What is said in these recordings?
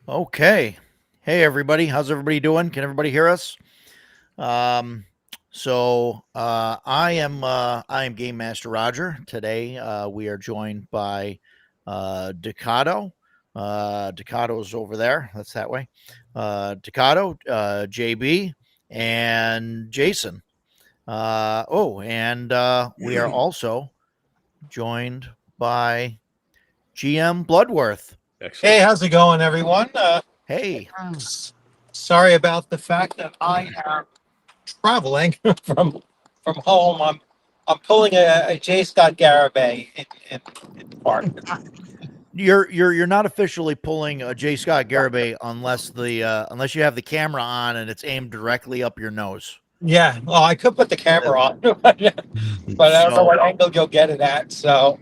Okay. Hey everybody, how's everybody doing? Can everybody hear us? Um, I am Game Master Roger. Today we are joined by Decado. Decado's over there. That's that way. Decado, JB, and Jason. We are also joined by GM Bluddworth. Excellent. Hey, how's it going, everyone? Hey. Sorry about the fact that I am traveling from home. I'm pulling a J. Scott Garibay in part. You're not officially pulling a J. Scott Garibay unless you have the camera on and it's aimed directly up your nose. Yeah, well, I could put the camera on, but I don't know what angle you'll get it at. So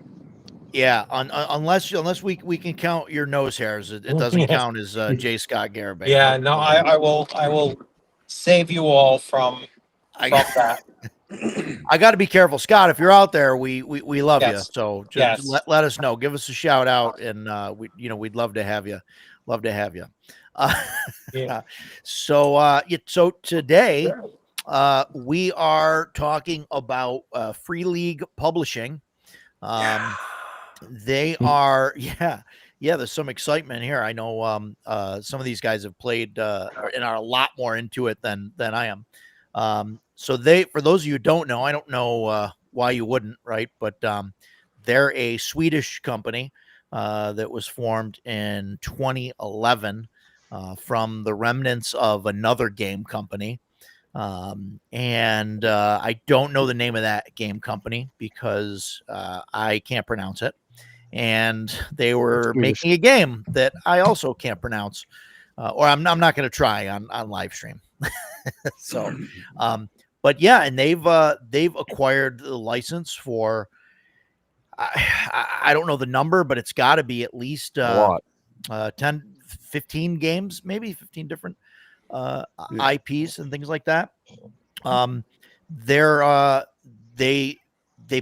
yeah, unless we can count your nose hairs, it doesn't count as J. Scott Garibay. Yeah, no, I will save you all from that. I got to be careful, Scott. If you're out there, we love you. So just let us know. Give us a shout out, and we'd love to have you. Love to have you. So today we are talking about Free League Publishing. They are there's some excitement here. I know some of these guys have played and are a lot more into it than I am. So for those of you who don't know, I don't know why you wouldn't, right? But they're a Swedish company that was formed in 2011 from the remnants of another game company. I don't know the name of that game company because I can't pronounce it. And they were making a game that I also can't pronounce, or I'm not going to try on live stream. So, but yeah, and they've acquired the license for I don't know the number, but it's got to be at least 10, 15 games, maybe 15 different IPs and things like that. They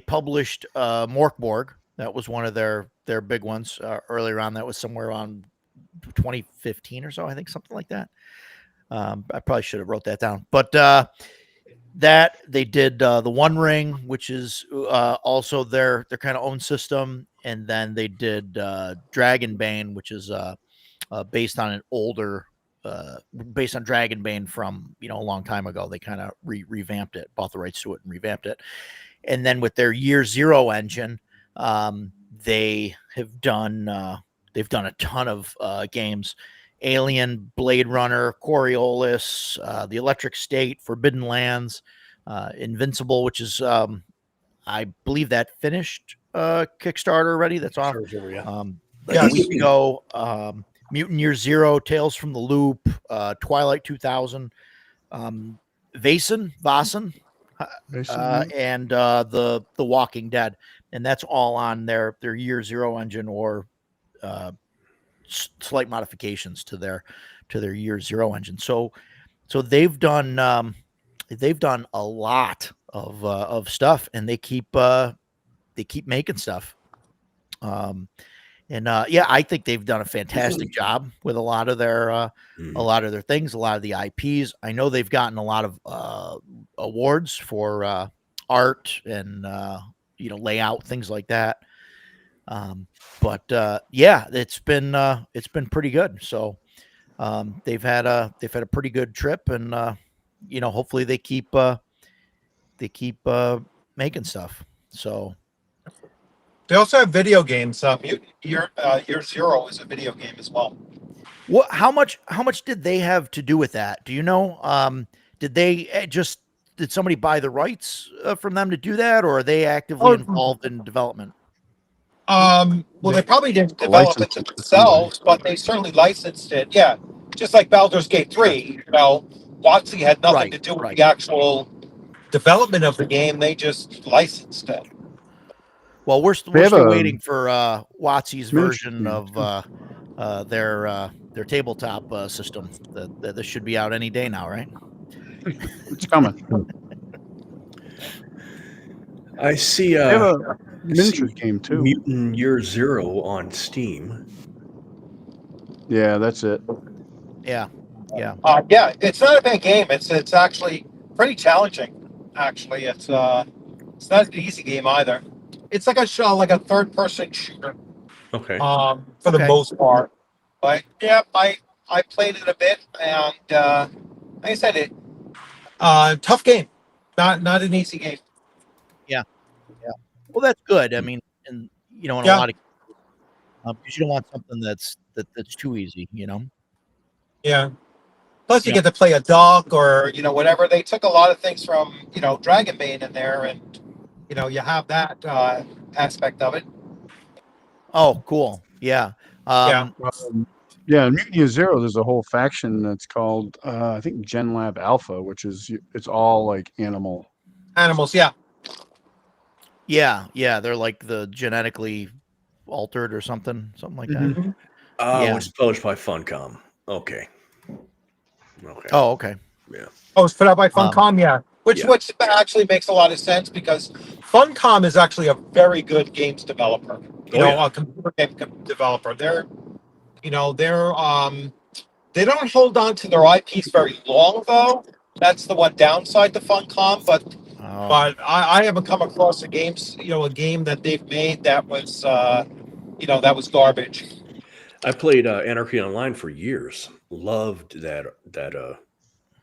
published Morkborg. That was one of their big ones earlier on. That was somewhere around 2015 or so, I think, something like that. I probably should have wrote that down, but that they did the One Ring, which is also their kind of own system, and then they did Dragonbane, which is based on an older, based on Dragonbane from a long time ago. They kind of revamped it, bought the rights to it, and revamped it. And then with their Year Zero engine, they have done they've done a ton of games. Alien, Blade Runner, Coriolis, The Electric State, Forbidden Lands, Invincible, which is I believe that finished Kickstarter already. That's off. Yeah. Like Yes. a week ago. Mutant Year Zero, Tales from the Loop, Twilight 2000, Vaesen, and the Walking Dead, and that's all on their Year Zero engine or slight modifications to their Year Zero engine. So they've done a lot of stuff, and they keep making stuff. Yeah, I think they've done a fantastic job with a lot of their things, a lot of the IPs. I know they've gotten a lot of awards for art and layout, things like that. But yeah, it's been pretty good. So they've had a pretty good trip, and hopefully they keep making stuff. So They also have video games. Year Zero is a video game as well. what? How much did they have to do with that? Do you know? Did they did somebody buy the rights from them to do that, or are they actively involved in development? Well, they probably didn't develop it themselves, but they certainly licensed it. Yeah, just like Baldur's Gate 3. WotC had nothing to do with the actual development of the game. They just licensed it. Well, we're still waiting for WotC's version of their tabletop system. That this should be out any day now, right? It's coming. I see. They have a miniature game too. Mutant Year Zero on Steam. Yeah, that's it. Yeah. Yeah, it's not a bad game. It's actually pretty challenging. Actually, it's not an easy game either. It's like a third person shooter. Okay. For the most part. But yeah, I played it a bit, and like I said, tough game. Not an easy game. Yeah. Well, that's good. I mean, and in a lot of because you don't want something that's too easy. Yeah. Plus, you get to play a dog or whatever. They took a lot of things from Dragonbane in there, and you have that aspect of it. Oh, cool. Yeah. Yeah, in Mutant Year Zero, there's a whole faction that's called I think Gen Lab Alpha, which is it's all like animals. Yeah. Yeah. They're like the genetically altered or something like that. Oh, it's published by Funcom. Okay. Oh, okay. Yeah. Oh, it's put out by Funcom. Yeah. Which actually makes a lot of sense because Funcom is actually a very good games developer. A computer game developer. They don't hold on to their IPs very long though. That's the one downside to Funcom. But I haven't come across a game that they've made that was that was garbage. I played Anarchy Online for years. Loved that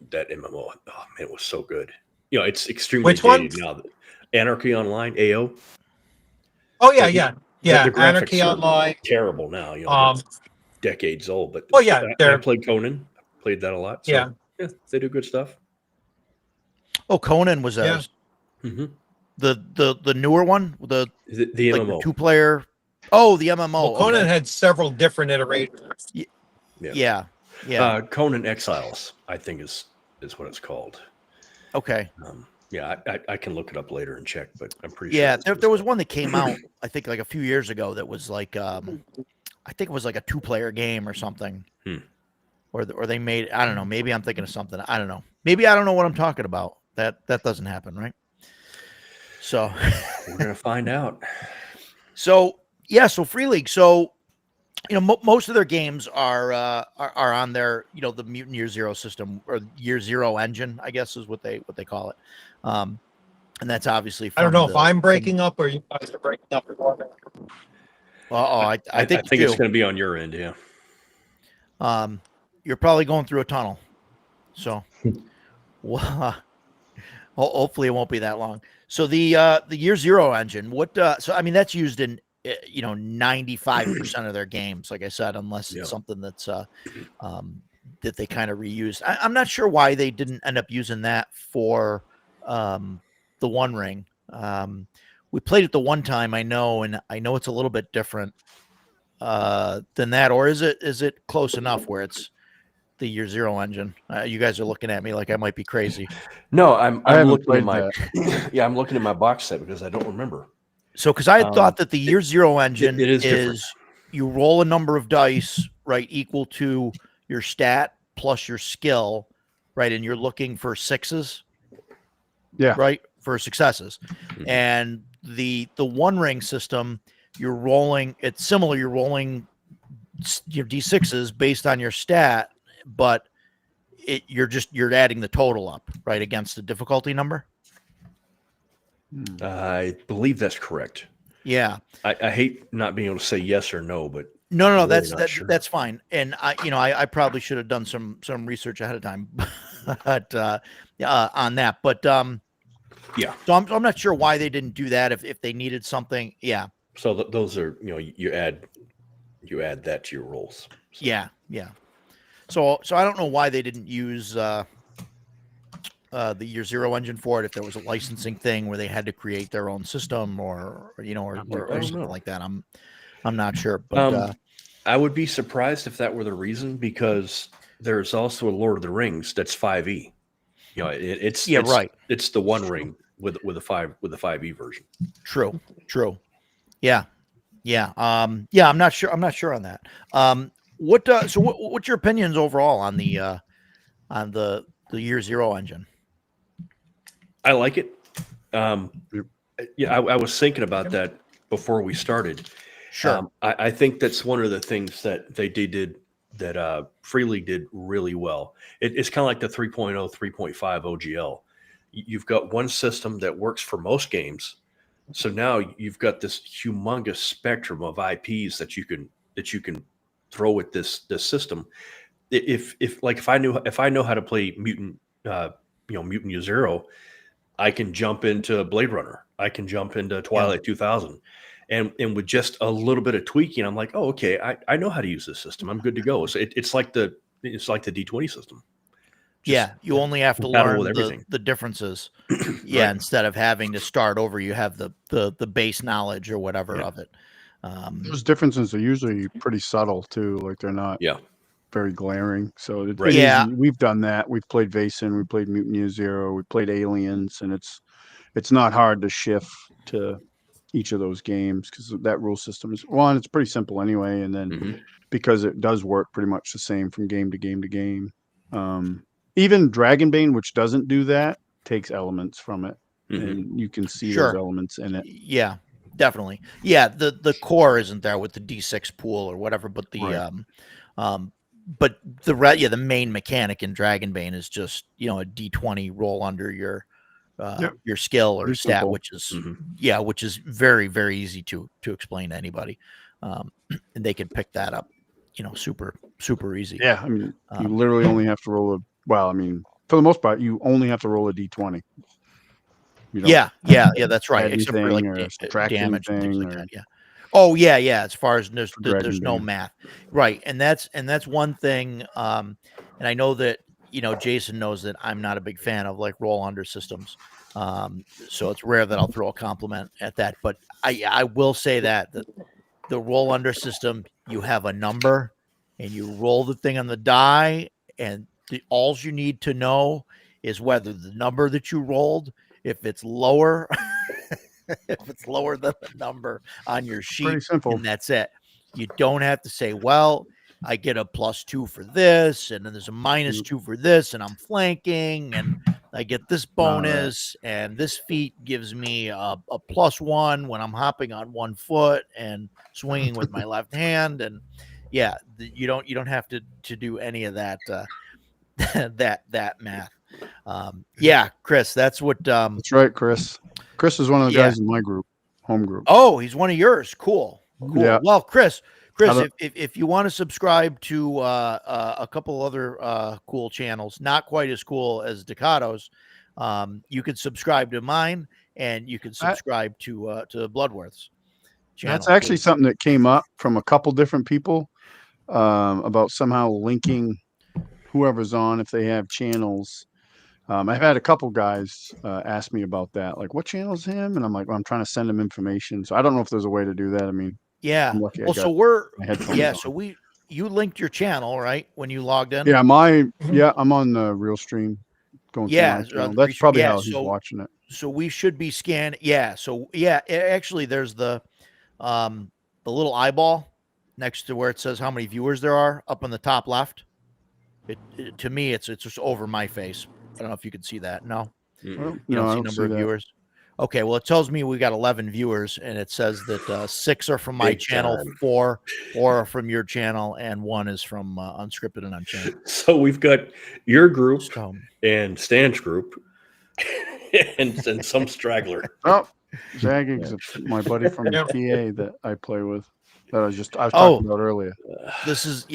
MMO. Oh man, it was so good. It's extremely dated now. Anarchy Online, AO. Oh yeah. The graphics Anarchy are Online. terrible now. Decades old, but I played Conan. Played that a lot. So, yeah, they do good stuff. Oh, Conan was ours. Mm-hmm. The newer one, the MMO, 2-player. Oh, the MMO. Well, Conan had several different iterations. Yeah. Conan Exiles, I think is what it's called. Okay. I can look it up later and check, but I'm pretty sure. Yeah, there was one that came out, I think, like a few years ago that was like, I think it was like a 2-player game or something. Or they made, I don't know, maybe I'm thinking of something. I don't know. Maybe I don't know what I'm talking about. That doesn't happen, right? So we're going to find out. So Free League. So, most of their games are on their, the Mutant Year Zero system or Year Zero engine, I guess is what they call it. And that's obviously. I don't know if I'm breaking up or you guys are breaking up. I think it's going to be on your end. Yeah. You're probably going through a tunnel, so hopefully it won't be that long. So the Year Zero engine, so I mean that's used in 95% of their games, like I said, unless it's something that's that they kind of reused. I'm not sure why they didn't end up using that for the One Ring, we played it the one time, I know, and I know it's a little bit different than that, or is it close enough where it's the Year Zero engine? You guys are looking at me like I might be crazy. No, I'm haven't looking at played my that. yeah, I'm looking at my box set because I don't remember. So, because I had thought that the Year Zero engine it is is different. you roll a number of dice, right, equal to your stat plus your skill, right, and you're looking for sixes, Yeah. right, for successes. And the One Ring system, you're rolling. It's similar. You're rolling your d6s based on your stat, but you're adding the total up, right, against the difficulty number. I believe that's correct. Yeah. I hate not being able to say yes or no, but No, I'm really not sure. that's fine. And I probably should have done some research ahead of time, but on that. But yeah. So I'm not sure why they didn't do that if they needed something. Yeah. So those are, you add that to your rolls. So. Yeah. So I don't know why they didn't use the Year Zero engine for it. If there was a licensing thing where they had to create their own system or something like that. I'm not sure, but I would be surprised if that were the reason, because there's also a Lord of the Rings that's 5e. It's right. It's the One Ring with a 5e version. True. Yeah. I'm not sure on that. What's your opinions overall on the Year Zero engine? I like it. I was thinking about that before we started. Sure. I think that's one of the things that they did that Free League did really well. It's kind of like the 3.0, 3.5 OGL. You've got one system that works for most games. So now you've got this humongous spectrum of IPs that you can throw at this system. If I know how to play Mutant Year Zero, I can jump into Blade Runner. I can jump into Twilight 2000. And with just a little bit of tweaking, I'm like, oh, okay, I know how to use this system. I'm good to go. So it's like the D20 system. You only have to learn the differences. Right. Instead of having to start over, you have the base knowledge or whatever of it. Those differences are usually pretty subtle too. Like they're not very glaring. So it's easy. We've done that. We've played Vaesen. We played Mutant Year Zero. We played Aliens, and it's not hard to shift to each of those games because that rule system is it's pretty simple anyway, and then because it does work pretty much the same from game to game to game. Even Dragonbane, which doesn't do that, takes elements from it, and you can see those elements in it. Yeah, definitely. Yeah, the core isn't there with the D6 pool or whatever, but the the main mechanic in Dragonbane is just a D20 roll under your skill or stat, simple. Which is which is very, very easy to explain to anybody, and they can pick that up, super easy. Yeah, I mean, you literally only have to roll for the most part, you only have to roll a D20. That's right. Except for like damage and things like that. Yeah. Oh yeah. As far as there's no math, right? And that's one thing. And I know that Jason knows that I'm not a big fan of like roll under systems. So it's rare that I'll throw a compliment at that. But I will say that the roll under system, you have a number and you roll the thing on the die, and all you need to know is whether the number that you rolled, if it's lower, than the number on your sheet, pretty simple. And that's it. You don't have to say, well, I get a +2 for this, and then there's a -2 for this, and I'm flanking, and I get this bonus, and this feat gives me a +1 when I'm hopping on one foot and swinging with my left hand, and you don't have to do any of that that math. Chris, that's what. That's right, Chris. Chris is one of the guys in my group, home group. Oh, he's one of yours. Cool. Yeah. Well, Chris, if you want to subscribe to a couple other cool channels, not quite as cool as Decato's, you can subscribe to mine, and you can subscribe to Bluddworth's channel. That's actually something that came up from a couple different people about somehow linking whoever's on, if they have channels, I've had a couple guys ask me about that, like, what channel is him? And I'm like, well, I'm trying to send them information. So I don't know if there's a way to do that. I mean, Yeah. I'm lucky I Well, got so we're my headphones yeah. on. So you linked your channel right when you logged in. Yeah, I'm on the real stream going through my channel. That's probably how he's watching it. So we should be scanning. Yeah. So yeah, actually, there's the little eyeball next to where it says how many viewers there are up on the top left. It to me, it's just over my face. I don't know if you can see that. No, Well, you no, I don't see don't number see of that. viewers. Okay, well, it tells me we got 11 viewers, and it says that 6 are from my Big channel, time. 4 are from your channel, and 1 is from Unscripted and Unchained. So we've got your group So, and Stan's group and some straggler. Oh, Zagging's my buddy from PA that I play with. That I was talking about earlier. This is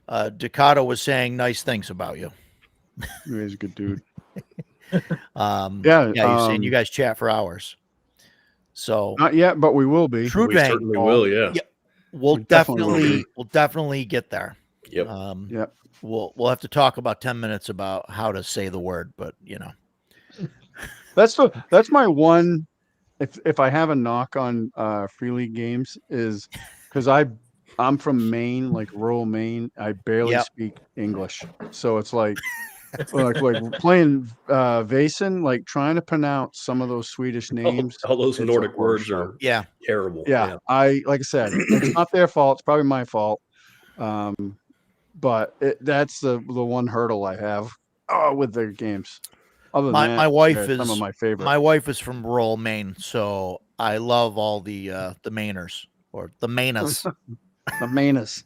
Ducato was saying nice things about you. He's a good dude. You're saying you guys chat for hours. So not yet, but we will be. True We Bang, certainly will. Yeah. We'll definitely get there. Yep. Yep. We'll have to talk about 10 minutes about how to say the word, but that's my one. If I have a knock on Free League games is because I'm from Maine, like rural Maine. I barely speak English, so it's like playing Vaesen, like trying to pronounce some of those Swedish names. All those Nordic words are terrible. Yeah, like I said, it's not their fault. It's probably my fault. But that's the one hurdle I have with their games. Other than that, my wife is some of my favorite. My wife is from rural Maine, so I love all the Mainers or the Mainers. The Mainers.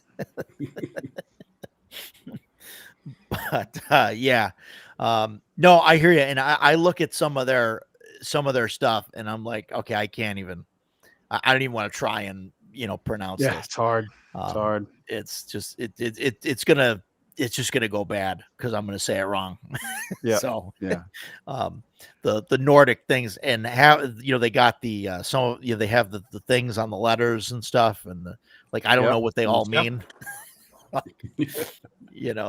But no, I hear you, and I look at some of their stuff, and I'm like, okay, I don't even want to try and pronounce this. It's hard. It's hard. It's just it's just gonna go bad because I'm gonna say it wrong. Yeah. So the Nordic things, and have they got the they have the things on the letters and stuff, and I don't know what they all mean.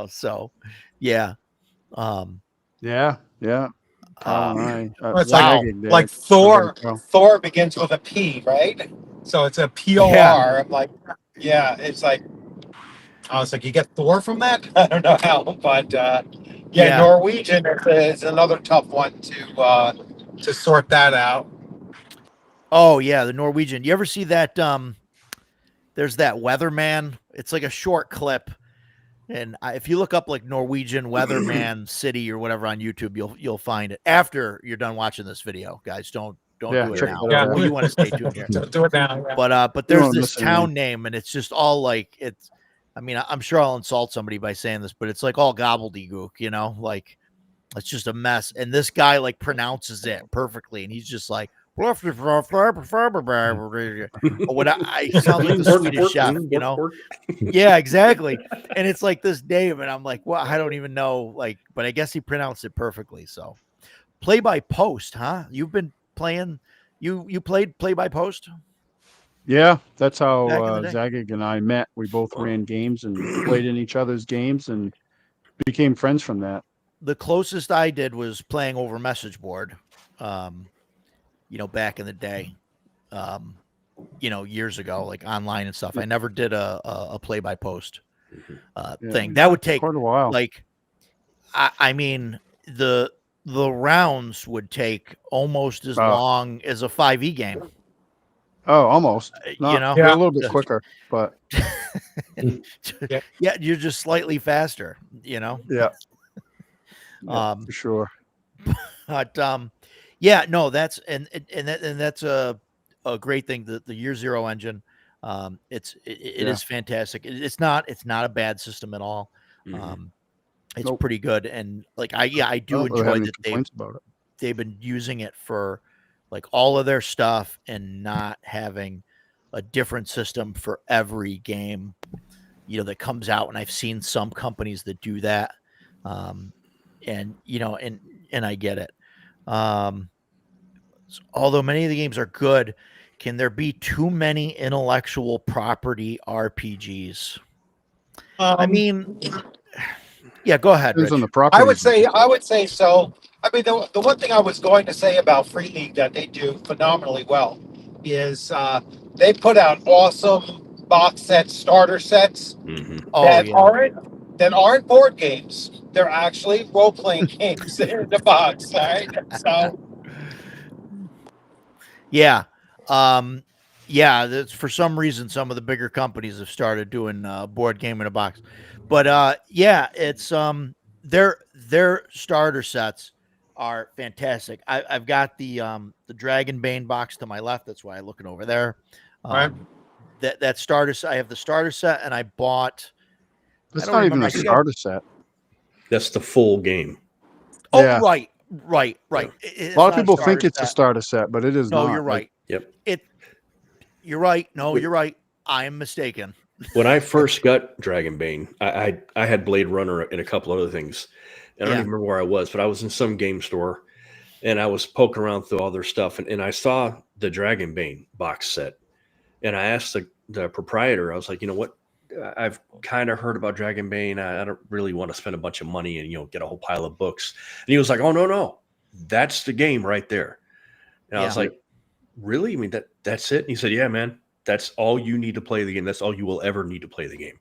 So yeah. It's like Thor. Thor begins with a P, right? So it's a POR. Yeah. I'm like, it's like, I was like, you get Thor from that? I don't know how, but Norwegian is another tough one to sort that out. Oh yeah, the Norwegian. You ever see that? There's that weatherman. It's like a short clip, and if you look up like Norwegian weatherman city or whatever on YouTube, you'll find it after you're done watching this video, guys. Don't do it now. Well, you want to stay tuned here. Don't do it now. Yeah. But there's this town name, and it's just all like it's. I mean, I'm sure I'll insult somebody by saying this, but it's like all gobbledygook, like it's just a mess. And this guy like pronounces it perfectly, and he's just like. What I sound like the Swedish chef, Yeah, exactly. And it's like this name, and I'm like, well, I don't even know, but I guess he pronounced it perfectly. So, play by post, huh? You've been playing. You played play by post. Yeah, that's how Zagging and I met. We both ran games and played in each other's games and became friends from that. The closest I did was playing over message board. Back in the day, years ago, like online and stuff. I never did a play by post thing. That would take quite a while. I mean, the rounds would take almost as long as a 5e game. Oh, almost. Not, a little bit quicker, but you're just slightly faster. Yeah, for sure. But no, that's and that's a great thing. The Year Zero engine, it is fantastic. It's not a bad system at all. It's pretty good, and I do enjoy that they've been using it for all of their stuff and not having a different system for every game that comes out. And I've seen some companies that do that, and I get it. Although many of the games are good, can there be too many intellectual property RPGs? I mean, Yeah, go ahead, Depends Rich. on the property. I would say so. I mean, the one thing I was going to say about Free League that they do phenomenally well is they put out awesome box sets, starter sets that aren't board games. They're actually role playing games in the box. All right, so yeah, that's for some reason some of the bigger companies have started doing board game in a box, but yeah, it's their starter sets are fantastic. I've got the Dragon Bane box to my left. That's why I'm looking over there. right. That starter set, I have the starter set, and I bought. That's not even a starter set. That's the full game. Oh, Yeah. right. A lot of people think it's a starter set, but it is not. No, you're right. Yep. You're right. No, you're right. I am mistaken. When I first got Dragon Bane, I had Blade Runner and a couple other things. And I don't even remember where I was, but I was in some game store and I was poking around through all their stuff, and I saw the Dragon Bane box set. And I asked the proprietor, I was like, you know what? I've kind of heard about Dragon Bane. I don't really want to spend a bunch of money and, get a whole pile of books. And he was like, oh, no. That's the game right there. And I was like, really? I mean, that's it? And he said, yeah, man, that's all you need to play the game. That's all you will ever need to play the game.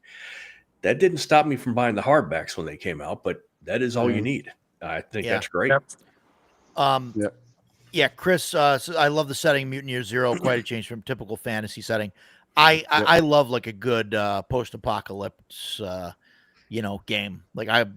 That didn't stop me from buying the hardbacks when they came out, but that is all you need. I think that's great. Yeah, Chris, so I love the setting Mutineer Zero, quite a change from typical fantasy setting. I love like a good post-apocalypse game. Like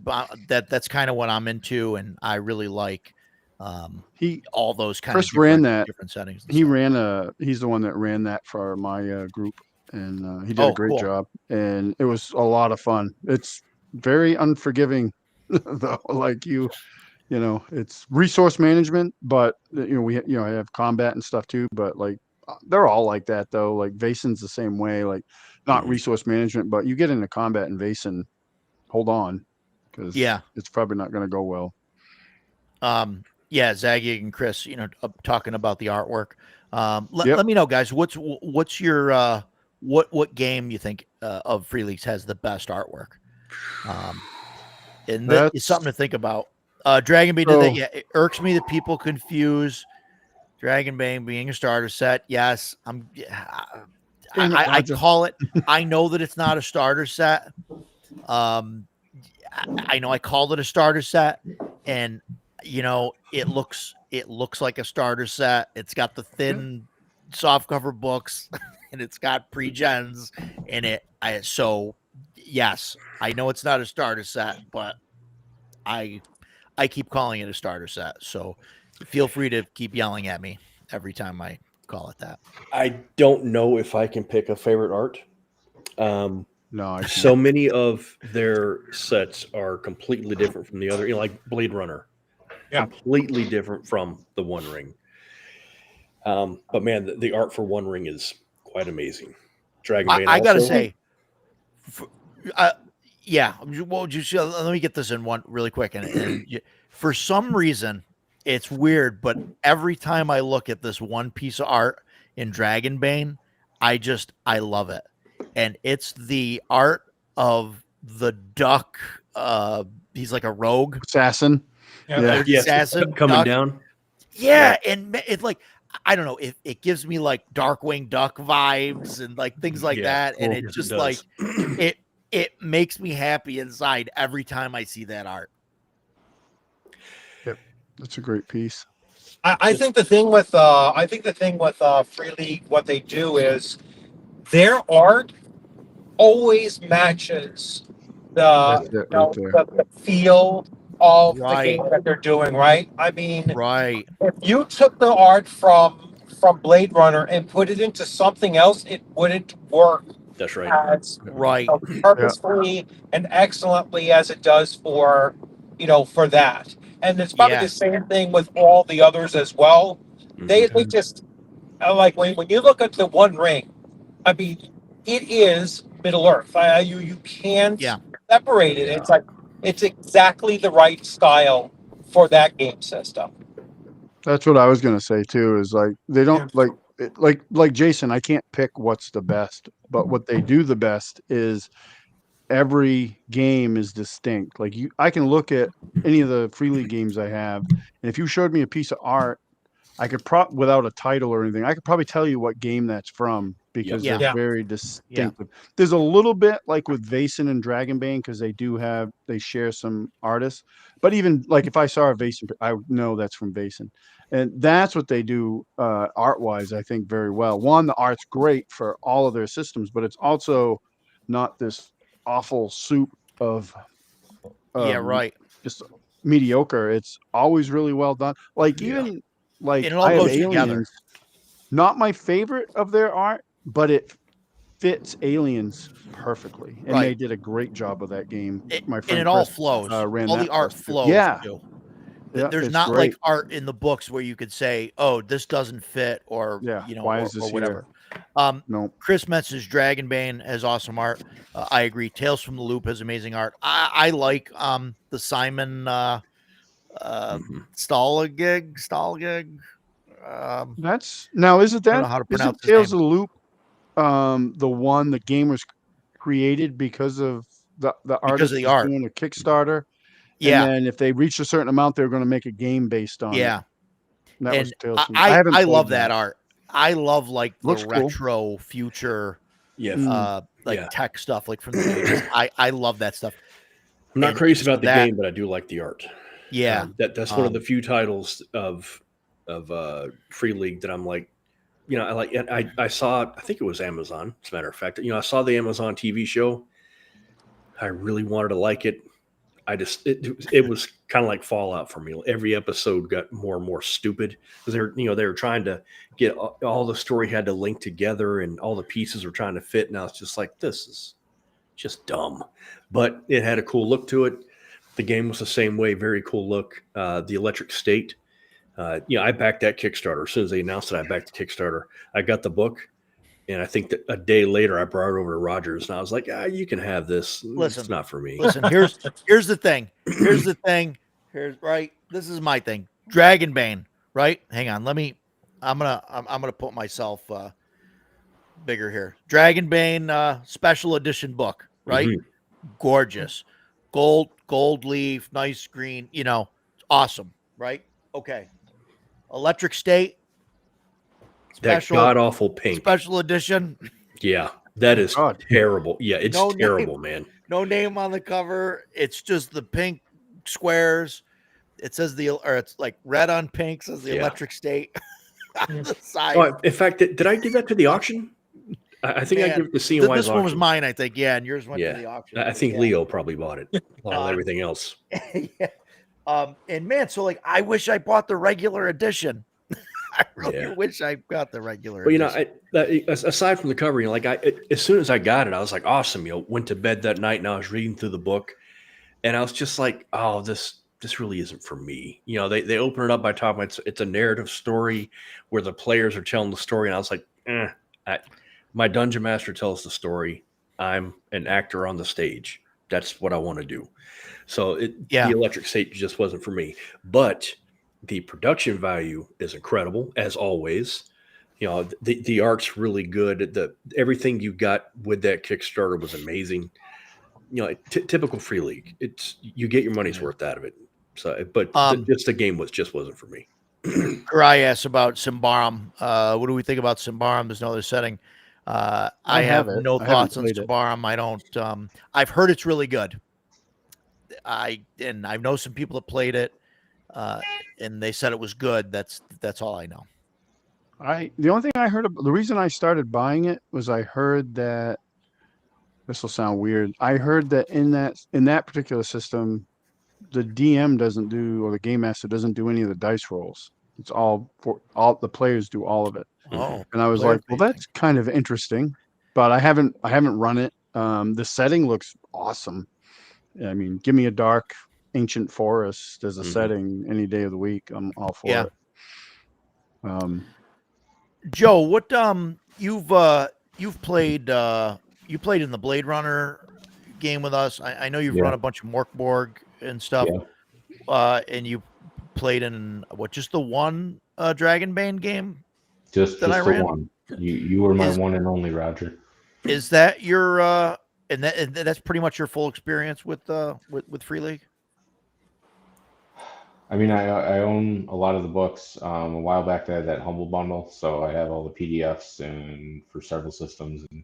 that's kind of what I'm into, and I really like all those kind Chris of different, different settings. He's the one that ran that for my group, and he did a great job, and it was a lot of fun. It's very unforgiving though, like it's resource management, but we have combat and stuff too, but like they're all like that though. Like Vasen's the same way, like not resource management, but you get into combat in Vasen, hold on, because it's probably not going to go well. Zaggy and Chris, talking about the artwork. Let me know, guys. What's your what game you think of Free Leagues has the best artwork? And it's something to think about. Dragon Bane did that. Yeah, it irks me that people confuse Dragon Bane being a starter set. Yes, I call it. I know that it's not a starter set. I know I called it a starter set, and it looks like a starter set. It's got the thin soft cover books and it's got pre-gens in it. So yes, I know it's not a starter set, but I keep calling it a starter set. So feel free to keep yelling at me every time I call it that. I don't know if I can pick a favorite art. No, so many of their sets are completely different from the other, like Blade Runner. Completely different from the One Ring. But man, the art for One Ring is quite amazing. Dragon Bane. I gotta say, let me get this in one really quick. And for some reason, it's weird, but every time I look at this one piece of art in Dragon Bane, I love it. And it's the art of the duck. He's like a rogue assassin. Assassin coming down. And it's like, I don't know, it gives me like Darkwing Duck vibes and like things like that. And it just like it makes me happy inside every time I see that art. Yep, that's a great piece. I think the thing with Free League, what they do is their art always matches the feel of the game that they're doing, right? I mean, if you took the art from Blade Runner and put it into something else, it wouldn't work. That's right. As purposefully and excellently as it does for that. And it's probably the same thing with all the others as well. They just like when you look at the One Ring, I mean, it is Middle Earth. You can't separate it. It's like it's exactly the right style for that game system. That's what I was going to say too. Is like they don't like Jason. I can't pick what's the best, but what they do the best is every game is distinct. Like I can look at any of the Free League games I have, and if you showed me a piece of art, I could without a title or anything, I could probably tell you what game that's from because they're very distinctive. There's a little bit like with Vaesen and Dragonbane because they share some artists, but even like if I saw a Vaesen, I would know that's from Vaesen, and that's what they do art wise. I think very well. One, the art's great for all of their systems, but it's also not this awful soup of just mediocre. It's always really well done. Like even like I have Aliens, not my favorite of their art, but it fits Aliens perfectly, and they did a great job of that game. My friend and it all flows. All the art flows. Too. There's not great. like art in the books where you could say, "Oh, this doesn't fit," or why is this or whatever. Here? No. Chris mentions Dragonbane has awesome art. I agree. Tales from the Loop has amazing art. I like the Simon Stahlgig. That's now isn't that how to pronounce Tales of the Loop? The game was created because of the artist of the art doing a Kickstarter. And then if they reached a certain amount, they were going to make a game based on it. That was Tales from I love that art. I love like Looks the retro future tech stuff like from the 80s. I love that stuff. I'm not crazy about the game, but I do like the art. Yeah. That's one of the few titles of Free League that I'm like, I like. I saw, I think it was Amazon, as a matter of fact. I saw the Amazon TV show. I really wanted to like it. It was kind of like Fallout for me. Every episode got more and more stupid because they were trying to get all the story had to link together and all the pieces were trying to fit. Now it's just like, this is just dumb, but it had a cool look to it. The game was the same way. Very cool look. The Electric State. I backed that Kickstarter. As soon as they announced it, I backed the Kickstarter. I got the book. And I think that a day later, I brought it over to Rogers, and I was like, you can have this. Listen, it's not for me. Listen, here's the thing. Here's right. This is my thing. Dragonbane, right? Hang on. I'm gonna put myself bigger here. Dragonbane special edition book, right? Mm-hmm. Gorgeous. Gold leaf, nice green, awesome, right? Okay. Electric State. That god awful pink special edition. Yeah, that is terrible. Yeah, it's terrible, man. No name on the cover. It's just the pink squares. It says it's like red on pink. Says the Electric State on the side. Oh, in fact, did I give that to the auction? I think I gave it to CNY's This one was auction. mine, I think. Yeah, and yours went to the auction. I think Leo probably bought it along with everything else. And man, so like I wish I bought the regular edition. I really wish I got the regular. But aside from the cover, as soon as I got it, I was like, awesome. Went to bed that night and I was reading through the book, and I was just like, oh, this really isn't for me. They open it up by talking about it's a narrative story where the players are telling the story, and I was like, my dungeon master tells the story. I'm an actor on the stage. That's what I want to do. So the Electric State just wasn't for me, but the production value is incredible, as always. The art's really good. Everything you got with that Kickstarter was amazing. Typical Free League. You get your money's worth out of it. So, but just the game wasn't for me. Karai asked about Symbaroum. What do we think about Symbaroum? There's no other setting. I have no thoughts on Symbaroum. I don't. I've heard it's really good. I know some people that played it. And they said it was good. That's all I know. The only thing I heard the reason I started buying it was I heard that this will sound weird. I heard that in that particular system, the DM doesn't do, or the game master doesn't do any of the dice rolls. It's all the players do all of it. Oh, and I was like, well, that's kind of interesting, but I haven't run it. The setting looks awesome. I mean, give me a dark ancient forest as a setting any day of the week. I'm all for it. Joe, what you've played you played in the Blade Runner game with us. I know you've run a bunch of Morkborg and stuff. And you played in just the one Dragonbane game? Just the one. You were my one and only, Roger. Is that your and that's pretty much your full experience with Free League. I mean, I own a lot of the books. A while back, I had that Humble Bundle, so I have all the PDFs and for several systems and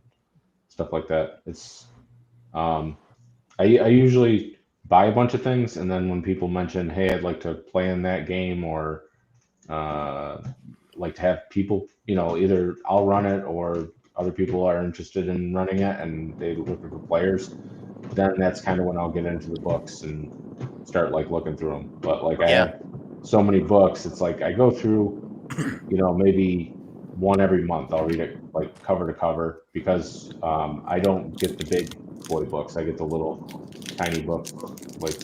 stuff like that. It's I usually buy a bunch of things, and then when people mention, "Hey, I'd like to play in that game," or like to have people, either I'll run it or other people are interested in running it, and they looking for players. Then that's kind of when I'll get into the books and start like looking through them. But like I have so many books, it's like I go through, maybe one every month. I'll read it like cover to cover because I don't get the big boy books. I get the little tiny books, like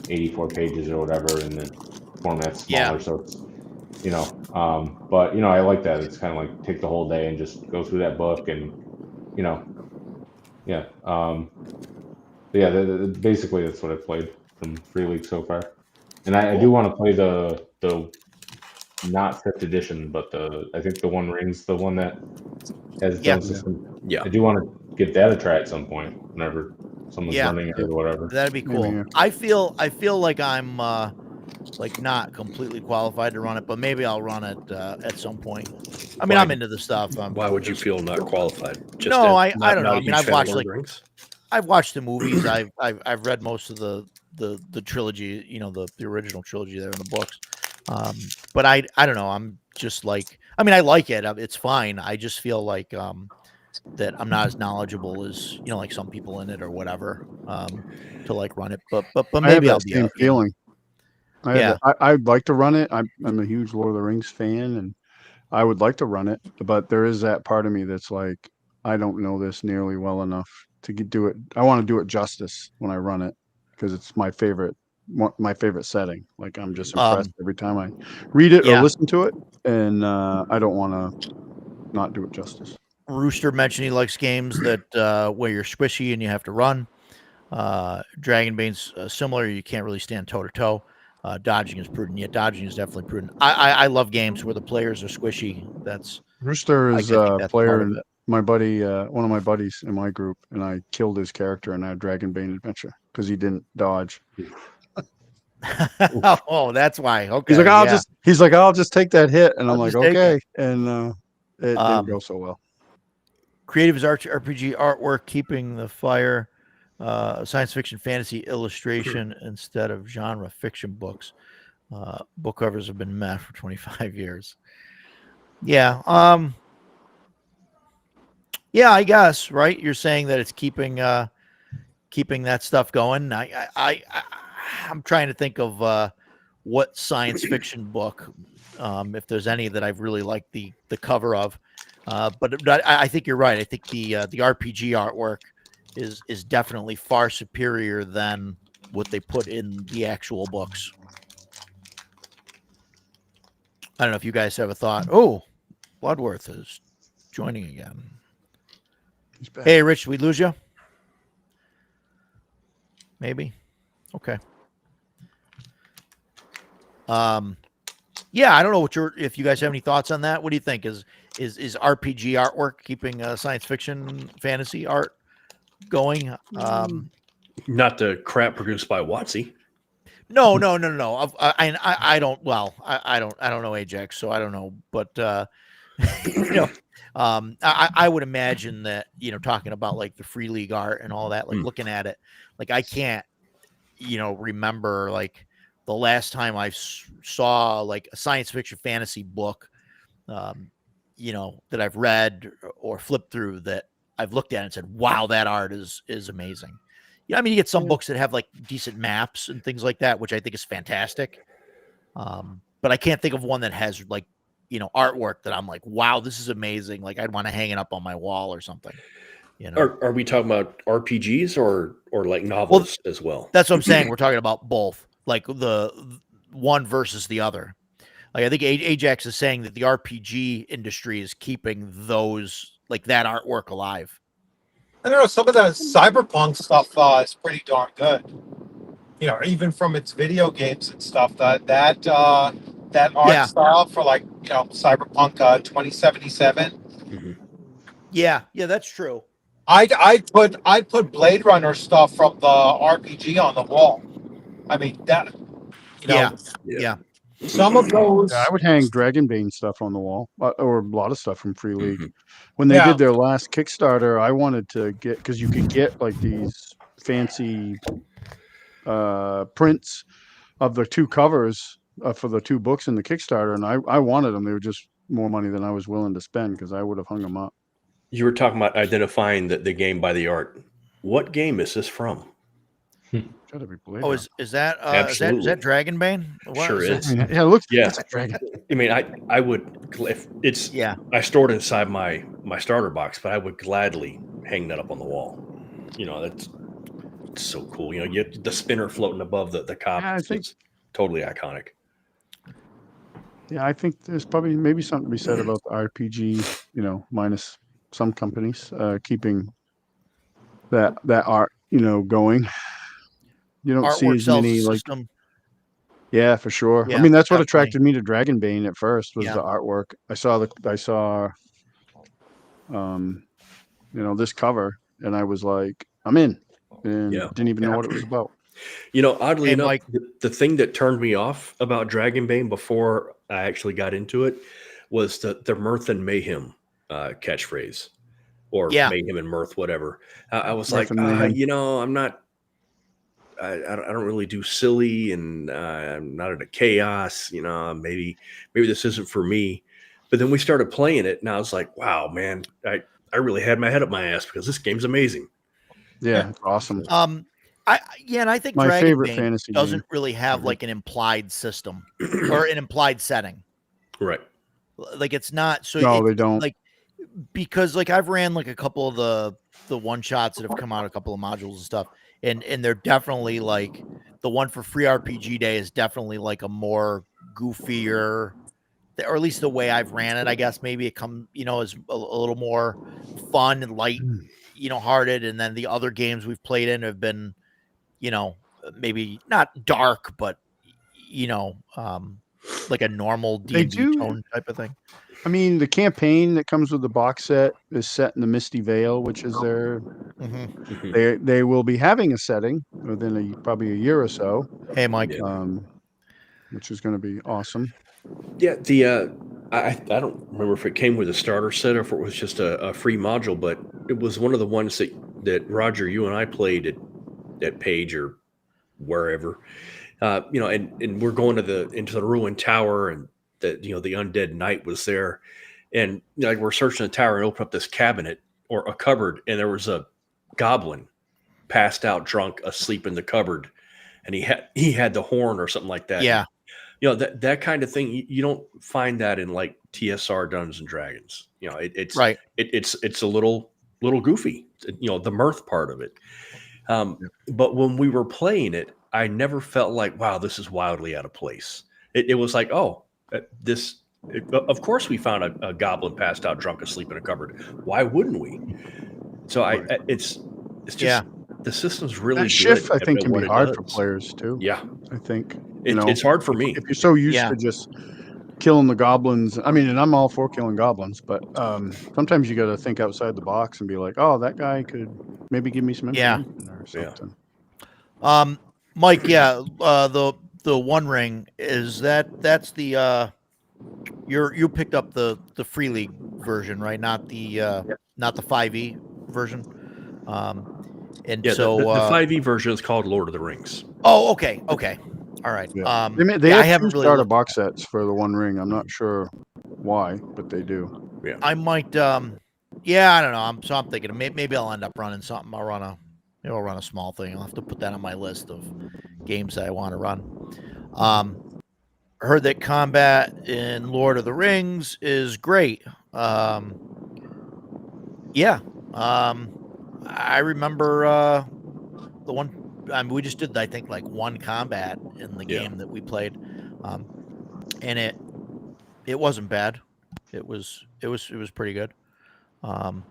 84 pages or whatever, and the format's smaller, so it's but I like that. It's kind of like take the whole day and just go through that book and basically that's what I've played from Free League so far. And I do want to play the not 5th edition, but I think the One Rings, the one that has its own system. Yeah. I do want to get that a try at some point whenever someone's running it or whatever. That'd be cool. Yeah. I feel like I'm like not completely qualified to run it, but maybe I'll run it at some point. I mean, I'm into the stuff. Why would you feel not qualified? I don't know. I mean, I've watched I've watched the movies. I've read most of the trilogy, the original trilogy there in the books. But I don't know. I'm just like, I mean, I like it. It's fine. I just feel like that I'm not as knowledgeable as like some people in it or whatever to like run it. But maybe I'll be same feeling. I'd like to run it. I'm a huge Lord of the Rings fan, and I would like to run it. But there is that part of me that's like, I don't know this nearly well enough to do it. I want to do it justice when I run it because it's my favorite setting. Like I'm just impressed every time I read it or listen to it, and I don't want to not do it justice. Rooster mentioned he likes games that where you're squishy and you have to run. Dragonbane's similar. You can't really stand toe to toe. Dodging is prudent. Yeah, dodging is definitely prudent. I love games where the players are squishy. That's Rooster is a player, and my buddy, one of my buddies in my group, and I killed his character in our Dragonbane adventure because he didn't dodge. Oh, that's why. Okay. He's like, I'll just take that hit, and I'm like, okay, and it didn't go so well. Creative is RPG artwork, keeping the fire. Science fiction fantasy illustration instead of genre fiction books. Book covers have been meh for 25 years. Yeah. I guess, right? You're saying that it's keeping that stuff going. I'm trying to think of what science fiction book, if there's any that I've really liked the cover of. But I think you're right. I think the RPG artwork is definitely far superior than what they put in the actual books. I don't know if you guys have a thought. Oh, Bluddworth is joining again. Hey, Rich, did we lose you? Maybe. Okay. Yeah, I don't know if you guys have any thoughts on that. What do you think? Is RPG artwork keeping science fiction fantasy art going? Not the crap produced by WotC. No. I don't. Well, I don't know Ajax, so I don't know. But I would imagine that talking about like the Free League art and all that, like looking at it, like I can't remember like the last time I saw like a science fiction fantasy book, that I've read or flipped through that I've looked at and said, wow, that art is amazing. I mean, you get some books that have like decent maps and things like that, which I think is fantastic. But I can't think of one that has like, artwork that I'm like, wow, this is amazing. Like I'd want to hang it up on my wall or something. Are we talking about RPGs or like novels as well? That's what I'm saying. We're talking about both, like the one versus the other. Like I think Ajax is saying that the RPG industry is keeping those, like that artwork alive. I don't know. Some of the cyberpunk stuff is pretty darn good. Even from its video games and stuff. That art style for like Cyberpunk 2077. Yeah, that's true. I'd put Blade Runner stuff from the RPG on the wall. I mean that, you know, Yeah. some of those. Yeah, I would hang Dragonbane stuff on the wall, or a lot of stuff from Free League. Mhm. When they Yeah. did their last Kickstarter, I wanted to get, because you could get like these fancy prints of the two covers for the two books in the Kickstarter, and I wanted them. They were just more money than I was willing to spend because I would have hung them up. You were talking about identifying the game by the art. What game is this from? Gotta be Blade Oh, Runner. is that Absolutely. is that Dragonbane? What Sure is is. it? Yeah, it looks Yeah. it's a dragon. I mean, I would, if it's, Yeah. I stored it inside my starter box, but I would gladly hang that up on the wall. You know, it's so cool. You know, you have the spinner floating above the cop. Yeah, I think- It's totally iconic. Yeah, I think there's probably maybe something to be said about the RPG, minus some companies keeping that art, going. You don't see Artwork as sells many the like, system. yeah, for sure. Yeah, I mean, that's what definitely. attracted me to Dragonbane at first was Yeah. the artwork. I saw this cover and I was like, I'm in, and Yeah. didn't even know what it was about. You know, oddly Hey, enough, Mike. the thing that turned me off about Dragonbane before I actually got into it was the mirth and mayhem catchphrase, or Yeah. mayhem and mirth, whatever. I was Mirth like, and mayhem. I'm not. I don't really do silly, and I'm not into chaos. You know, maybe this isn't for me. But then we started playing it, and I was like, wow, man, I really had my head up my ass because this game's amazing. Yeah, it's awesome. And I think My favorite Dragonbane fantasy doesn't game. really have like an implied system or an implied setting. Right. Like it's not so. No, they don't. Like because like I've ran like a couple of the one shots that have come out, a couple of modules and stuff, and they're definitely like the one for Free RPG Day is definitely like a more goofier, or at least the way I've ran it. I guess maybe it is a little more fun and light, hearted, and then the other games we've played in have been, maybe not dark, but like a normal D&D tone type of thing. I mean, the campaign that comes with the box set is set in the Misty Vale, which is their. Mm-hmm. They will be having a setting within probably a year or so. Hey, Mike. Which is going to be awesome. Yeah, I don't remember if it came with a starter set or if it was just a free module, but it was one of the ones that Roger, you and I played at Page or wherever, and we're going into the ruined tower, and the undead knight was there, and like we're searching the tower and open up this cabinet or a cupboard, and there was a goblin passed out drunk asleep in the cupboard, and he had the horn or something like that. Yeah. That kind of thing, you don't find that in like TSR Dungeons and Dragons. It's right. It's a little goofy, the mirth part of it. But when we were playing it, I never felt like, wow, this is wildly out of place. It was like, of course we found a goblin passed out drunk asleep in a cupboard. Why wouldn't we? So it's just the system's really that shift. good. I think can be hard for does. players too. Yeah, I think it's hard for me if you're so used to just killing the goblins. I mean, and I'm all for killing goblins, but sometimes you got to think outside the box and be like, oh, that guy could maybe give me some information or something. Mike, the One Ring that's the you picked up the Free League version, right? Not the 5e version. So the 5e version is called Lord of the Rings. Oh, okay, all right. Yeah. They have haven't two really starter box sets for the One Ring. I'm not sure why, but they do. Yeah, I might. I don't know. I'm thinking maybe I'll end up running something. I'll run a small thing. I'll have to put that on my list of games that I want to run. Heard that combat in Lord of the Rings is great. I remember the one. We just did, I think, like one combat in the game that we played, and it wasn't bad. It was pretty good. The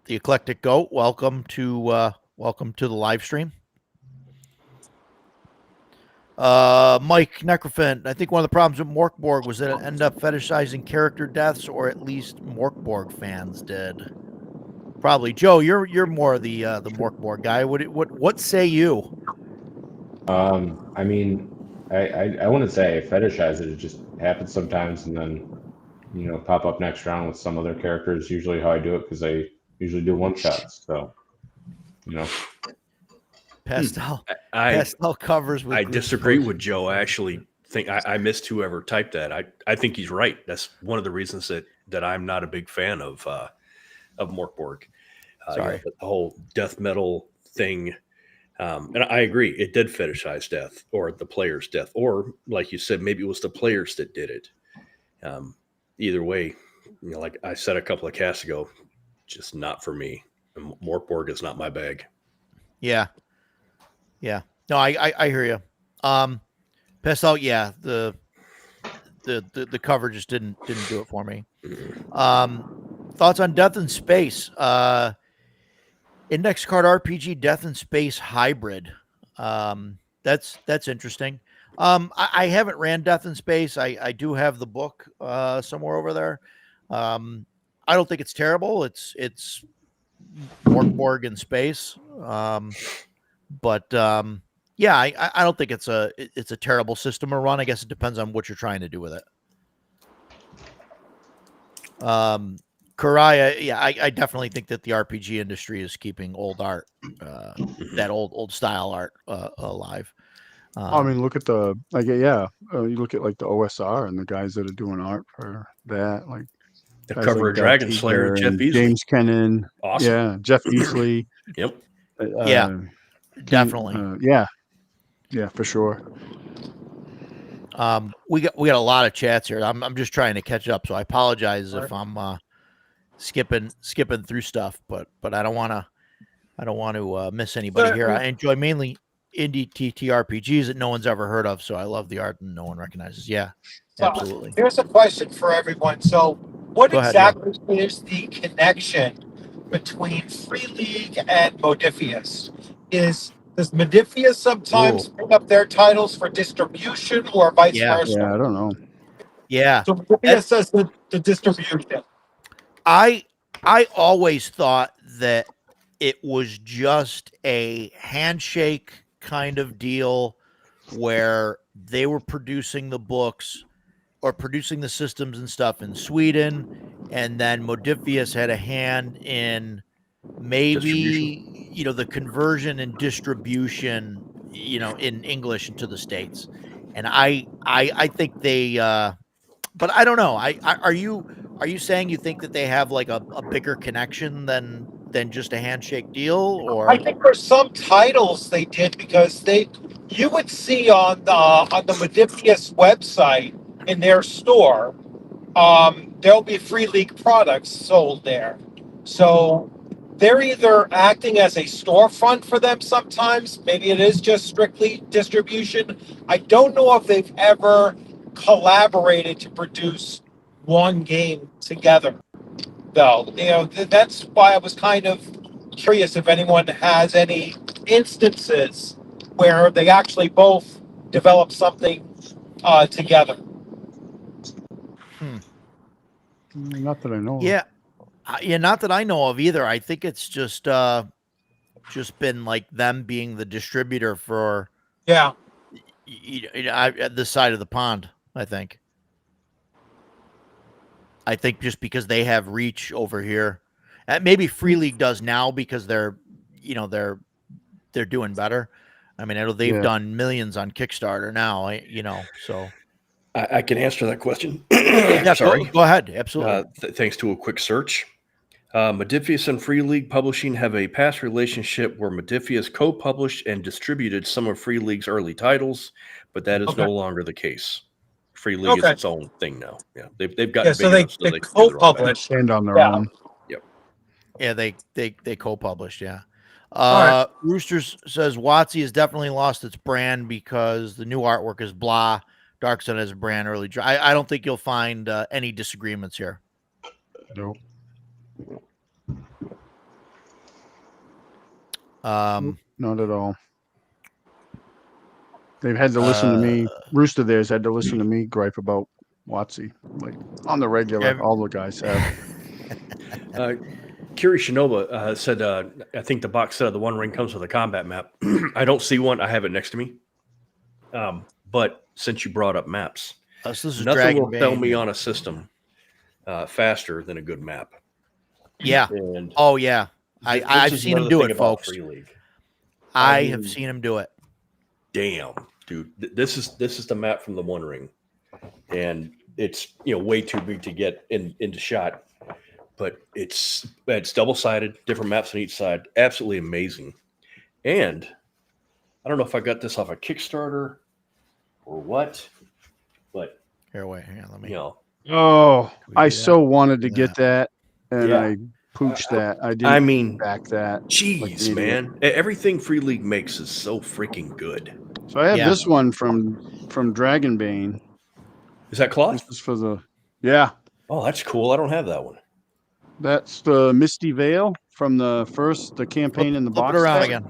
Eclectic Goat, welcome to the live stream. Mike Necrophant, I think one of the problems with Morkborg was that it ended up fetishizing character deaths, or at least Morkborg fans did. Probably, Joe. You're more the Morkborg guy. What say you? I mean, I wouldn't say I fetishize it. It just happens sometimes, and then pop up next round with some other characters. Usually how I do it because I usually do one shots. So Pastel pastel covers with. I disagree with Joe. I actually think I missed whoever typed that. I think he's right. That's one of the reasons that I'm not a big fan of Morkborg. Sorry, the whole death metal thing. And I agree, it did fetishize death, or the player's death, or like you said, maybe it was the players that did it. Either way, like I said a couple of casts ago, just not for me. Morkborg is not my bag. Yeah. No, I hear you. Pastel, yeah, the cover just didn't do it for me. Thoughts on Death in Space? Index card RPG Death in Space hybrid. That's interesting. I haven't ran Death in Space. I do have the book somewhere over there. I don't think it's terrible. It's Morkborg in space. But yeah, I don't think it's a terrible system to run. I guess it depends on what you're trying to do with it. Karaya, yeah, I definitely think that the RPG industry is keeping old art, that old style art alive. I mean, look at you look at like the OSR and the guys that are doing art for that, like the cover of Dragon Slayer, Jeff Easley, James Kennan, awesome. Yeah, Jeff Easley. Yep. Yeah, definitely. Yeah, for sure. We got a lot of chats here. I'm just trying to catch up, so I apologize if I'm skipping through stuff, but I don't want to miss anybody here. I enjoy mainly indie TTRPGs that no one's ever heard of, so I love the art and no one recognizes. Yeah, So absolutely. here's a question for everyone. So what Go ahead, exactly is the connection between Free League and Modifius? Does Modifius sometimes pick up their titles for distribution or vice versa? Yeah, I don't know. Yeah. So Modifius does the distribution. I always thought that it was just a handshake kind of deal where they were producing the books or producing the systems and stuff in Sweden, and then Modifius had a hand in maybe the conversion and distribution in English into the States. And I think they but I don't know. Are you saying you think that they have like a bigger connection than just a handshake deal? Or I think for some titles they did, because you would see on the Modifius website in their store, there'll be Free League products sold there. So they're either acting as a storefront for them sometimes. Maybe it is just strictly distribution. I don't know if they've ever collaborated to produce one game together, though. That's why I was kind of curious if anyone has any instances where they actually both develop something together. Not that I know. Yeah, not that I know of either. I think it's just been like them being the distributor for this side of the pond. I think just because they have reach over here, maybe Free League does now because they're doing better. I mean, I know they've done millions on Kickstarter now. So I can answer that question. Sorry, go ahead. Absolutely. Thanks to a quick search, Modifius and Free League Publishing have a past relationship where Modifius co-published and distributed some of Free League's early titles, but that is no longer the case. Free League is its own thing now. Yeah, they've gotten so they co-publish and on their own. Yep. Yeah, they co-published. Yeah. Roosters says WotC has definitely lost its brand because the new artwork is blah. Dark Sun has a brand early. I don't think you'll find any disagreements here. No. Not at all. They've had to listen to me. Rooster there's had to listen to me gripe about WotC, like on the regular. All the guys have. Akira Shinoba said, I think the box set of the One Ring comes with a combat map. I don't see one. I have it next to me. But since you brought up maps, this is nothing will Dragon sell Bane. me on a system faster than a good map. Yeah. And oh, yeah. I've seen him do it, folks. Free League. I have seen him do it. Damn, dude. This is the map from the One Ring. And it's way too big to get into shot. But it's double-sided, different maps on each side. Absolutely amazing. And I don't know if I got this off a Kickstarter or what, but here, wait, hang on, let me. Oh, I so wanted to get that, and Yeah. I pooched that. I didn't back that. Jeez, like man, everything Free League makes is so freaking good. So I have this one from Dragon Bane. Is that cloth? This is for the Oh, that's cool. I don't have that one. That's the Misty Veil from the campaign in the box. Flip it around again.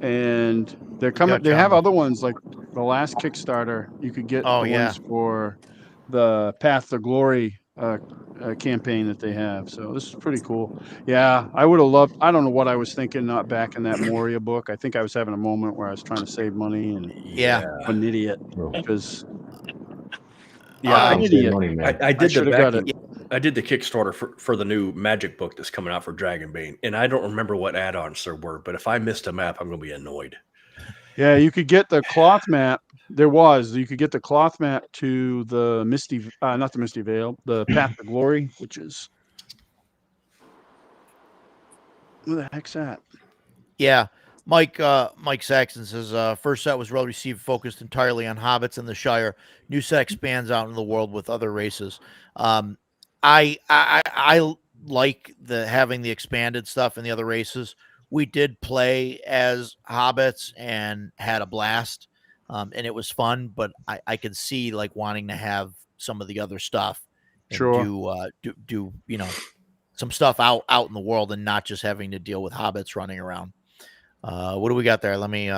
And they're coming. They have other ones like the last Kickstarter. You could get ones for the Path to Glory campaign that they have. So this is pretty cool. Yeah, I would have loved. I don't know what I was thinking not backing that Moria book. I think I was having a moment where I was trying to save money and I'm an idiot because. I'm an idiot. I did the Kickstarter for the new Magic book that's coming out for Dragon Bane, and I don't remember what add-ons there were, but if I missed a map, I'm going to be annoyed. Yeah, you could get the cloth map. You could get the cloth map to the not the Misty Veil, the Path to Glory, which is who the heck's that? Yeah. Mike Saxon says, first set was well received, focused entirely on hobbits and the Shire. New set expands out into the world with other races. I like having the expanded stuff and the other races. We did play as hobbits and had a blast, and it was fun. But I could see like wanting to have some of the other stuff, and do some stuff out in the world and not just having to deal with hobbits running around. What do we got there? Let me.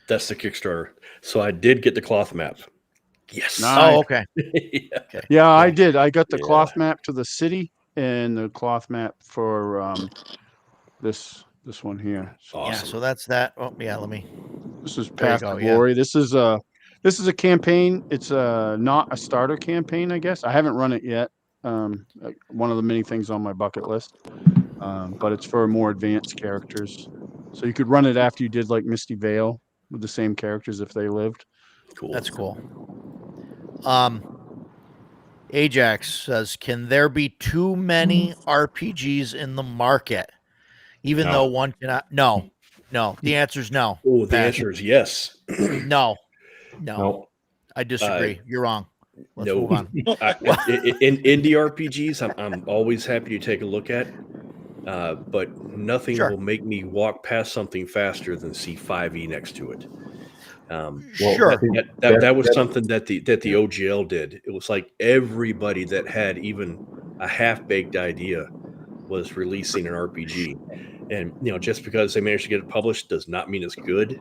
That's the Kickstarter. So I did get the cloth map. Yes. Nice. Oh, okay. Okay. Yeah, I did. I got the cloth map to the city and the cloth map for this one here. Awesome. Yeah. So that's that. Oh, yeah. Let me. This is Path to Glory. Yeah. This is a campaign. It's not a starter campaign, I guess. I haven't run it yet. One of the many things on my bucket list. But it's for more advanced characters. So you could run it after you did like Misty Veil with the same characters if they lived. Cool. That's cool. Ajax says, can there be too many RPGs in the market? Even though one cannot. No. The answer is no. Oh, the answer is yes. No. I disagree. You're wrong. Let's move on. In indie RPGs, I'm always happy to take a look at. But nothing will make me walk past something faster than see 5e next to it. That was something that the OGL did. It was like everybody that had even a half-baked idea was releasing an RPG. And just because they managed to get it published does not mean it's good.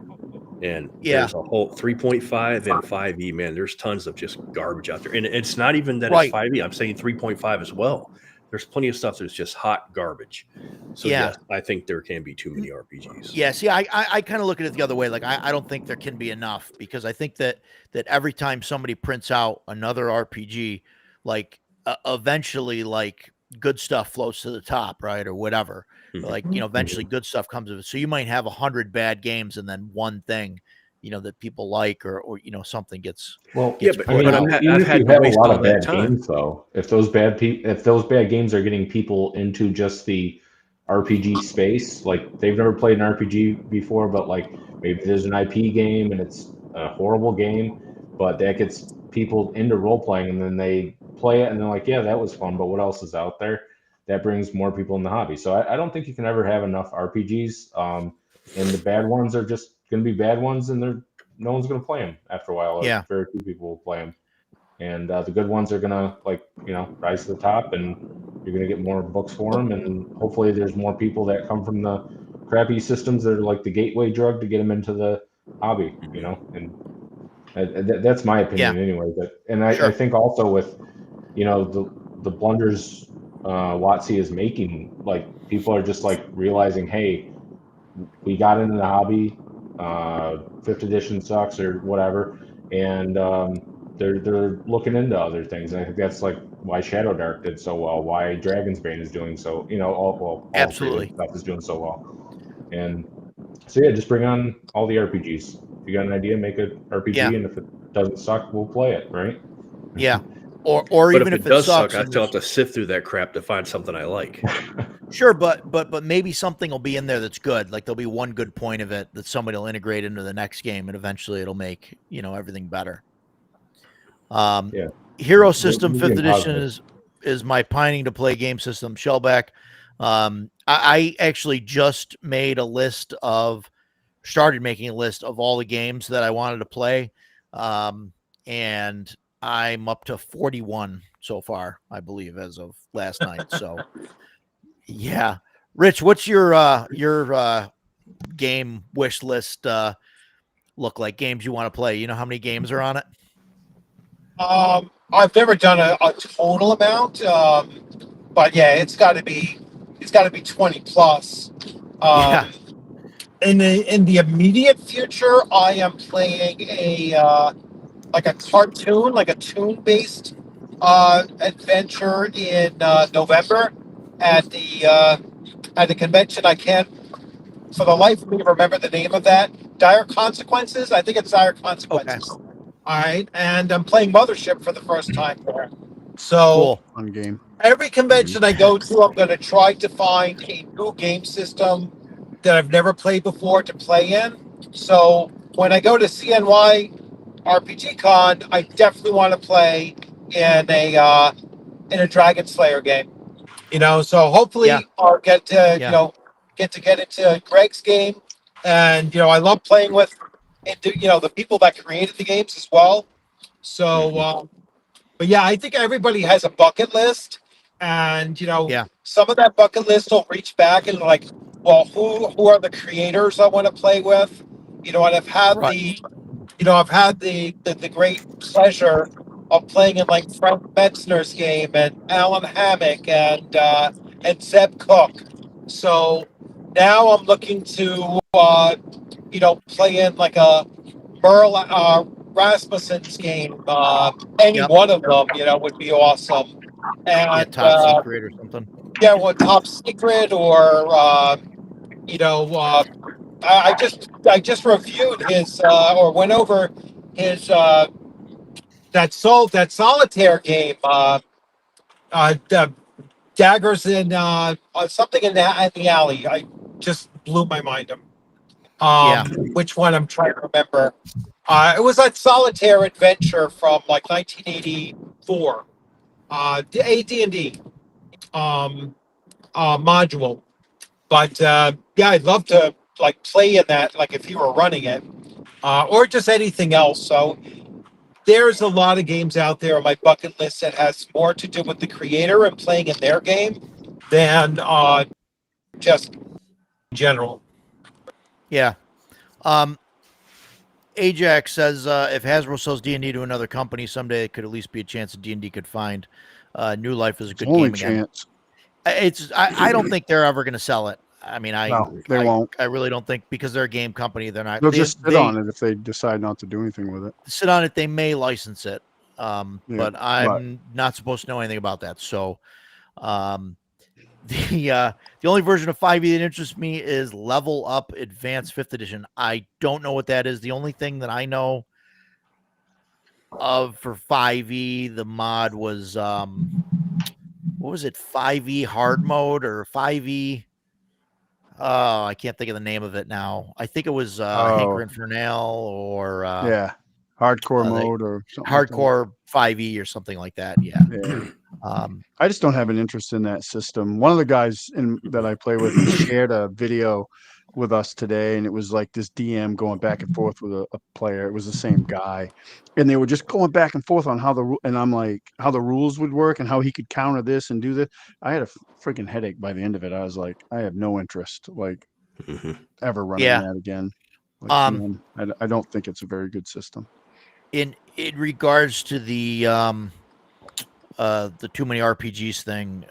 And there's a whole 3.5 and 5e, man. There's tons of just garbage out there. And it's not even that it's 5e. I'm saying 3.5 as well. There's plenty of stuff that's just hot garbage. So yes, I think there can be too many RPGs. Yeah, see, I kind of look at it the other way. Like I don't think there can be enough, because I think that every time somebody prints out another RPG, like eventually like good stuff floats to the top, right? Or whatever. Mm-hmm. Like, eventually good stuff comes of it. So you might have 100 bad games and then one thing, that people like or something gets. But I've had a lot of bad games though. If those bad games are getting people into just the RPG space, like they've never played an RPG before, but like maybe there's an IP game and it's a horrible game, but that gets people into role playing, and then they play it and they're like, yeah, that was fun, but what else is out there? That brings more people in the hobby. So I don't think you can ever have enough RPGs, and the bad ones are just going to be bad ones, and no one's going to play them after a while. Yeah. Very few people will play them. And the good ones are going to rise to the top, and you're going to get more books for them. And hopefully there's more people that come from the crappy systems that are like the gateway drug to get them into the hobby, and that's my opinion anyway. But I think also with, the blunders WotC is making. Like, people are just like realizing, hey, we got into the hobby, 5th edition sucks or whatever, and they're looking into other things. And I think that's like why Shadow Dark did so well, why Dragon's Bane is doing so, all Absolutely. stuff is doing so well. And so yeah, just bring on all the RPGs. If you got an idea, make an RPG, and if it doesn't suck, we'll play it, right? Yeah. Or But even if it does sucks, suck, I still have to sift through that crap to find something I like. Sure, but maybe something will be in there that's good. Like there'll be one good point of it that somebody will integrate into the next game, and eventually it'll make everything better. Yeah. Hero System We'll 5th edition is my pining to play game system. Shellback. I actually just started making a list of all the games that I wanted to play, and I'm up to 41 so far, I believe, as of last night. So, yeah, Rich, what's your game wish list look like? Games you want to play? You know how many games are on it? I've never done a total amount, but yeah, it's got to be 20 plus. Yeah. In the immediate future, I am playing a cartoon, like a tune-based adventure in November at the convention. I can't, for the life of me, remember the name of that. Dire Consequences. I think it's Dire Consequences. Okay. All right, and I'm playing Mothership for the first time there. So Cool. Fun game. every convention I go to, I'm going to try to find a new game system that I've never played before to play in. So when I go to CNY RPG Con, I definitely want to play in a Dragon Slayer game. So hopefully I'll get to get into Greg's game, and I love playing with the people that created the games as well. So, but yeah, I think everybody has a bucket list, and some of that bucket list will reach back and like, well, who are the creators I want to play with? And I've had the great pleasure of playing in like Frank Metzner's game and Alan Hammock and Zeb Cook. So now I'm looking to play in like a Merle Rasmussen's game. Any one of them, would be awesome. And Top Secret or something. Yeah, Top Secret or I just reviewed his or went over his that solitaire game. The daggers in something in the alley. I just blew my mind. Which one I'm trying to remember. It was that solitaire adventure from like 1984. AD&D module. But yeah, I'd love to like play in that, like if you were running it, or just anything else. So there's a lot of games out there on my bucket list that has more to do with the creator and playing in their game than just in general. Yeah. Ajax says if Hasbro sells D&D to another company someday, it could at least be a chance that D&D could find New Life is a good game again. I don't think they're ever going to sell it. I mean, they won't. I really don't think, because they're a game company. They're not. They'll just sit on it if they decide not to do anything with it. Sit on it. They may license it, but I'm not supposed to know anything about that. So, the only version of 5e that interests me is Level Up Advanced 5th Edition. I don't know what that is. The only thing that I know of for 5e, the mod was what was it? 5e hard mode or 5e? Oh, I can't think of the name of it now. I think it was Hanker Infernal or hardcore mode or something. Hardcore 5e or something like that. Yeah. I just don't have an interest in that system. One of the guys that I play with shared a video with us today, and it was like this DM going back and forth with a player. It was the same guy, and they were just going back and forth on how the rules would work and how he could counter this and do this. I had a freaking headache by the end of it. I was like, I have no interest ever running that again. I don't think it's a very good system. In regards to the the too many RPGs thing.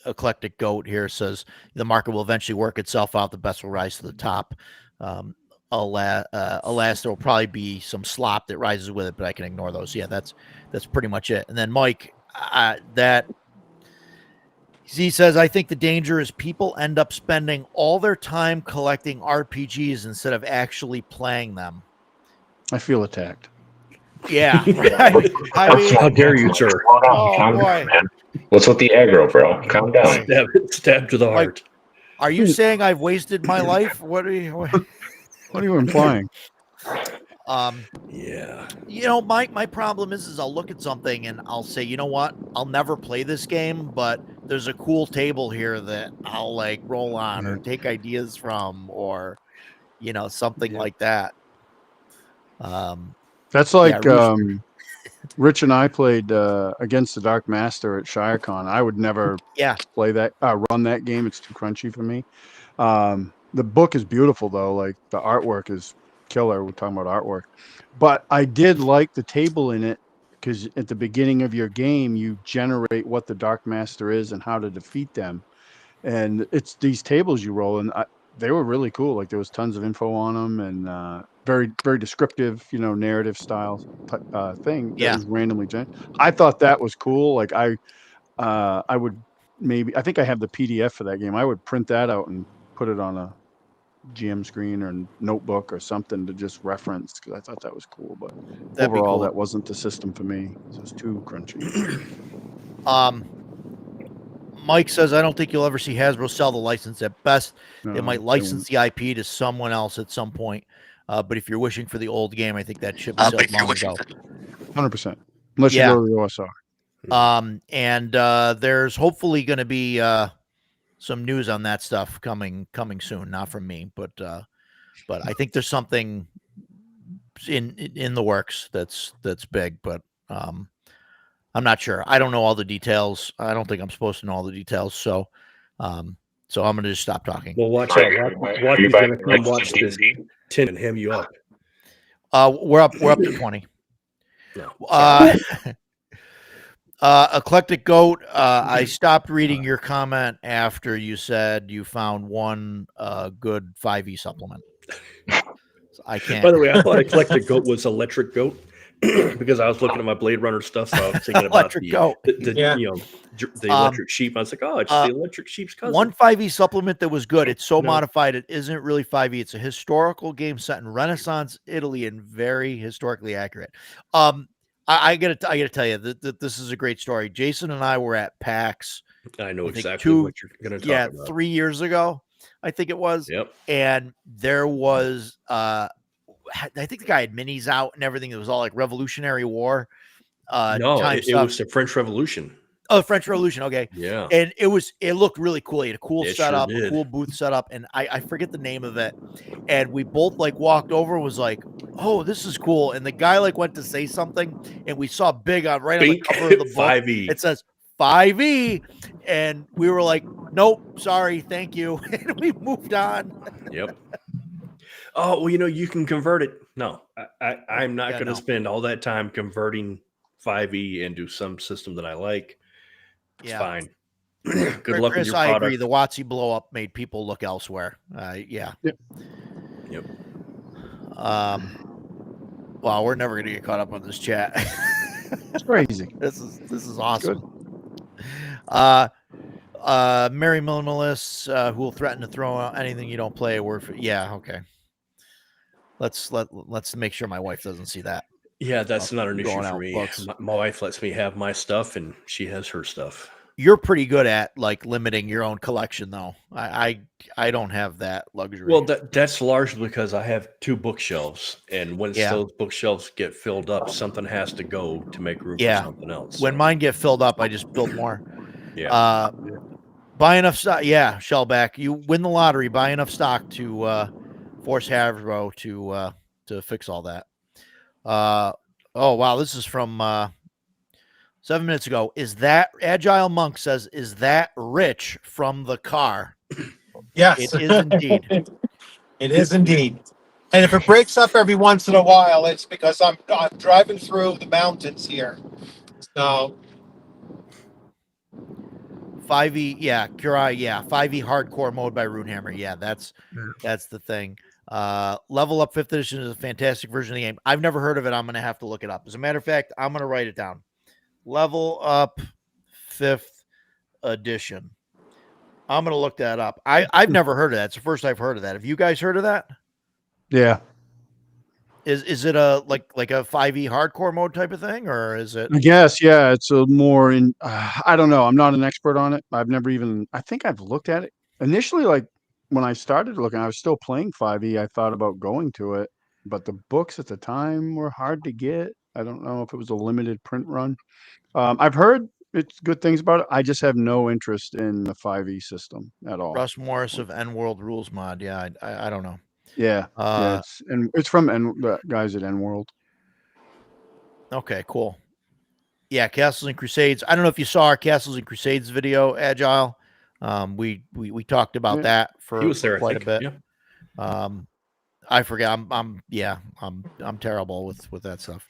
Eclectic Goat here says the market will eventually work itself out. The best will rise to the top. Alas, there will probably be some slop that rises with it, but I can ignore those. Yeah, that's pretty much it. And then Mike, he says, I think the danger is people end up spending all their time collecting RPGs instead of actually playing them. I feel attacked. Yeah. I mean, how dare you, sir? Calm down, man. What's with the aggro, bro? Calm down. Stab to the heart. Are you saying I've wasted my life? What are you implying? Yeah. My problem is I'll look at something and I'll say, you know what? I'll never play this game, but there's a cool table here that I'll like roll on or take ideas from, or something like that. That's like Rich and I played Against the Dark Master at ShireCon. I would never play that, run that game. It's too crunchy for me. The book is beautiful though. Like the artwork is killer. We're talking about artwork, but I did like the table in it because at the beginning of your game, you generate what the Dark Master is and how to defeat them. And it's these tables you roll, and they were really cool. Like there was tons of info on them, and very, very descriptive, narrative style thing that was randomly generated. I thought that was cool. Like I would I think I have the PDF for that game. I would print that out and put it on a GM screen or notebook or something to just reference, because I thought that was cool. But overall, that wasn't the system for me. It was too crunchy. Mike says, I don't think you'll ever see Hasbro sell the license. At best, they might license the IP to someone else at some point. But if you're wishing for the old game, I think that should be sold long ago. 100%. Unless you go to the OSR. And there's hopefully going to be some news on that stuff coming soon. Not from me, but I think there's something in the works that's big. But I'm not sure. I don't know all the details. I don't think I'm supposed to know all the details. So I'm going to just stop talking. Well, watch out. Watch is going to come watch this 10 and hem you up. We're up to 20. No. Eclectic Goat, I stopped reading your comment after you said you found one good 5e supplement. So I can't. By the way, I thought Eclectic Goat was Electric Goat because I was looking at my Blade Runner stuff. So I was thinking about the electric sheep. I was like, oh, it's the electric sheep's cousin. One 5e supplement that was good. It's so modified. It isn't really 5e. It's a historical game set in Renaissance Italy and very historically accurate. I gotta tell you that this is a great story. Jason and I were at PAX. I know exactly what you're going to talk about. 3 years ago, I think it was. Yep. And there was, I think the guy had minis out and everything. It was all like Revolutionary War. No, it was the French Revolution. Oh, the French Revolution. Okay. Yeah. And it looked really cool. He had a cool setup, a cool booth setup. And I forget the name of it. And we both like walked over, was like, oh, this is cool. And the guy like went to say something, and we saw big on the cover of the book. 5e. It says 5e. And we were like, nope, sorry, thank you. And we moved on. Yep. Oh, well, you can convert it. No, I'm not going to spend all that time converting 5e into some system that I like. It's fine. Good luck with your product. I agree. The WotC blow up made people look elsewhere. Yep. Well, we're never going to get caught up on this chat. It's crazy. This is awesome. Mary Minimalist, who will threaten to throw out anything you don't play a word for. Yeah. Okay. Let's make sure my wife doesn't see that. Yeah, that's not an issue for me. My wife lets me have my stuff, and she has her stuff. You're pretty good at like limiting your own collection, though. I don't have that luxury. Well, that's largely because I have 2 bookshelves, and once those bookshelves get filled up, something has to go to make room for something else. When mine get filled up, I just build more. Yeah. Buy enough stock. Yeah, Shellback. You win the lottery. Buy enough stock to force Hasbro to fix all that. Oh wow, this is from 7 minutes ago. Is that Agile Monk says, is that Rich from the car? Yes, it is indeed. It is indeed. And if it breaks up every once in a while, it's because I'm driving through the mountains here. So 5e, yeah, Curai, yeah, 5e hardcore mode by Runehammer. Yeah, that's the thing. Level Up 5th edition is a fantastic version of the game. I've never heard of it. I'm going to have to look it up. As a matter of fact, I'm going to write it down. Level Up 5th edition. I'm going to look that up. I've never heard of that. It's the first I've heard of that. Have you guys heard of that? Yeah. Is it a like a 5e hardcore mode type of thing, or is it? I guess, yeah, it's a more in. I don't know. I'm not an expert on it. I've never even. I think I've looked at it initially. Like when I started looking, I was still playing 5e. I thought about going to it, but the books at the time were hard to get. I don't know if it was a limited print run. I've heard it's good things about it. I just have no interest in the 5e system at all. Russ Morris of N World Rules Mod. Yeah, I don't know. Yeah, yeah, it's from the guys at N World. Okay, cool. Yeah, Castles and Crusades. I don't know if you saw our Castles and Crusades video, Agile. We talked about that for he was there, quite a bit. Yeah. I forget. I'm terrible with that stuff.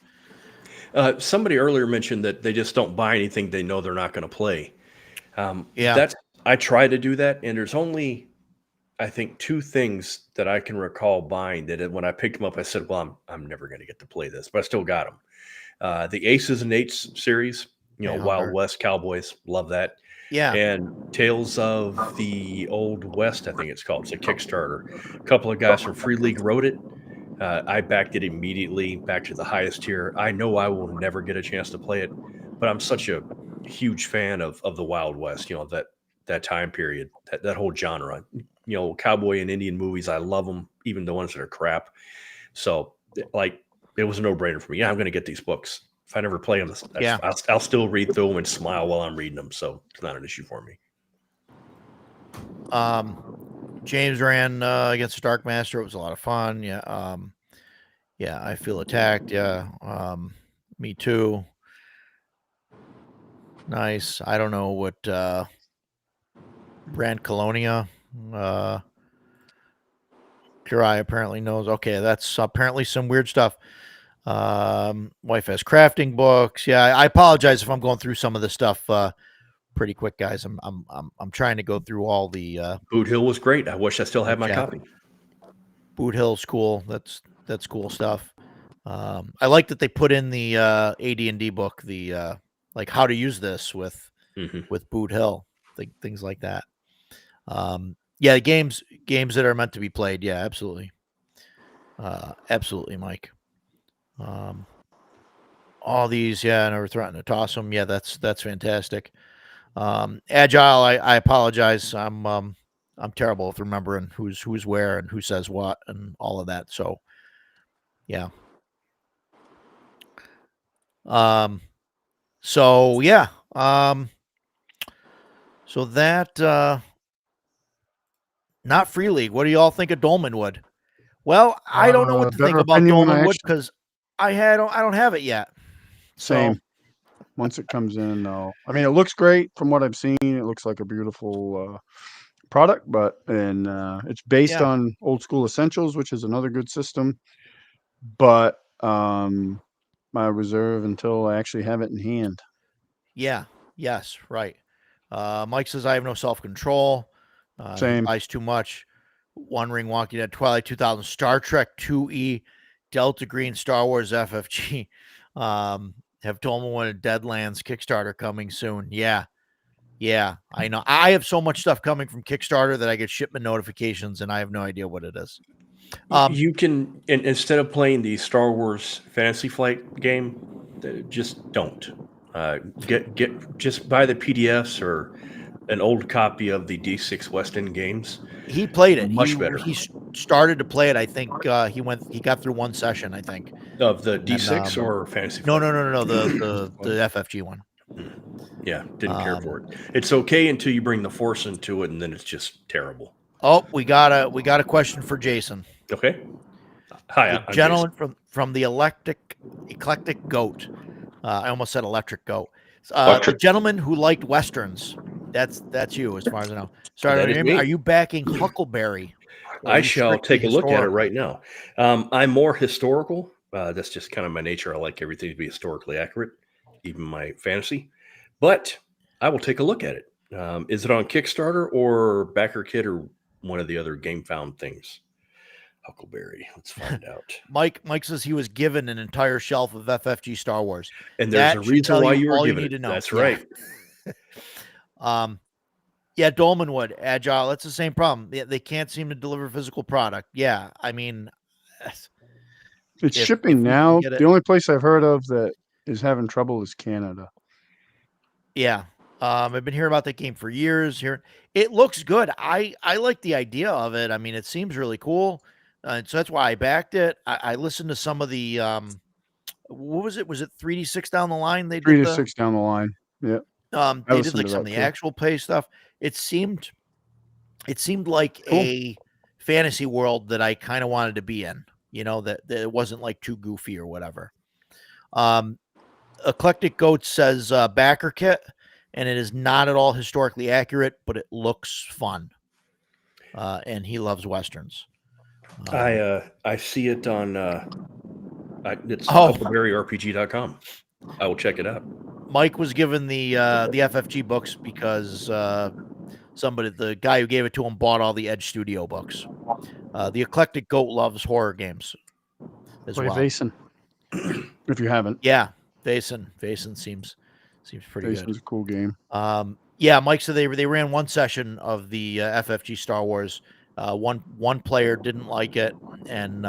Somebody earlier mentioned that they just don't buy anything they know they're not going to play. I try to do that, and there's only, I think, 2 things that I can recall buying that when I picked them up, I said, well, I'm never going to get to play this, but I still got them. The Aces and Eights series, Wild West Cowboys, love that. Yeah. And Tales of the Old West, I think it's called. It's a Kickstarter. A couple of guys from Free League wrote it. I backed it immediately, back to the highest tier. I know I will never get a chance to play it, but I'm such a huge fan of the Wild West, that time period, that whole genre. Cowboy and Indian movies, I love them, even the ones that are crap. So, it was a no-brainer for me. Yeah, I'm going to get these books. If I never play them, I'll still read through them and smile while I'm reading them. So it's not an issue for me. James ran against Dark Master. It was a lot of fun. Yeah. Yeah, I feel attacked. Yeah. Me too. Nice. I don't know what Brand Colonia. Kurai apparently knows. Okay, that's apparently some weird stuff. Wife has crafting books. Yeah, I apologize if I'm going through some of this stuff pretty quick, guys. I'm trying to go through all the Boot Hill was great. I wish I still had my copy. Boot Hill's cool. That's cool stuff. I like that they put in the AD&D book, the like how to use this with Boot Hill, things like that. Yeah, games that are meant to be played. Yeah, absolutely. Absolutely, Mike. All these, yeah, never threatened to toss them. Yeah, that's fantastic. Agile, I apologize. I'm terrible with remembering who's where and who says what and all of that. So, yeah. So yeah. So that not Free League. What do y'all think of Dolmenwood? Well, I don't know what to think about Dolmenwood because I don't have it yet. Same. Once it comes in, though. I mean, it looks great from what I've seen. It looks like a beautiful product, but it's based on Old School Essentials, which is another good system. But my reserve until I actually have it in hand. Yeah. Yes. Right. Mike says I have no self-control. Same. Ice too much. One Ring, Walking Dead, Twilight 2000, Star Trek 2E, Delta Green, Star Wars FFG. Have Dolmenwood and Deadlands Kickstarter coming soon. Yeah. Yeah, I know. I have so much stuff coming from Kickstarter that I get shipment notifications and I have no idea what it is. You can, instead of playing the Star Wars Fantasy Flight game, just don't. Just buy the PDFs or an old copy of the D6 West End games. He played it. Much better. He started to play it. I think he got through one session, I think. Of the D6 or Fantasy Flight? No. The FFG one. Yeah, didn't care for it. It's okay until you bring the Force into it, and then it's just terrible. Oh, we got a question for Jason. Okay. Hi, the gentleman from the eclectic goat. I almost said electric goat. The gentleman who liked westerns. That's you, as far as I know. Sorry, are you backing Huckleberry? I shall take a look at it right now. I'm more historical. That's just kind of my nature. I like everything to be historically accurate, even my fantasy. But I will take a look at it. Is it on Kickstarter or Backer Kit or one of the other GameFound things? Huckleberry. Let's find out. Mike says he was given an entire shelf of FFG Star Wars, and there's a reason why you were given it. That's right. Yeah, Dolmanwood, Agile. That's the same problem. They can't seem to deliver physical product. Yeah, I mean, it's shipping now. The only place I've heard of that is having trouble is Canada. Yeah. I've been hearing about that game for years. Here, it looks good. I like the idea of it. I mean, it seems really cool. So that's why I backed it. I listened to some of the what was it? Was it 3D6 down the line? They did 3D6 down the line. Yeah. They did like some of the actual play stuff. It seemed like a fantasy world that I kind of wanted to be in. You know, that it wasn't like too goofy or whatever. Eclectic Goat says Backer Kit, and it is not at all historically accurate, but it looks fun. And he loves Westerns. I see it on it's HuckleberryRPG.com. I will check it out. Mike was given the FFG books because the guy who gave it to him bought all the Edge Studio books. The Eclectic Goat loves horror games as well. Vason, if you haven't. Yeah, Vason seems pretty good. Vason's a cool game. Yeah, Mike said they ran one session of the FFG Star Wars. One player didn't like it, and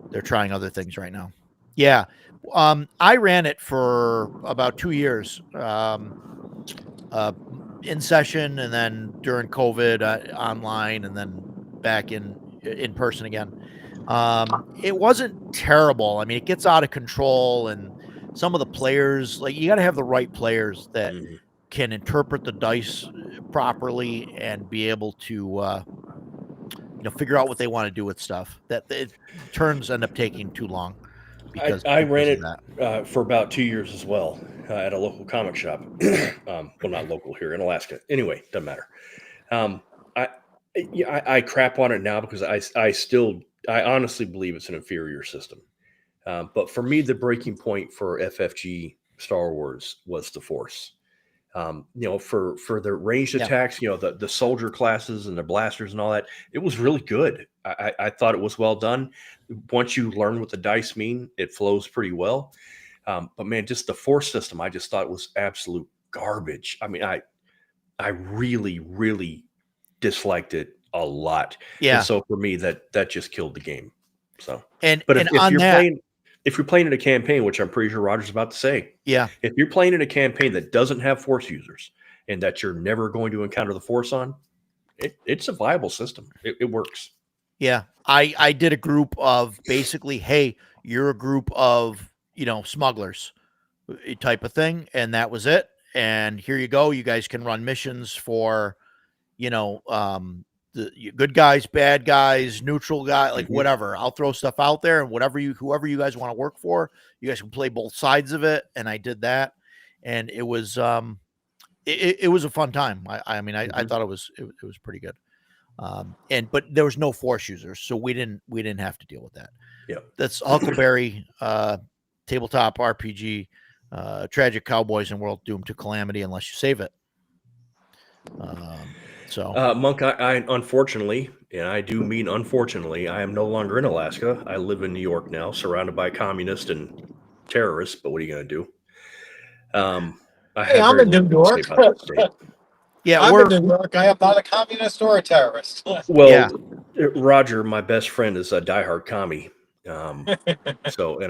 they're trying other things right now. Yeah, I ran it for about 2 years, in session, and then during COVID online, and then back in person again. It wasn't terrible. I mean, it gets out of control, and some of the players, like, you got to have the right players that can interpret the dice properly and be able to figure out what they want to do with stuff. That turns end up taking too long. I ran it for about 2 years as well at a local comic shop. Well, not local here in Alaska. Anyway, doesn't matter. I crap on it now because I honestly believe it's an inferior system. But for me, the breaking point for FFG Star Wars was the Force. For the ranged attacks, the soldier classes and the blasters and all that, it was really good. I thought it was well done. Once you learn what the dice mean, it flows pretty well. But man, just the Force system, I just thought it was absolute garbage. I mean, I really, really disliked it a lot. Yeah. And so for me, that just killed the game. So, but if you're playing in a campaign, which I'm pretty sure Roger's about to say, yeah, if you're playing in a campaign that doesn't have Force users and that you're never going to encounter the Force on, it's a viable system. It works. Yeah, I did a group of basically, hey, you're a group of smugglers type of thing, and that was it. And here you go. You guys can run missions for, the good guys, bad guys, neutral guy, like whatever. I'll throw stuff out there, and whoever you guys want to work for, you guys can play both sides of it. And I did that, and it was it was a fun time. I thought it was pretty good. But there was no Force users, so we didn't have to deal with that. Yeah, that's Huckleberry tabletop RPG, tragic cowboys and world doomed to calamity unless you save it. Monk, I unfortunately, and I do mean unfortunately, I am no longer in Alaska. I live in New York now, surrounded by communists and terrorists. But what are you going to do? I'm in New York. Yeah, I'm in New York. I am not a communist or a terrorist. Well, yeah. Roger, my best friend, is a diehard commie. And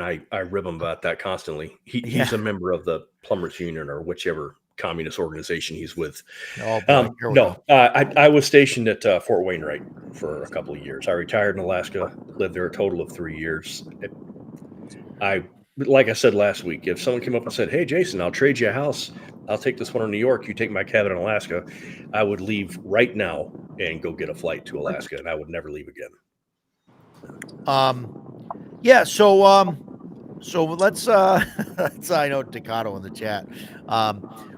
I rib him about that constantly. He's a member of the Plumbers Union or whichever communist organization he's with. I was stationed at Fort Wainwright for a couple of years. I retired in Alaska, lived there a total of 3 years. Like I said last week, if someone came up and said, "Hey, Jason, I'll trade you a house. I'll take this one in New York. You take my cabin in Alaska," I would leave right now and go get a flight to Alaska, and I would never leave again. Yeah. So let's I know Takato in the chat.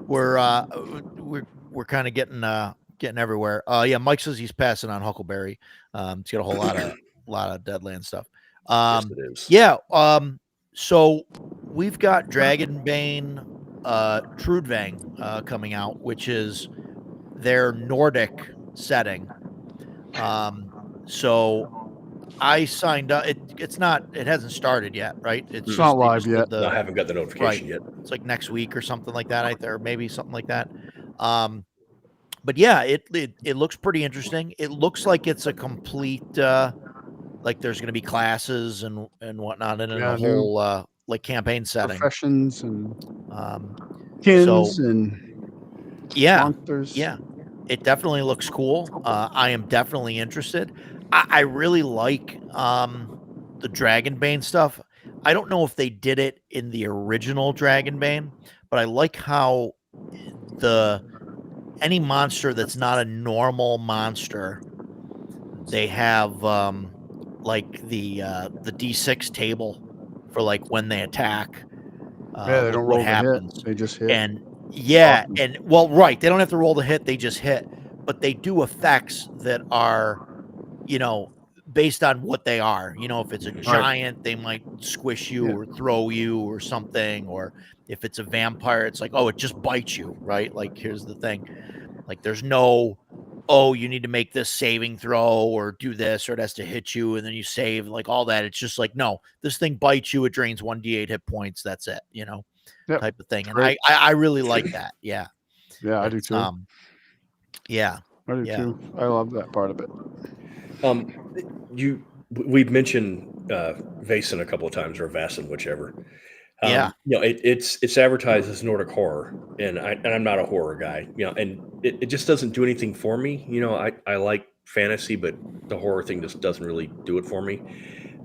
We're kind of getting everywhere. Yeah, Mike says he's passing on Huckleberry. He's got a whole lot of Deadland stuff. Yes, it is. Yeah. So we've got Dragonbane Trudvang coming out, which is their Nordic setting. So I signed up. It hasn't started yet, right? It's not live yet. I haven't got the notification yet. It's like next week or something like that, or maybe something like that. But yeah, it looks pretty interesting. It looks like it's a complete, like there's going to be classes and whatnot in a whole like campaign setting, professions and kins and monsters. Yeah, it definitely looks cool. I am definitely interested. I really like the Dragonbane stuff. I don't know if they did it in the original Dragonbane, but I like how any monster that's not a normal monster, they have like the D6 table for like when they attack. Yeah, they don't roll the hit. They just hit. And yeah, awesome. And well, right, they don't have to roll the hit, they just hit. But they do effects that are, based on what they are. If it's a giant, they might squish you or throw you or something. Or if it's a vampire, it's like, oh, it just bites you, right? Like, here's the thing. Like, there's no, oh, you need to make this saving throw or do this, or it has to hit you and then you save, like all that. It's just like, no, this thing bites you. It drains 1d8 hit points. That's it, type of thing. And I really like that. Yeah. Yeah, I do too. Yeah. I do too. I love that part of it. We've mentioned Vaesen a couple of times, or Vaesen, whichever. It's advertised as Nordic horror, and I'm not a horror guy, and it just doesn't do anything for me. I like fantasy, but the horror thing just doesn't really do it for me.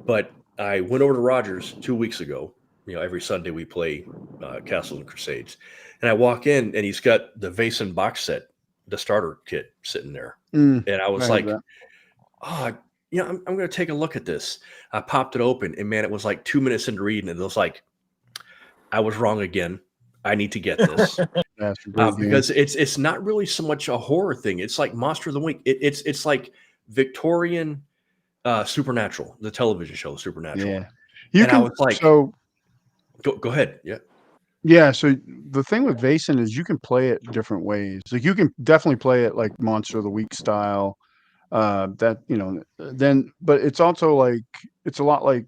But I went over to Rogers 2 weeks ago. Every Sunday we play Castles and Crusades, and I walk in and he's got the Vaesen box set, the starter kit, sitting there, and I was like, oh, I'm going to take a look at this. I popped it open, and man, it was like 2 minutes into reading, and it was like, I was wrong again. I need to get this because it's not really so much a horror thing. It's like Monster of the Week. It's like Victorian Supernatural, the television show Supernatural. Yeah, I was like, go ahead. Yeah. Yeah, so the thing with Vaesen is you can play it different ways. Like you can definitely play it like Monster of the Week style. But it's also like it's a lot like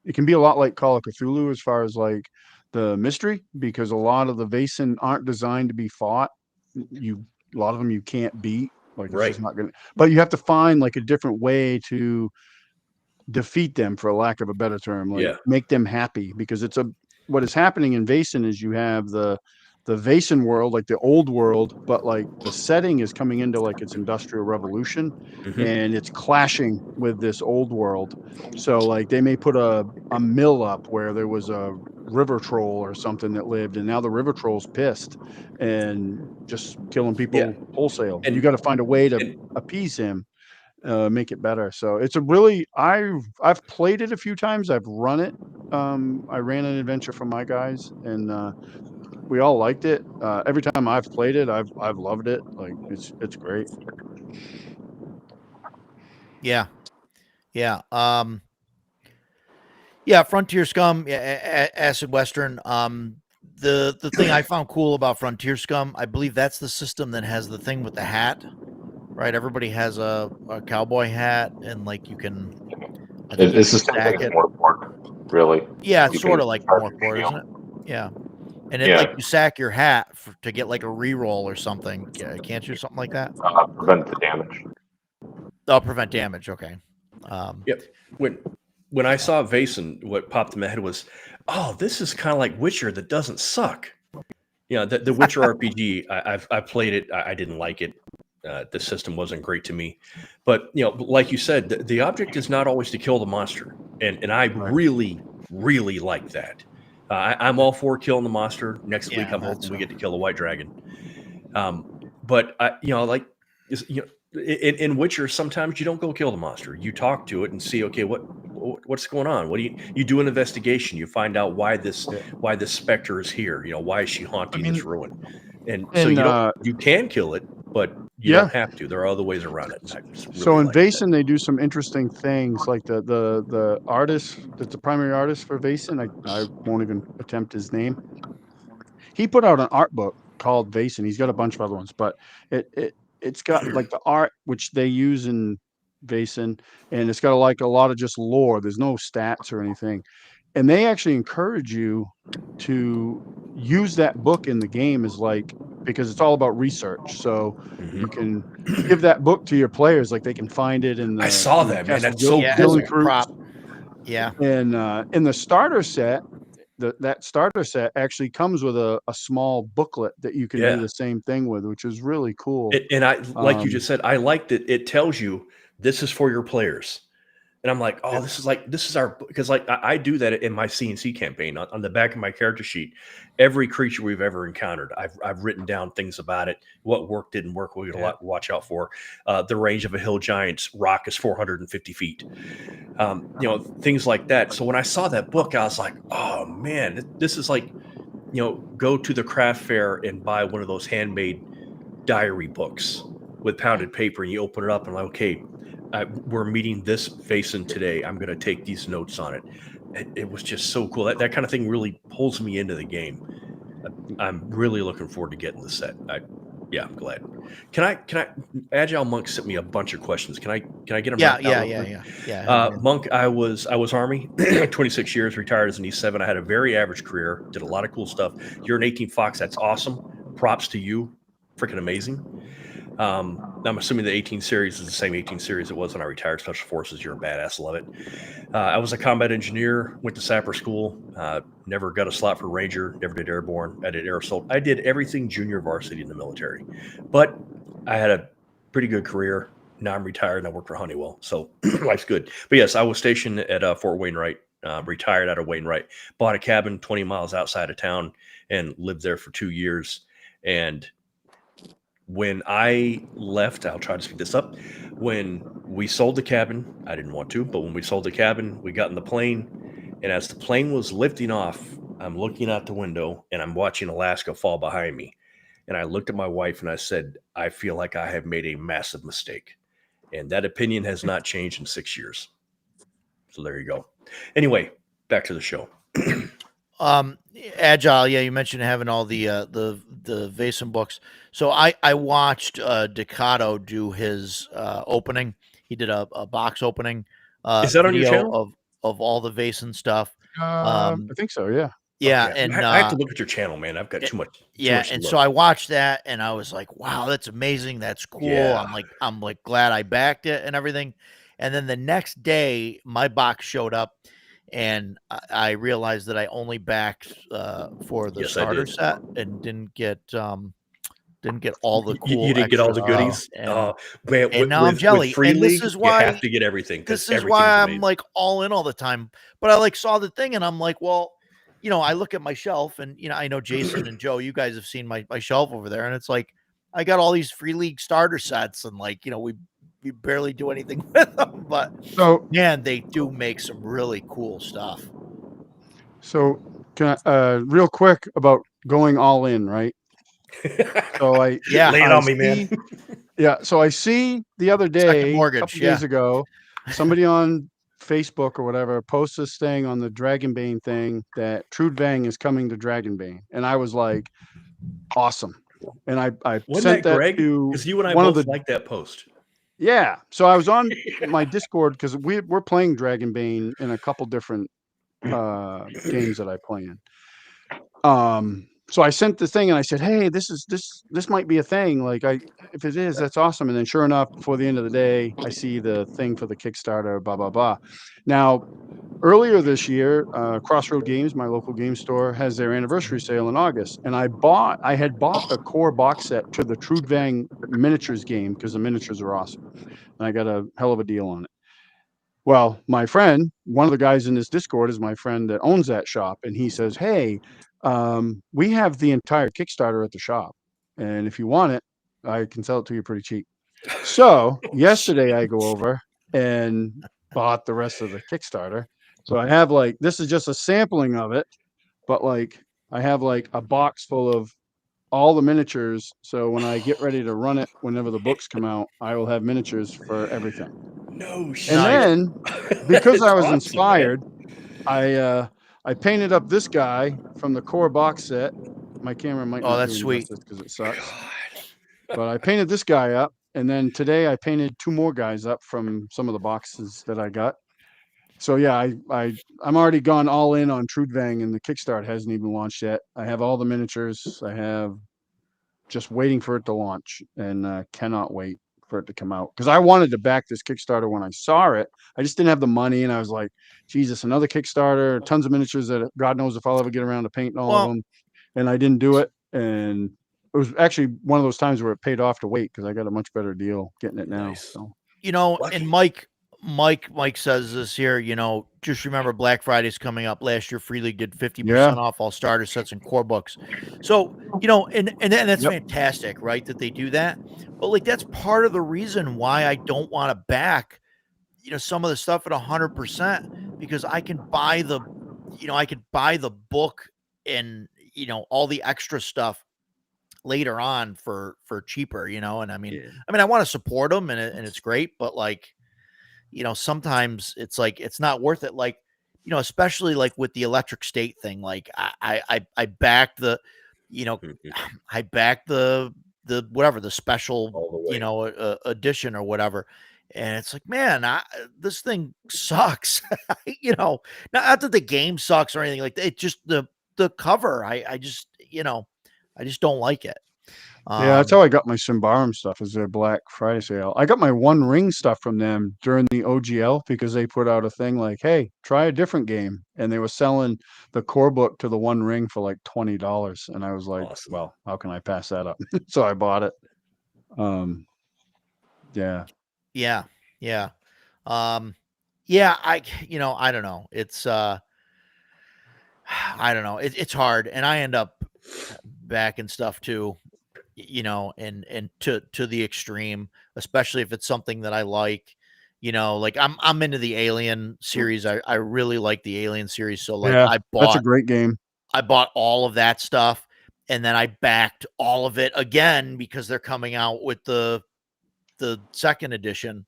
it can be a lot like Call of Cthulhu as far as like the mystery, because a lot of the Vaesen aren't designed to be fought. A lot of them you can't beat. Like it's just not gonna. But you have to find like a different way to defeat them, for lack of a better term. Like make them happy, because what is happening in Vaesen is you have the Vaesen world, like the old world, but like the setting is coming into like its industrial revolution, and it's clashing with this old world. So like they may put a mill up where there was a river troll or something that lived, and now the river troll's pissed and just killing people wholesale. And you got to find a way to appease him, make it better. So it's a really, I've played it a few times. I've run it. I ran an adventure for my guys, and we all liked it. Every time I've played it, I've loved it. Like it's great. Yeah. Frontier Scum, Acid Western. The thing I found cool about Frontier Scum, I believe that's the system that has the thing with the hat, right? Everybody has a cowboy hat, and like you can. It's the same thing as Morkborg, really. Yeah, it's sort of like Morkborg, isn't it? Yeah. And like you sack your hat to get like a reroll or something. Can't you? Something like that? Prevent the damage. Oh, prevent damage. Okay. Yep. When I saw Vaesen, what popped in my head was, oh, this is kind of like Witcher that doesn't suck. The Witcher RPG, I played it. I didn't like it. The system wasn't great to me. But, like you said, the object is not always to kill the monster. And I really, really like that. I'm all for killing the monster. Next week, I'm hoping we get to kill the white dragon. But in Witcher, sometimes you don't go kill the monster. You talk to it and see, okay, what's going on? What do you do an investigation? You find out why this specter is here. Why is she haunting this ruin? And so you can kill it, but you don't have to. There are other ways around it. So in Vaesen, they do some interesting things. Like the artist that's the primary artist for Vaesen, I won't even attempt his name. He put out an art book called Vaesen. He's got a bunch of other ones, but it's got like the art which they use in Vaesen, and it's got like a lot of just lore. There's no stats or anything, and they actually encourage you to use that book in the game as like, because it's all about research. So you can give that book to your players, like they can find it in the. I saw in the that, man. Castle That's so Gillen cool. Fruits. Prop. Yeah. And in the starter set, that starter set actually comes with a small booklet that you can do the same thing with, which is really cool. And I, like you just said, I like that it tells you this is for your players. And I'm like, oh, this is our, because like I do that in my CNC campaign on the back of my character sheet. Every creature we've ever encountered, I've written down things about it, what worked, didn't work, what we got to watch out for. The range of a hill giant's rock is 450 feet. Things like that. So when I saw that book, I was like, oh man, this is like, go to the craft fair and buy one of those handmade diary books with pounded paper, and you open it up and like, okay, we're meeting this Vaesen today. I'm going to take these notes on it. It was just so cool. That kind of thing really pulls me into the game. I'm really looking forward to getting the set. I'm glad. Can I? Agile Monk sent me a bunch of questions. Can I get them? Yeah. Monk, I was Army, 26 years, retired as an E7. I had a very average career. Did a lot of cool stuff. You're an 18 Fox. That's awesome. Props to you. Freaking amazing. I'm assuming the 18 series is the same 18 series it was when I retired Special Forces. You're a badass. Love it. I was a combat engineer, went to sapper school, never got a slot for Ranger, never did airborne. I did air assault. I did everything junior varsity in the military, but I had a pretty good career. Now I'm retired and I work for Honeywell. So life's good. But yes, I was stationed at Fort Wainwright, retired out of Wainwright, bought a cabin 20 miles outside of town and lived there for 2 years. And when I left, I'll try to speed this up. When we sold the cabin, I didn't want to, but when we sold the cabin, we got in the plane. And as the plane was lifting off, I'm looking out the window and I'm watching Alaska fall behind me. And I looked at my wife and I said, I feel like I have made a massive mistake. And that opinion has not changed in 6 years. So there you go. Anyway, back to the show. Agile, you mentioned having all the Vaesen books. So I watched Ducato do his opening. He did a box opening. Is that on your channel? Of all the Vaesen stuff? I think so. Yeah. Yeah, okay. and I have to look at your channel, man. I've got too much. So I watched that, and I was like, "Wow, that's amazing. That's cool." Yeah. I'm like glad I backed it and everything. And then the next day, my box showed up, and I realized that I only backed for the starter set and didn't get all the cool. You didn't get all the goodies. Man, and now I'm jelly. Free and League, this is why you have to get everything. This is why I'm like all in all the time. But I like saw the thing, and I'm like, well, I look at my shelf, and I know Jason and Joe, you guys have seen my shelf over there, and it's like I got all these Free League starter sets, and like we barely do anything with them, but man, they do make some really cool stuff. So can I, real quick about going all in, right? So lay it on me, man. Yeah. So I see the other day, a couple days ago, somebody on Facebook or whatever posts this thing on the Dragonbane thing that Trudvang is coming to Dragonbane, and I was like, awesome. And I sent that Greg? to because you and I both like that post. Yeah. So I was on my Discord because we're playing Dragonbane in a couple different games that I play in. So I sent the thing and I said, hey, this might be a thing. Like if it is, that's awesome. And then sure enough, before the end of the day, I see the thing for the Kickstarter, blah, blah, blah. Now, earlier this year, Crossroad Games, my local game store, has their anniversary sale in August. And I had bought the core box set to the Trudvang miniatures game because the miniatures are awesome. And I got a hell of a deal on it. Well, my friend, one of the guys in this Discord is my friend that owns that shop. And he says, hey, we have the entire Kickstarter at the shop. And if you want it, I can sell it to you pretty cheap. So yesterday I go over and bought the rest of the Kickstarter. So I have this is just a sampling of it, but I have a box full of all the miniatures. So when I get ready to run it, whenever the books come out, I will have miniatures for everything. No shit. And then because I was inspired, I painted up this guy from the core box set My camera might Oh, not that's do sweet. justice because it sucks. But I painted this guy up, and then today I painted 2 more guys up from some of the boxes that I got. So yeah, I'm already gone all in on Trudvang, and the Kickstart hasn't even launched yet. I have all the miniatures. I have just waiting for it to launch, and cannot wait for it to come out because I wanted to back this Kickstarter when I saw it. I just didn't have the money, and I was like, Jesus, another Kickstarter, tons of miniatures that God knows if I'll ever get around to painting all of them, and I didn't do it. And it was actually one of those times where it paid off to wait because I got a much better deal getting it now. Nice. So And Mike says this here, just remember Black Friday's coming up. Last year, Free League did 50% off all starter sets and core books. So, and that's fantastic, right? That they do that. But like, that's part of the reason why I don't want to back, some of the stuff at 100% because I can buy the book and, all the extra stuff later on for cheaper, and I mean, I want to support them and it's great, but like, sometimes it's like, it's not worth it. Like, especially like with the Electric State thing, like I backed the, I backed the whatever, the special, edition or whatever. And it's like, man, this thing sucks, not that the game sucks or anything like that. It just, the cover, I just, I just don't like it. Yeah, that's how I got my Symbaroum stuff is their Black Friday sale. I got my One Ring stuff from them during the OGL because they put out a thing like, hey, try a different game. And they were selling the core book to the One Ring for like $20. And I was like, Awesome. well, how can I pass that up? So I bought it. Yeah. Yeah. Yeah. I don't know. It's, I don't know. It's hard. And I end up backing stuff too, and to the extreme, especially if it's something that I like, like I'm into the Alien series. I really like the Alien series. So like that's a great game. I bought all of that stuff and then I backed all of it again because they're coming out with the second edition.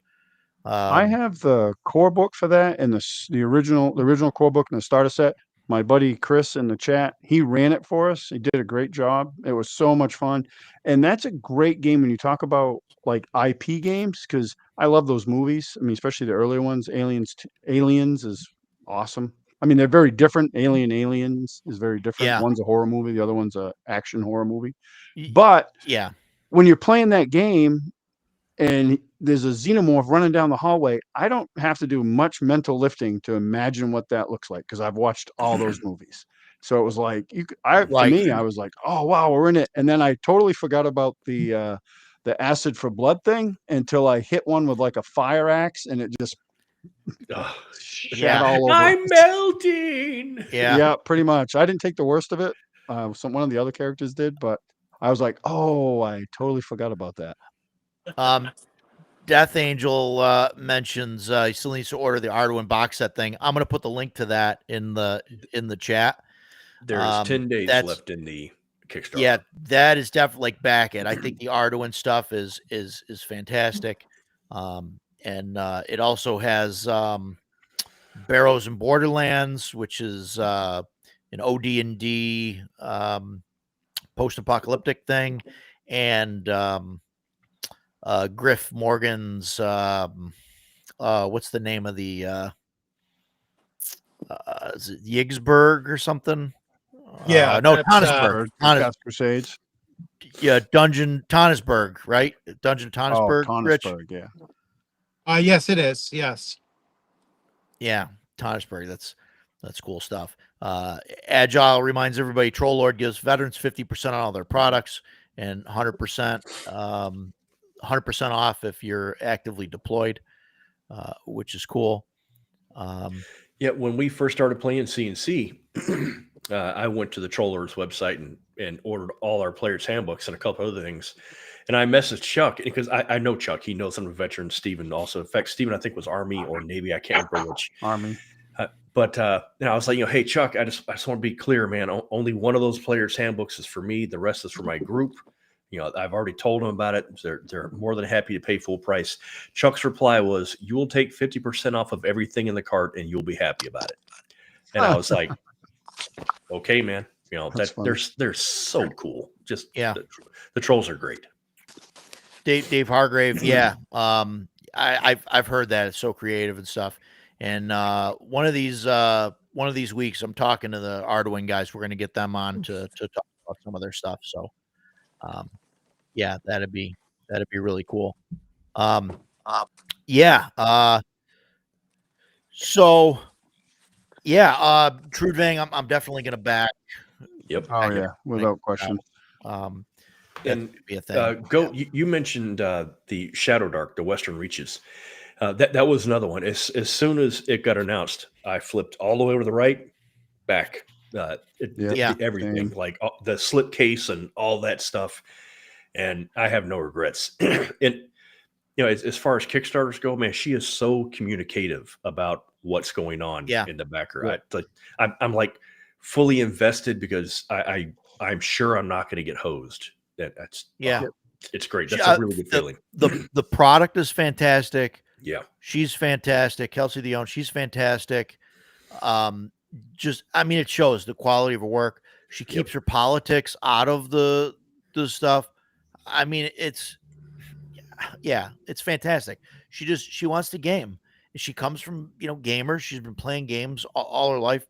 I have the core book for that and the original core book and the starter set. My buddy Chris in the chat, he ran it for us. He did a great job. It was so much fun. And that's a great game when you talk about like IP games, because I love those movies. I mean, especially the earlier ones. Aliens is awesome. I mean, they're very different. Aliens is very different. Yeah. One's a horror movie, the other one's a action horror movie. But yeah, when you're playing that game and there's a xenomorph running down the hallway, I don't have to do much mental lifting to imagine what that looks like because I've watched all those movies. So it was like, for me, I was like, oh wow, we're in it. And then I totally forgot about the acid for blood thing until I hit one with like a fire axe and it just shat all over. I'm melting. Yeah, pretty much. I didn't take the worst of it. One of the other characters did, but I was like, oh, I totally forgot about that. Death Angel mentions he still needs to order the Arduin box set thing. I'm going to put the link to that in the chat. There's 10 days left in the Kickstarter. Yeah, that is definitely like back it. I think the Arduin stuff is fantastic. And it also has Barrows and Borderlands, which is an OD&D post-apocalyptic thing, and Griff Morgan's what's the name of the is it Yigsburg or something? Yeah, no, Tonnesburg. Crusades. Yeah, Dungeon Tonnesburg, right? Dungeon Tonnesburg. Tonnesburg, Rich? Yeah. Yes, it is. Yes. Yeah, Tonnesburg. That's cool stuff. Agile reminds everybody Troll Lord gives veterans 50% on all their products and 100% 100% off if you're actively deployed, which is cool. Yeah, when we first started playing CNC, I went to the Trollers website and ordered all our players' handbooks and a couple other things. And I messaged Chuck because I know Chuck. He knows I'm a veteran. Steven also. In fact, Steven, I think, was Army or Navy. I can't remember which. Army. But I was like, hey, Chuck, I just want to be clear, man. Only one of those players' handbooks is for me. The rest is for my group. I've already told them about it. They're more than happy to pay full price. Chuck's reply was, you will take 50% off of everything in the cart and you'll be happy about it. And I was like, okay, man. You know, That's they're so cool. Just Yeah. the trolls are great. Dave Hargrave, yeah. I've heard that it's so creative and stuff. And one of these weeks, I'm talking to the Arduin guys. We're going to get them on to talk about some of their stuff. So, yeah, that'd be really cool. Yeah. So, yeah. Trudvang, I'm definitely going to back. Yep. Oh yeah, without question. And be a thing. You mentioned the Shadow Dark, the Western Reaches. That was another one. As soon as it got announced, I flipped all the way over to the right, back. Everything, same. like the slip case and all that stuff. And I have no regrets. And as far as Kickstarters go, man, she is so communicative about what's going on in the background. I'm like fully invested because I'm sure I'm not going to get hosed. That's it's great. That's a really good feeling. The product is fantastic. Yeah, she's fantastic. Kelsey Dion, she's fantastic. It shows the quality of her work. She keeps her politics out of the stuff. I mean, it's fantastic. She wants to game. She comes from gamers. She's been playing games all her life.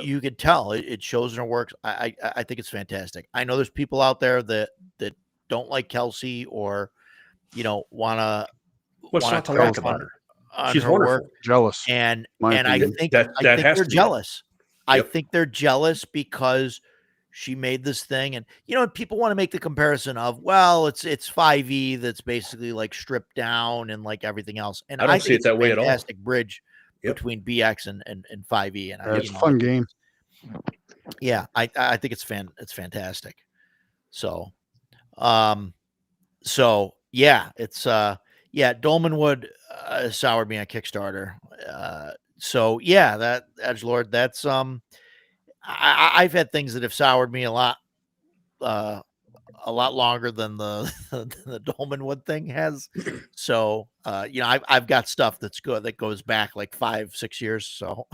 You could tell it shows in her work. I think it's fantastic. I know there's people out there that don't like Kelsey or want to. What's not to like about her? She's her wonderful. Work. Jealous. And I think they're jealous. I think they're jealous because she made this thing, and people want to make the comparison of, well, it's 5e that's basically like stripped down and like everything else. And I don't see it that way at all. Fantastic bridge between BX and 5e, and it's a fun game. Yeah, I think it's fantastic. So, yeah, it's Dolmenwood soured me on Kickstarter. So yeah, that Edgelord, that's I've had things that have soured me a lot longer than the the Dolmenwood thing has. So I've got stuff that's good that goes back like 5-6 years. So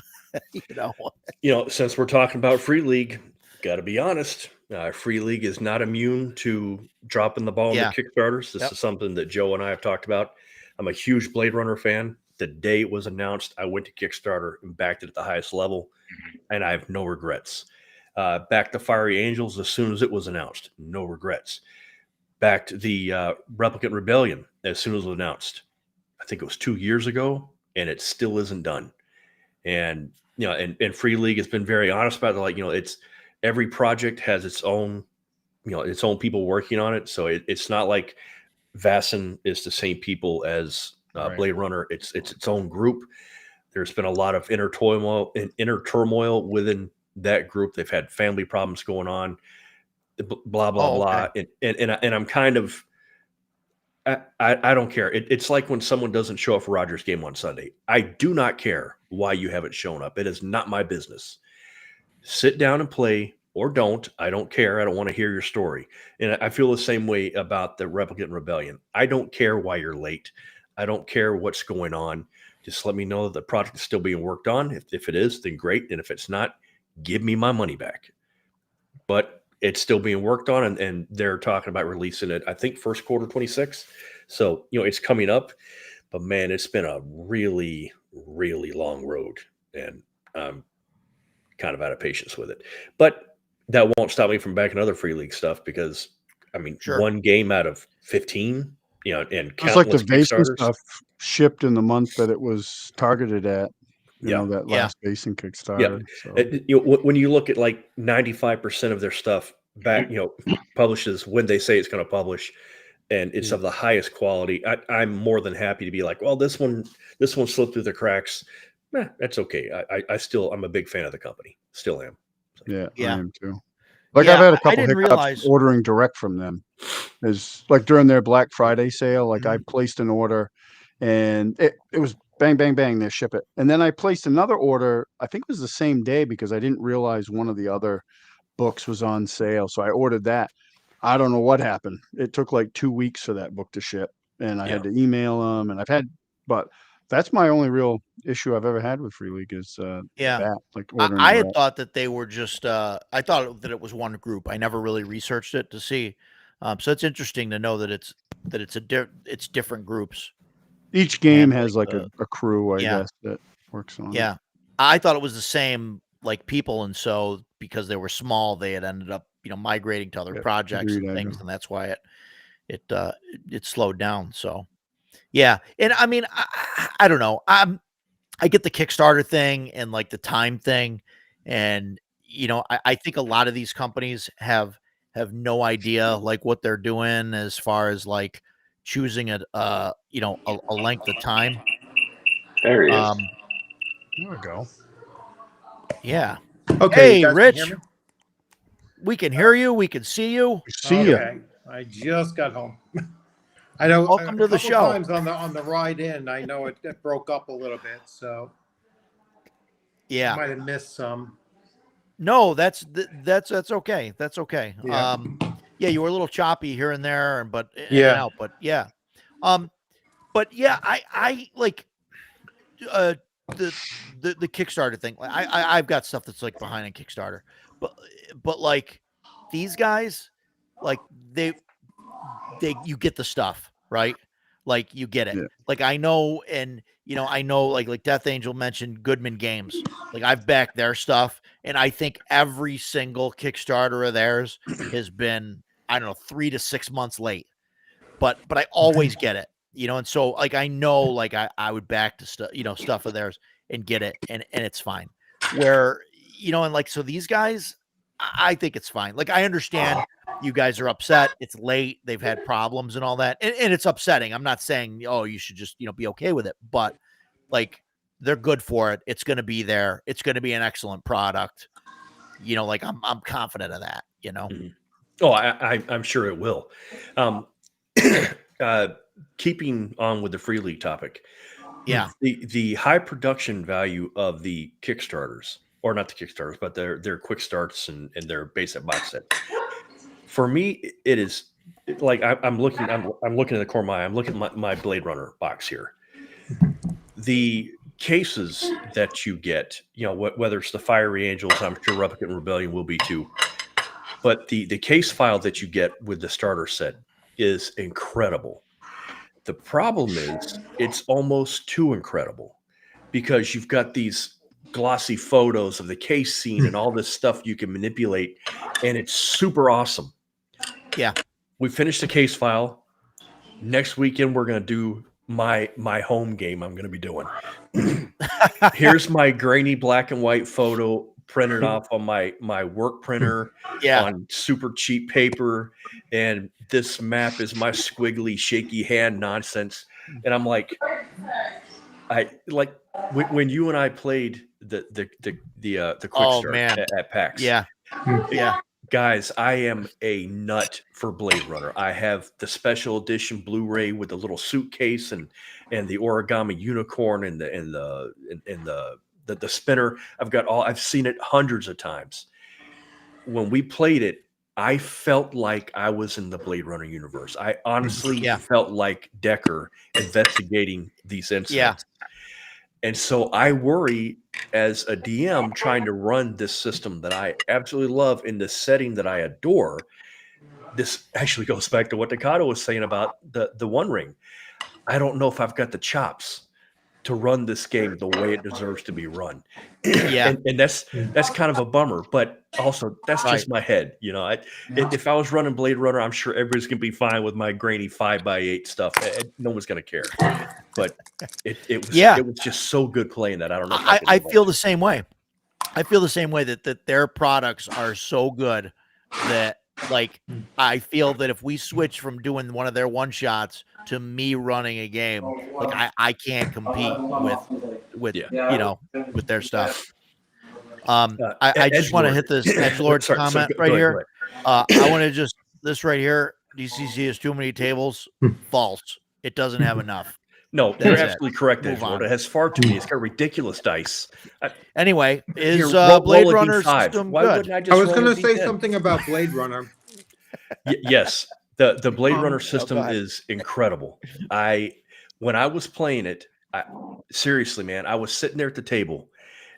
since we're talking about Free League, got to be honest. Free League is not immune to dropping the ball in the Kickstarters. This is something that Joe and I have talked about. I'm a huge Blade Runner fan. The day it was announced, I went to Kickstarter and backed it at the highest level, and I have no regrets. Backed the Fiery Angels as soon as it was announced. No regrets. Backed the Replicant Rebellion as soon as it was announced. I think it was 2 years ago, and it still isn't done. And and Free League has been very honest about it. Like, it's every project has its own, its own people working on it. So it's not like Vaesen is the same people as Blade Runner. It's its own group. There's been a lot of inner turmoil within that group. They've had family problems going on, blah, blah, blah. And I'm kind of, I don't care. It's like when someone doesn't show up for Rogers' game on Sunday. I do not care why you haven't shown up. It is not my business. Sit down and play, or don't. I don't care. I don't want to hear your story. And I feel the same way about the Replicant Rebellion. I don't care why you're late. I don't care what's going on. Just let me know that the project is still being worked on. If it is, then great. And if it's not, give me my money back. But it's still being worked on, and they're talking about releasing it, I think, first quarter 26. So, it's coming up. But, man, it's been a really, really long road. And I'm kind of out of patience with it. But that won't stop me from backing other Free League stuff because, one game out of 15, and it's like the Vaesen stuff shipped in the month that it was targeted at. That last Vaesen Kickstarter. Yeah. So. When you look at like 95% of their stuff back, publishes when they say it's going to publish, and it's of the highest quality, I'm more than happy to be like, well, this one slipped through the cracks. That's okay. I'm a big fan of the company. Still am. So. Yeah, I am too. Like I've had a couple hiccups ordering direct from them. Is like during their Black Friday sale, like I placed an order and it was bang, bang, bang, they ship it. And then I placed another order, I think it was the same day because I didn't realize one of the other books was on sale. So I ordered that. I don't know what happened. It took like 2 weeks for that book to ship. And I had to email them, and but That's my only real issue I've ever had with Free League is that, like ordering. I had thought that they were just. I thought that it was one group. I never really researched it to see. So it's interesting to know that it's it's different groups. Each game has like a crew, I guess, that works on. Yeah, I thought it was the same like people, and so because they were small, they had ended up migrating to other projects and things, and that's why it slowed down. So yeah, and I mean I don't know. I get the Kickstarter thing and like the time thing, and I think a lot of these companies have no idea like what they're doing as far as like choosing a length of time. There he is. There we go. Yeah. Okay, Hey, Rich. We can hear you. We can see you. See you. I just got home. I know. Welcome to the show. Times on the ride in, I know it broke up a little bit, so yeah, I might have missed some. No, that's okay. That's okay. Yeah. Yeah, you were a little choppy here and there, but yeah, but yeah, I like the Kickstarter thing. I've got stuff that's like behind on Kickstarter, but like these guys, like you get the stuff, right? Like you get it. Yeah. Like I know, and I know like Death Angel mentioned Goodman Games. Like I've backed their stuff, and I think every single Kickstarter of theirs has been, I don't know, 3 to 6 months late. But I always get it, and so like I know like I would back to stuff of theirs and get it, and it's fine. Where and like so these guys, I think it's fine. Like I understand you guys are upset. It's late. They've had problems and all that. And it's upsetting. I'm not saying, oh, you should just, be okay with it. But like they're good for it. It's going to be there. It's going to be an excellent product. Like I'm confident of that, Mm-hmm. Oh, I'm sure it will. Keeping on with the Free League topic. Yeah. The high production value of the Kickstarters, or not the Kickstarters, but their quick starts and their basic box set. For me, it is like I'm looking at the corner of my eye. I'm looking at my Blade Runner box here. The cases that you get, whether it's the Fiery Angels, I'm sure Replicant Rebellion will be too. But the case file that you get with the starter set is incredible. The problem is it's almost too incredible because you've got these glossy photos of the case scene and all this stuff you can manipulate, and it's super awesome. Yeah. We finished the case file. Next weekend, we're going to do my home game I'm going to be doing. Here's my grainy black and white photo printed off on my work printer on super cheap paper. And this map is my squiggly, shaky hand nonsense. And I'm like, when you and I played the quick start at PAX. Yeah. Yeah. Guys, I am a nut for Blade Runner. I have the special edition Blu-ray with the little suitcase and the origami unicorn and the spinner. I've seen it hundreds of times. When we played it, I felt like I was in the Blade Runner universe. I honestly felt like Decker investigating these incidents. Yeah. And so I worry as a DM trying to run this system that I absolutely love in the setting that I adore. This actually goes back to what Takado was saying about the One Ring. I don't know if I've got the chops to run this game the way it deserves to be run. Yeah. and that's kind of a bummer, but also that's just my head. If I was running Blade Runner, I'm sure everybody's going to be fine with my grainy 5x8 stuff. No one's going to care. But it was just so good playing that. I don't know. I feel the same way. I feel the same way that their products are so good that like I feel that if we switch from doing one of their one shots to me running a game, like I can't compete with their stuff. I just want to hit this edgelord comment right here. I want to just this right here. DCC has too many tables. False. It doesn't have enough. No, you're absolutely correct, Edgelord. It has far too many. It's got ridiculous dice. Anyway, is Blade Runner system Why good? wouldn't I was going to say something about Blade Runner. Yes, the Blade Runner system is incredible. When I was playing it, Seriously, man, I was sitting there at the table,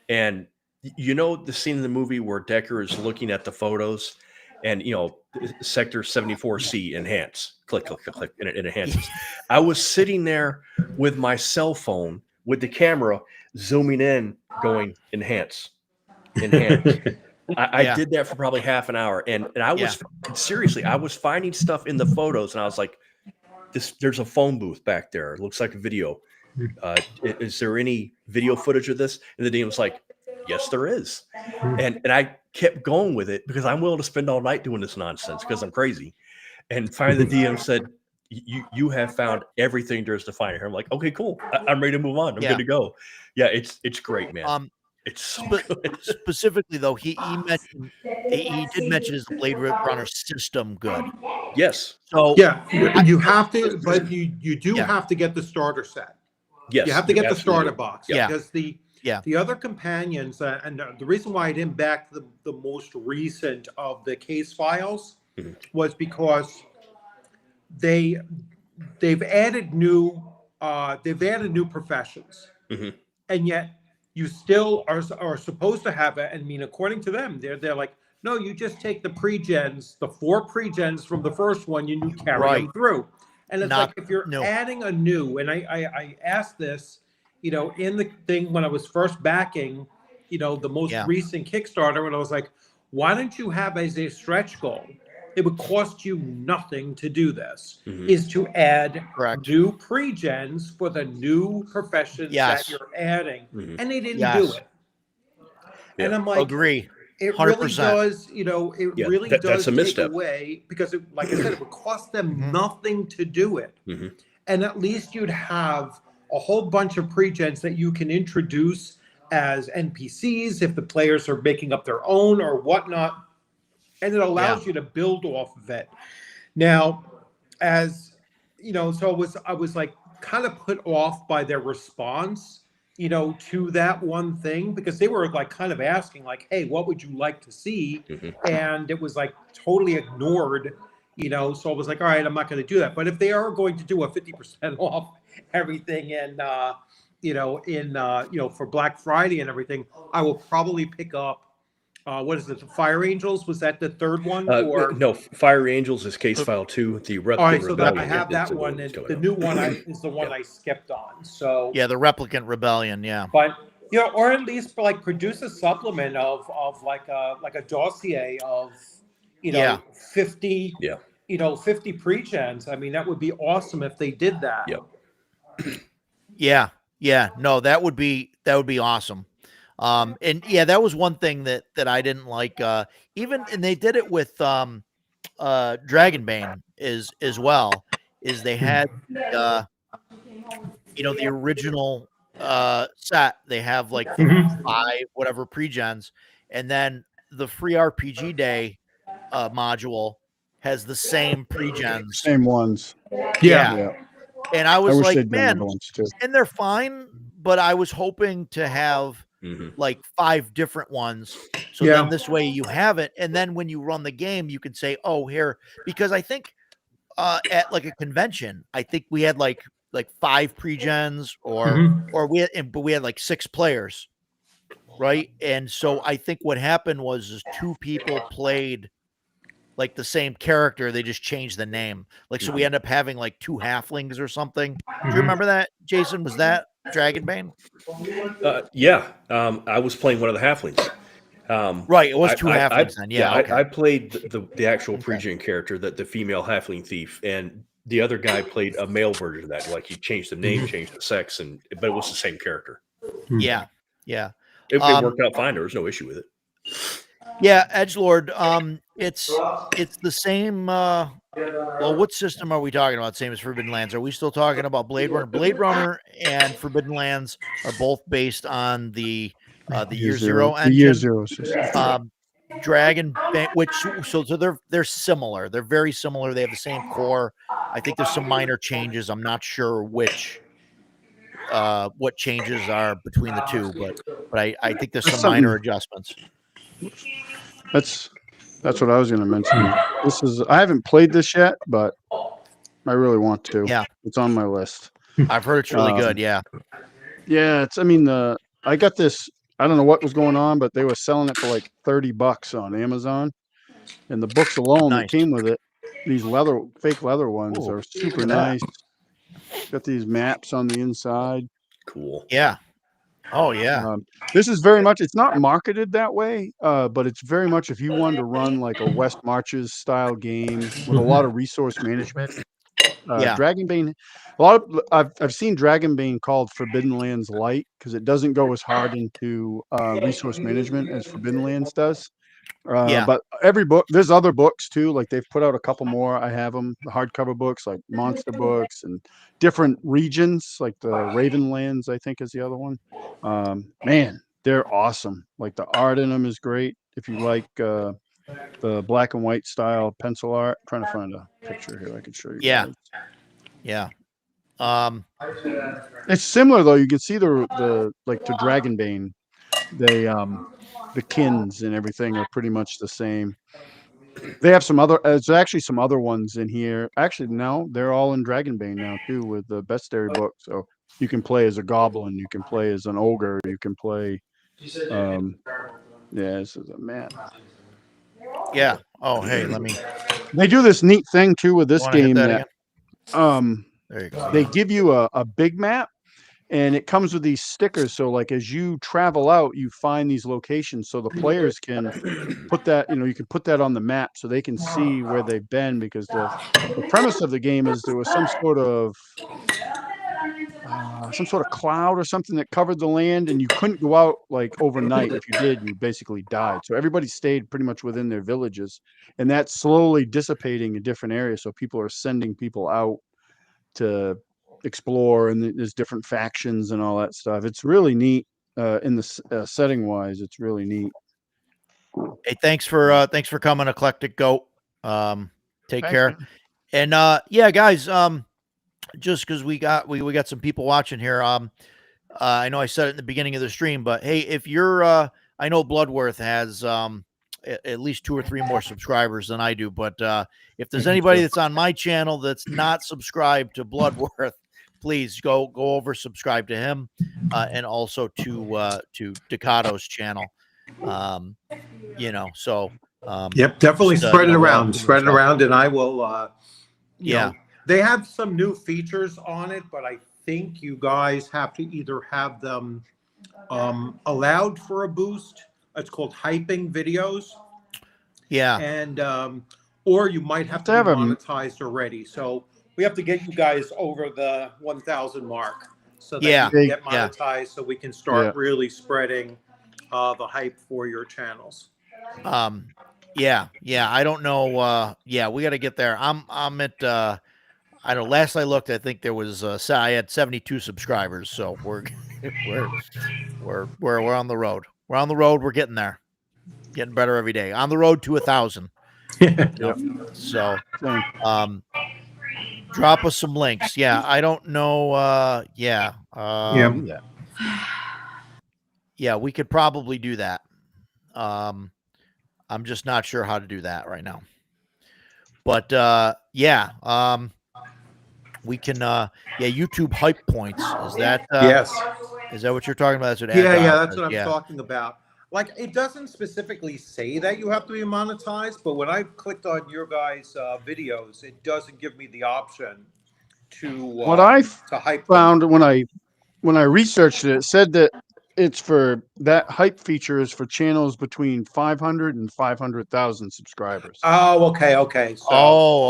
and the scene in the movie where Decker is looking at the photos, and Sector 74C enhance, click, click, click, click, and it enhances. I was sitting there with my cell phone with the camera zooming in, going enhance, enhance. I did that for probably half an hour, and I was seriously, I was finding stuff in the photos, and I was like, there's a phone booth back there. It looks like a video. Is there any video footage of this? And the DM was like, yes, there is. And I kept going with it because I'm willing to spend all night doing this nonsense because I'm crazy. And finally the DM said, you have found everything there is to find here. I'm like, okay, cool. I'm ready to move on. I'm good to go. Yeah, it's great, man. It's so good. Specifically though, he did mention his Blade Runner system good. Yes. So you have to, but you do have to get the starter set. Yes, you have to get the starter box. Yeah, because the other companions, and the reason why I didn't back the most recent of the case files was because they've added new professions, and yet you still are supposed to have it. I mean, according to them, they're like, no, you just take the pre-gens, the 4 pre-gens from the first one, you carry them through. And it's like, if you're adding a new, and I asked this, in the thing when I was first backing, the most recent Kickstarter, and I was like, why don't you have as a stretch goal? It would cost you nothing to do this, is to add new pre-gens for the new professions that you're adding. And they didn't do it. And I'm like, agree. It 100%. really does, it really does that's a take misstep. away because, like I said, it would cost them nothing to do it. And at least you'd have a whole bunch of pre-gens that you can introduce as NPCs if the players are making up their own or whatnot. And it allows you to build off of it. Now, so I was like kind of put off by their response, to that one thing, because they were like kind of asking like, hey, what would you like to see? And it was like totally ignored, so I was like, all right, I'm not going to do that. But if they are going to do a 50% off everything and, for Black Friday and everything, I will probably pick up, what is it? The Fire Angels? Was that the third one? No, Fire Angels is case file 2. The all right, so Rebellion. I have that one. And the new one is the one I skipped on. So the Replicant Rebellion. Yeah, but or at least like produce a supplement of like a dossier of 50 50 pre-gens. I mean, that would be awesome if they did that. Yeah. No, that would be awesome. And that was one thing that I didn't like. And they did it with Dragonbane as well. Is they had the original set. They have like 5 whatever pre-gens, and then the free RPG Day module has the same pre-gens, same ones. Yeah. And I was like, man, too. And they're fine, but I was hoping to have like 5 different ones. So then this way you have it. And then when you run the game, you can say, oh, here, because I think at like a convention, I think we had like 5 pre-gens or we had like 6 players. Right. And so I think what happened was 2 people played like the same character, they just changed the name. Like, so we end up having like 2 halflings or something. Do you remember that, Jason? Was that Dragonbane? I was playing one of the halflings. Right, it was 2 halflings then. Yeah, okay. I played the actual pre-gen character, the female halfling thief, and the other guy played a male version of that. Like he changed the name, changed the sex, but it was the same character. Yeah. It worked out fine. There was no issue with it. Yeah, Edgelord. It's the same. Well, what system are we talking about? Same as Forbidden Lands. Are we still talking about Blade Runner? Blade Runner and Forbidden Lands are both based on the Year Zero engine. The Year Zero system. Dragon, so they're similar. They're very similar. They have the same core. I think there's some minor changes. I'm not sure what changes are between the two, but I think there's some minor adjustments. That's what I was going to mention. I haven't played this yet, but I really want to. Yeah, it's on my list. I've heard it's really good. Yeah. Yeah, it's. I mean, I got this. I don't know what was going on, but they were selling it for like $30 on Amazon, and the books alone that Nice. came with it, these fake leather ones, Ooh, are super look at that. nice. Got these maps on the inside. Cool. Yeah. Oh yeah. This is very much. It's not marketed that way, but it's very much if you wanted to run like a West Marches style game with a lot of resource management. Yeah. Dragonbane, a lot of I've seen Dragonbane called Forbidden Lands Light because it doesn't go as hard into resource management as Forbidden Lands does. Yeah. But every book, there's other books too. Like they've put out a couple more. I have them, the hardcover books, like monster books and different regions, like the Ravenlands, I think is the other one. Man, they're awesome. Like the art in them is great. If you like the black and white style pencil art, I'm trying to find a picture here I can show you Yeah. guys. Yeah. It's similar though. You can see the like to Dragonbane, the kins and everything are pretty much the same. They have some other. There's actually some other ones in here. Actually, no, they're all in Dragonbane now too with the bestiary book. So you can play as a goblin, you can play as an ogre, you can play. Yeah, this is a map. Yeah. Oh, hey, let me. They do this neat thing too with this Wanna hit game that that There you go. they give you a big map, and it comes with these stickers. So like as you travel out, you find these locations so the players can put that, you can put that on the map so they can see where they've been, because the premise of the game is there was some sort of cloud or something that covered the land, and you couldn't go out like overnight. If you did, you basically died. So everybody stayed pretty much within their villages, and that's slowly dissipating in different areas. So people are sending people out to explore, and there's different factions and all that stuff. It's really neat. In the setting wise, it's really neat. Hey, thanks for coming, Eclectic Goat. Take Thanks, care. man. And yeah, guys, just because we got some people watching here. I know I said it in the beginning of the stream, but hey, if you're I know Bluddworth has at least 2 or 3 more subscribers than I do, but if there's anybody that's on my channel that's not subscribed to Bluddworth, please go over, subscribe to him, and also to Decato's channel. So yep, definitely just, spread it we're all around, doing and I will. Yeah. They have some new features on it, but I think you guys have to either have them allowed for a boost. It's called hyping videos. Yeah. And or you might have to be monetized already. So we have to get you guys over the 1,000 mark so that you can get monetized, so we can start really spreading the hype for your channels. Yeah. I don't know. Yeah, we got to get there. I'm at I don't know. Last I looked, I think there was I had 72 subscribers. So we're on the road. We're on the road. We're getting there. Getting better every day. On the road to 1,000. So, drop us some links. Yeah, I don't know. Yeah, we could probably do that. I'm just not sure how to do that right now. But we can. YouTube hype points. Is that? Yes. Is that what you're talking about? That's what that's what I'm talking about. Like, it doesn't specifically say that you have to be monetized, but when I clicked on your guys' videos, it doesn't give me the option to what I found when I researched it, it said that it's for that hype feature is for channels between 500 and 500,000 subscribers. Oh, okay. So,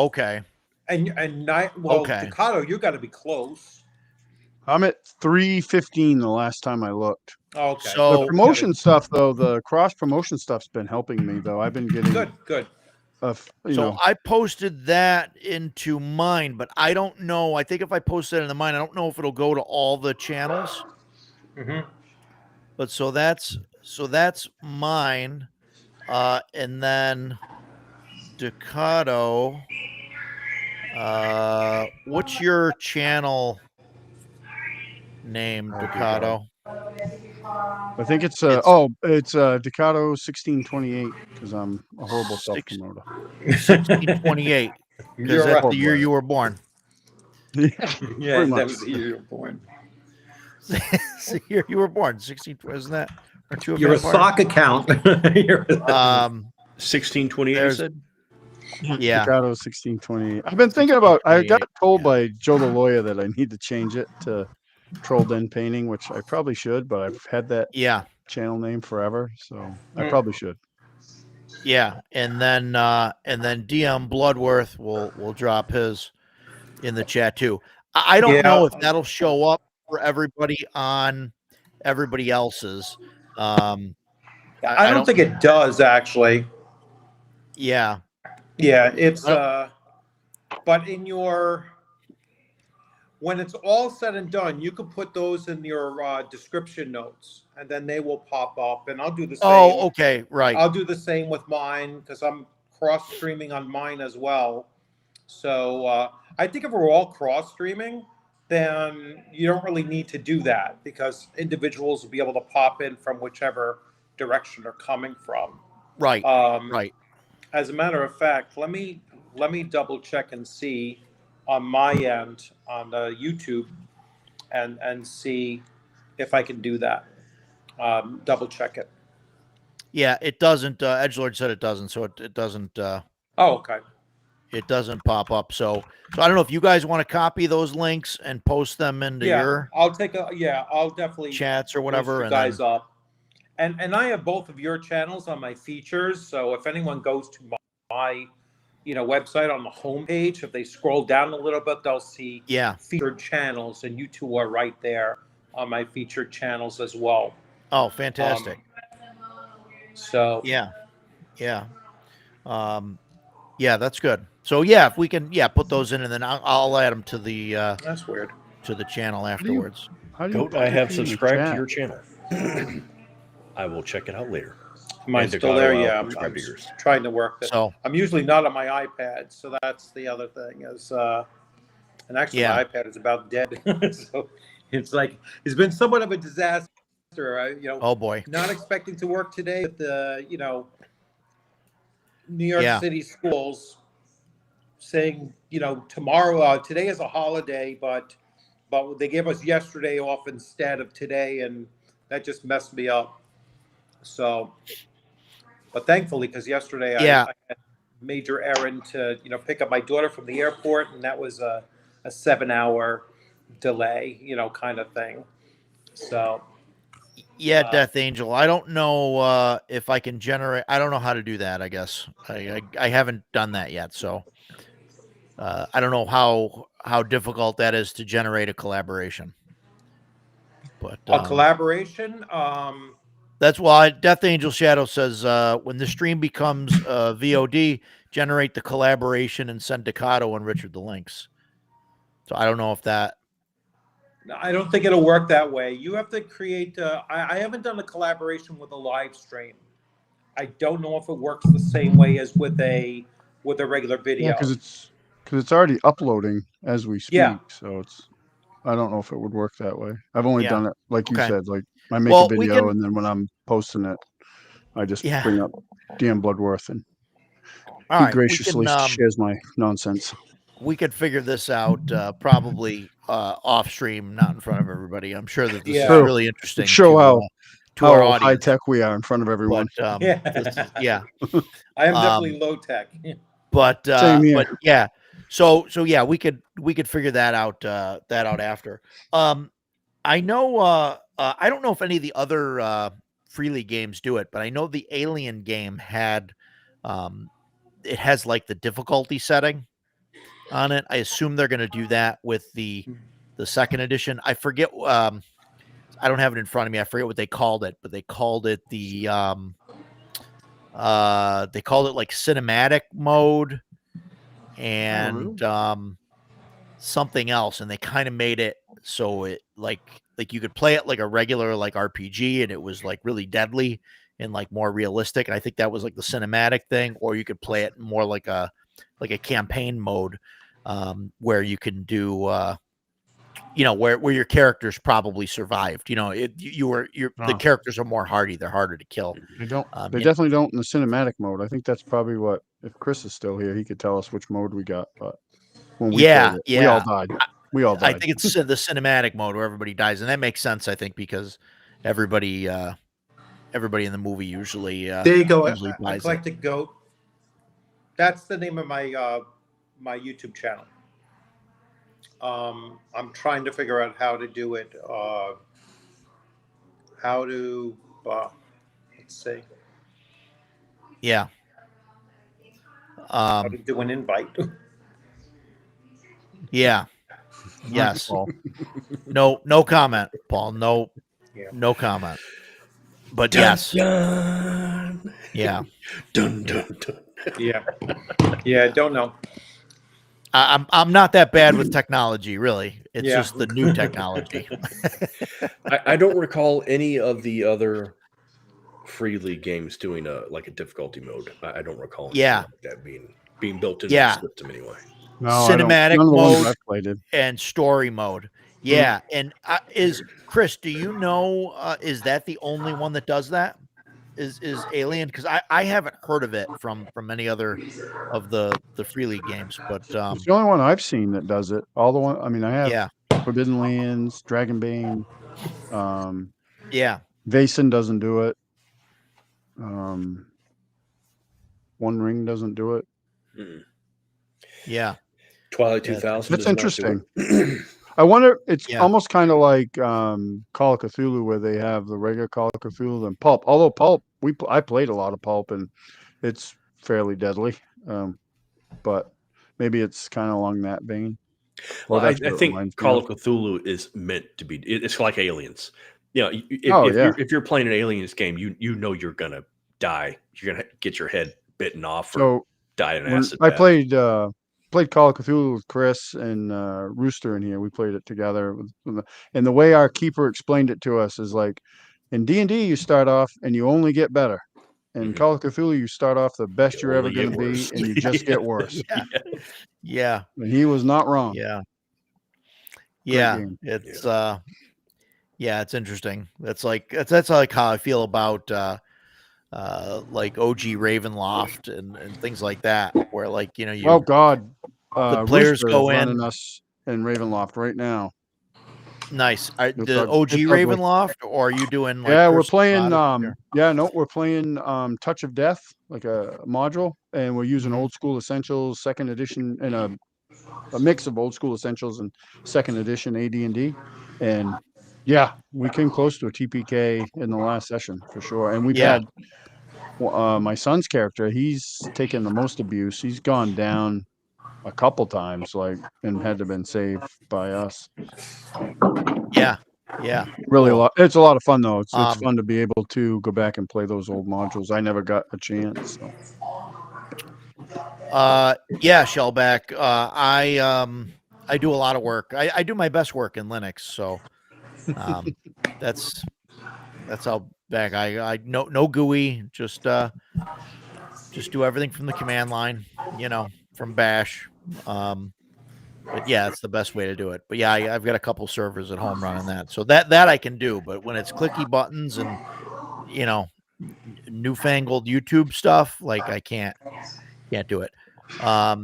okay. And Decato, you got to be close. I'm at 315 the last time I looked. Okay. So the promotion stuff, though, the cross promotion stuff's been helping me, though. I've been getting good. I posted that into mine, but I don't know. I think if I post that into mine, I don't know if it'll go to all the channels. Mm-hmm. But so that's mine, and then Decado. What's your channel name, Decado? I think it's Decado 1628, because I'm a horrible self promoter. 1628, because that's the year you were born. Yeah, Yeah, pretty that much. was the year you were born. So you were born 16, isn't that? Or two of You're a Vampire? sock account. 1628, you there's- said? Yeah. Picado 1620. I've been thinking about. I got 1628, told yeah. by Joe the lawyer that I need to change it to Troll Den Painting, which I probably should, but I've had that Yeah. channel name forever, so I probably should. Yeah. And then DM Bluddworth will drop his in the chat too. I don't know if that'll show up for everybody on everybody else's. I don't think it does actually. Yeah. Yeah, it's but in your when it's all said and done, you can put those in your description notes, and then they will pop up. And I'll do the same. Oh, okay, right. I'll do the same with mine because I'm cross streaming on mine as well. So I think if we're all cross streaming, then you don't really need to do that because individuals will be able to pop in from whichever direction they're coming from. Right. Right. As a matter of fact, let me double check and see on my end on YouTube and see if I can do that. Double check it. Yeah, it doesn't. Edgelord said it doesn't, so it doesn't. Oh, okay. It doesn't pop up. So I don't know if you guys want to copy those links and post them into your. I'll definitely chats or whatever. And guys up. And I have both of your channels on my features. So if anyone goes to my website on the homepage, if they scroll down a little bit, they'll see featured channels, and you two are right there on my featured channels as well. Oh, fantastic. So yeah. That's good. So if we can put those in, and then I'll add them to the that's weird to the channel afterwards. I have subscribed to your channel. I will check it out later. Mine's still there. Yeah, I'm trying to work this. So I'm usually not on my iPad, so that's the other thing is, and actually my iPad is about dead. So it's like it's been somewhat of a disaster. Oh boy, not expecting to work today with the New York City schools saying tomorrow today is a holiday, but they gave us yesterday off instead of today, and that just messed me up. So, but thankfully, because yesterday I had a major errand to pick up my daughter from the airport, and that was a 7-hour delay, kind of thing. So Death Angel, I don't know if I can generate. I don't know how to do that. I guess I haven't done that yet, so I don't know how difficult that is to generate a collaboration. But a collaboration. That's why Death Angel Shadow says when the stream becomes VOD, generate the collaboration and send Decado and Richard the links. So I don't know if that. I don't think it'll work that way. You have to create. I haven't done a collaboration with a live stream. I don't know if it works the same way as with a regular video. Yeah, because it's already uploading as we speak. Yeah. So I don't know if it would work that way. I've only done it like you said. Like I make a video and then when I'm posting it, I just bring up DM Bluddworth and he graciously shares my nonsense. We could figure this out probably off stream, not in front of everybody. I'm sure that this is really interesting. Show to our audience. high tech we are in front of everyone. But, I am definitely low tech. But So we could figure that out after. I know I don't know if any of the other Freely games do it, but I know the Alien game had it has like the difficulty setting on it. I assume they're going to do that with the second edition. I forget. I don't have it in front of me. I forget what they called it, but they called it they called it like cinematic mode and something else, and they kind of made it so it like you could play it like a regular like RPG, and it was like really deadly and like more realistic. And I think that was like the cinematic thing, or you could play it more like a campaign mode, where you can do where your characters probably survived. The characters are more hardy, they're harder to kill. They don't they definitely don't in the cinematic mode. I think that's probably what, if Chris is still here, he could tell us which mode we got, but when we played it, we all died. We all died. I think it's the cinematic mode where everybody dies, and that makes sense. I think because everybody in the movie usually there you go. Usually buys Eclectic Goat. That's the name of my my YouTube channel. I'm trying to figure out how to do it. How to let's see. Yeah. How to do an invite. Yeah. Yes. Paul. No comment, Paul. Yeah. No comment. But Dun, yes. dun. Yeah. Dun, dun, dun. Yeah. Yeah. Don't know. I'm not that bad with technology, really. It's Yeah. just the new technology. I don't recall any of the other Free League games doing a difficulty mode. I don't recall anything Yeah. like that being built into Yeah. the system anyway. No, I don't. Cinematic None of the ones mode I've played did. and story mode. Yeah. And is Chris, do you know, is that the only one that does that? Is Alien? Because I haven't heard of it from any other of the Free League games, but It's the only one I've seen that does it. All the one. I mean, I have yeah. Forbidden Lands, Dragonbane. Yeah. Vaesen doesn't do it. One Ring doesn't do it. Yeah. Twilight Yeah, 2000. That's does not do interesting. I wonder. It's Yeah. almost kind of like Call of Cthulhu, where they have the regular Call of Cthulhu and Pulp. Although Pulp, I played a lot of Pulp, and it's fairly deadly. But maybe it's kind of along that vein. Well, I that's what it think reminds me Call of. of Cthulhu is meant to be. It's like Aliens. You know, if you're playing an Aliens game, you know you're gonna die. You're gonna get your head bitten off or die in an acid I bath. played Call of Cthulhu with Chris and Rooster in here. We played it together, and the way our keeper explained it to us is like, in D&D you start off and you only get better. In Call of Cthulhu you start off the best you're ever going to be, and you just get worse. Yeah. And he was not wrong. Yeah. Great Yeah. game. It's it's interesting. That's like how I feel about like OG Ravenloft and things like that, where like, you know, Oh God, the players Rooster go is in. running us in Ravenloft right now. Nice. The It's OG ugly. Ravenloft, or are you doing like? Yeah, we're Curse of playing. Strahd We're playing Touch of Death, like a module, and we're using Mhm. Old School Essentials, Second Edition, and a mix of Old School Essentials and Second Edition AD&D, and yeah, we came close to a TPK in the last session for sure. And we've had my son's character. He's taken the most abuse. He's gone down a couple times, like, and had to been saved by us. Yeah. Yeah. Really Cool. it's a lot of fun though. It's fun to be able to go back and play those old modules. I never got a chance. So. Yeah, Shellback. I do a lot of work. I do my best work in Linux, so that's how back I no GUI, just do everything from the command line, you know, from Bash. But yeah, it's the best way to do it. But yeah, I've got a couple servers at home running that, so that I can do. But when it's clicky buttons and, you know, newfangled YouTube stuff, like I can't do it. Yeah,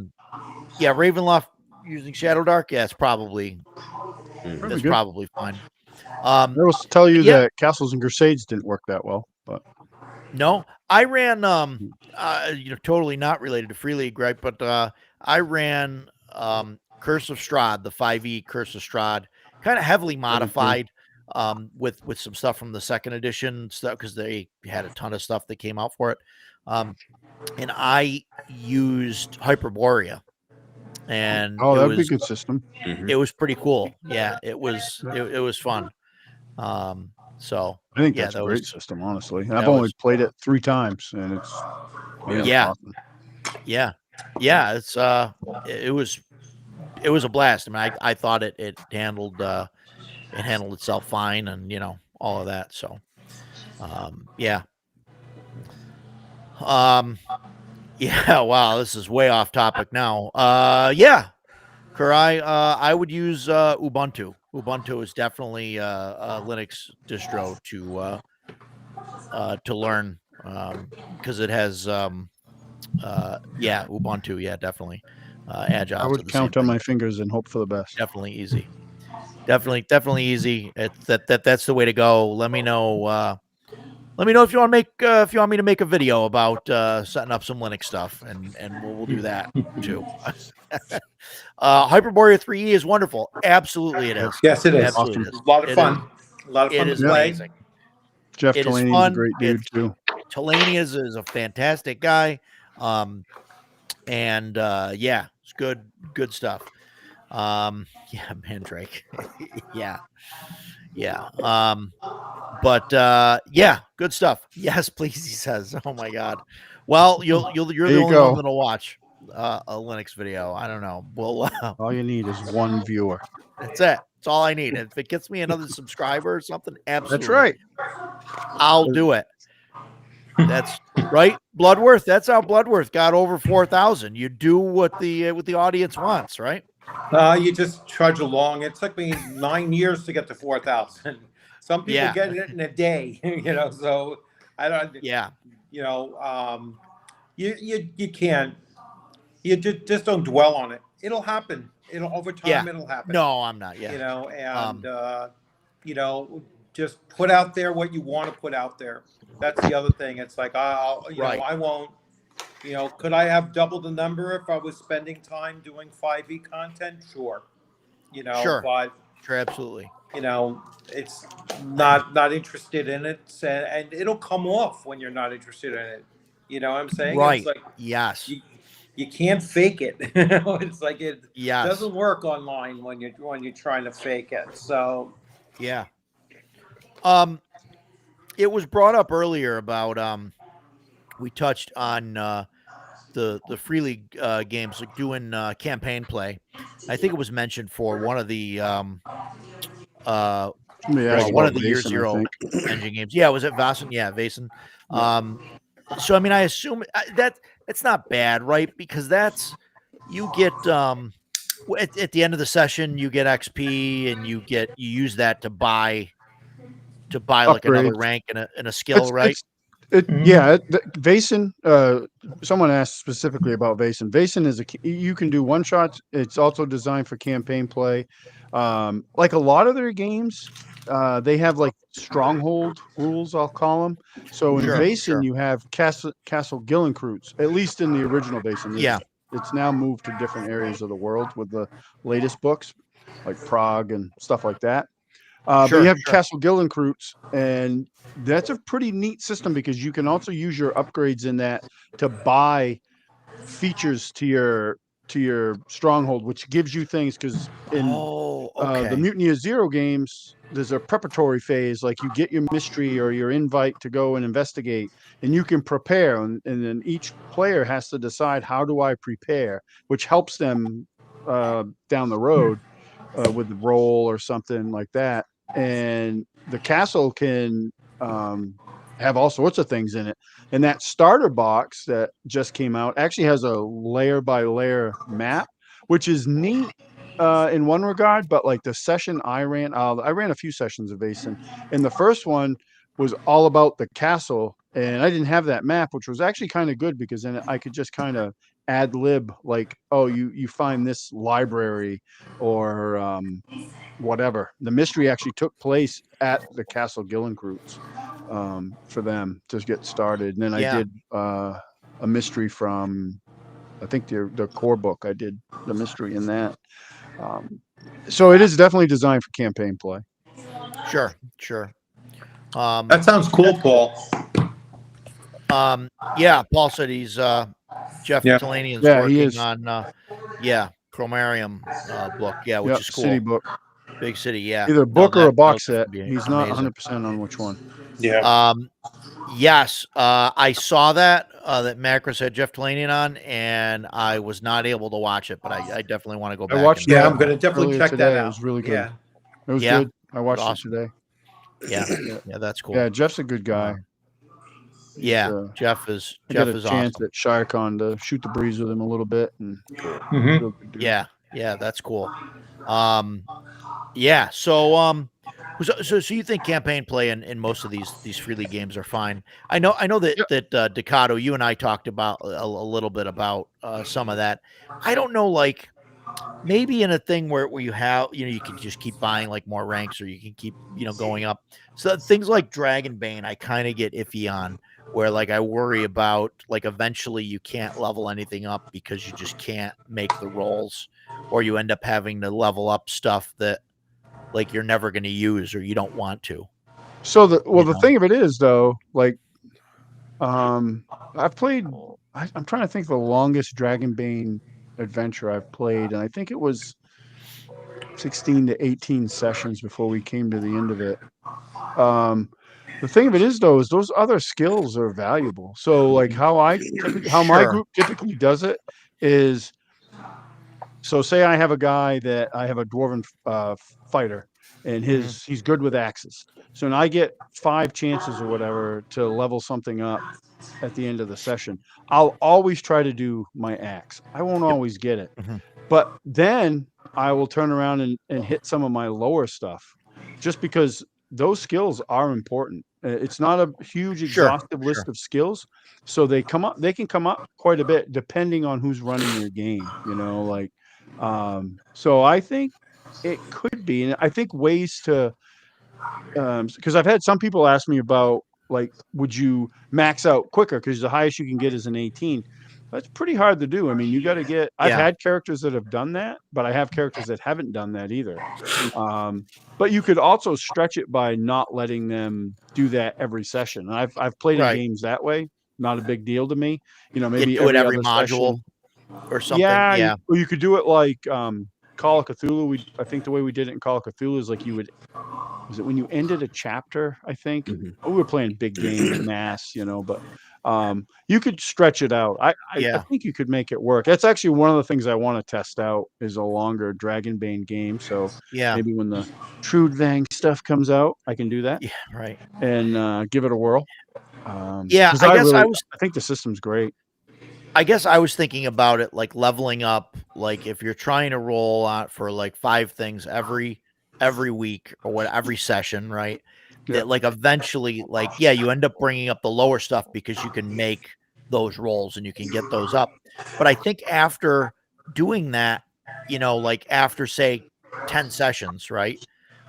Ravenloft using Shadow Dark, yeah, it's probably probably fine. I will tell you that Castles and Crusades didn't work that well, but no, I ran you know, totally not related to Free League, right? But I ran Curse of Strahd, the 5e Curse of Strahd, kind of heavily modified with some stuff from the second edition stuff, because they had a ton of stuff that came out for it. And I used Hyperborea, and that would be a good system. It was pretty cool. Yeah, it was fun. So I think that's a great system, honestly. And I've only played it 3 times, and it's awesome. Yeah. It's it was a blast. I mean, I thought it handled itself fine, and, you know, all of that. So yeah. Yeah, wow, this is way off topic now. Yeah, Kurai, I would use Ubuntu. Ubuntu is definitely a Linux distro to learn, because it has Ubuntu, yeah, definitely. Agile. I would count on my fingers and hope for the best. Definitely easy. Definitely easy. That's the way to go. Let me know. Let me know if you want me to make a video about setting up some Linux stuff, and we'll do that too. Hyperborea 3E is wonderful. Absolutely, it is. Yes, it is. Absolutely, Awesome. A lot of fun. A lot of fun to play. Amazing. Jeff Delaney is a great dude too. Delaney is a fantastic guy. And yeah, it's good stuff. Yeah, Mandrake. yeah. But yeah, good stuff. Yes, please, he says. Oh my God. Well, you're the only one that'll watch a Linux video. I don't know. Well, all you need is one viewer. That's it. That's all I need. If it gets me another subscriber or something, absolutely. That's right. I'll do it. That's right, Bluddworth. That's how Bluddworth got over 4,000. You do what the audience wants, right? You just trudge along. It took me 9 years to get to 4,000. Some people get it in a day, So I don't. Yeah. You can't. You just don't dwell on it. It'll happen. Over time. It'll happen. No, I'm not. Yeah. And just put out there what you want to put out there. That's the other thing. It's like I won't. Could I have double the number if I was spending time doing 5e content? Sure. Sure. But sure, absolutely. It's not interested in it, and it'll come off when you're not interested in it. You know what I'm saying? Right. It's like, yes. You can't fake it. It's like it doesn't work online when you're trying to fake it. So yeah. It was brought up earlier about we touched on the Free League games, like doing campaign play. I think it was mentioned for one of the one of the Year Zero engine games. Yeah, was it Vaesen? Yeah, Vaesen. So I mean, I assume that it's not bad, right? Because that's you get at the end of the session you get XP and you use that to buy like another rank and a skill, right? Yeah, Vaesen. Someone asked specifically about Vaesen. Vaesen is you can do one shots. It's also designed for campaign play. Like a lot of their games, they have like stronghold rules, I'll call them. So in Vaesen, you have Castle Gillenkreuz, at least in the original Vaesen. It's now moved to different areas of the world with the latest books, like Prague and stuff like that. But you have Castle Gillenkreuz, and that's a pretty neat system because you can also use your upgrades in that to buy features to your stronghold, which gives you things. Because in the Mutiny of Zero games, there's a preparatory phase, like you get your mystery or your invite to go and investigate, and you can prepare, and then each player has to decide, how do I prepare, which helps them down the road with the roll or something like that. And the castle can have all sorts of things in it. And that starter box that just came out actually has a layer by layer map, which is neat in one regard. But like the session I ran a few sessions of Vaesen, and the first one was all about the castle, and I didn't have that map, which was actually kind of good because then I could just kind of ad lib, like, oh, you find this library or whatever. The mystery actually took place at the Castle Gillenkreuz for them to get started. And then I did a mystery from, I think the core book. I did the mystery in that. So it is definitely designed for campaign play. Sure. That sounds cool, Paul. Yeah, Paul said he's Jeff Delaney is working on Chromarium book, which is cool. City book. Big City, either book or a box set. He's not 100% on which one. Yes, I saw that Macros had Jeff Delaney on, and I was not able to watch it, but I definitely want to go back. I watched I'm going to definitely check that out. It was really good. It was good. I watched it today. Yeah, that's cool. Yeah, Jeff's a good guy. Jeff is chance awesome. at ShireCon to shoot the breeze with him a little bit, and yeah, that's cool. So So you think campaign play in most of these freely games are fine? I know that Ducato, you and I talked about a little bit about some of that. I don't know, like maybe in a thing where you have, you can just keep buying like more ranks, or you can keep, going up. So things like Dragonbane, I kind of get iffy on, where like I worry about like eventually you can't level anything up because you just can't make the rolls, or you end up having to level up stuff that like you're never going to use or you don't want to. So the thing of it is though, like, I've played. I'm trying to think the longest Dragonbane adventure I've played, and I think it was 16 to 18 sessions before we came to the end of it. The thing of it is though, is those other skills are valuable. So like how my group typically does it is, so say I have a guy that I have a dwarven fighter, and he's good with axes. So now I get 5 chances or whatever to level something up at the end of the session. I'll always try to do my axe. I won't always get it. But then I will turn around and hit some of my lower stuff, just because those skills are important. It's not a huge exhaustive list of skills. So they can come up quite a bit depending on who's running your game, like, so I think it could be, and I think ways to, because I've had some people ask me about, like, would you max out quicker? Because the highest you can get is an 18. That's pretty hard to do. I mean, you got to get. I've had characters that have done that, but I have characters that haven't done that either. But you could also stretch it by not letting them do that every session. I've played in games that way. Not a big deal to me. Maybe do it every other module session or something. Yeah, or you could do it like Call of Cthulhu. I think the way we did it in Call of Cthulhu is like was it when you ended a chapter? I think we were playing big game mass, but you could stretch it out. I think you could make it work. That's actually one of the things I want to test out, is a longer Dragonbane game. So maybe when the Trudvang stuff comes out, I can do that. Yeah, right. And give it a whirl. I think the system's great. I guess I was thinking about it like leveling up, like if you're trying to roll out for like 5 things every week or every session, right? That like eventually, like, you end up bringing up the lower stuff because you can make those rolls and you can get those up. But I think after doing that, like after say 10 sessions, right?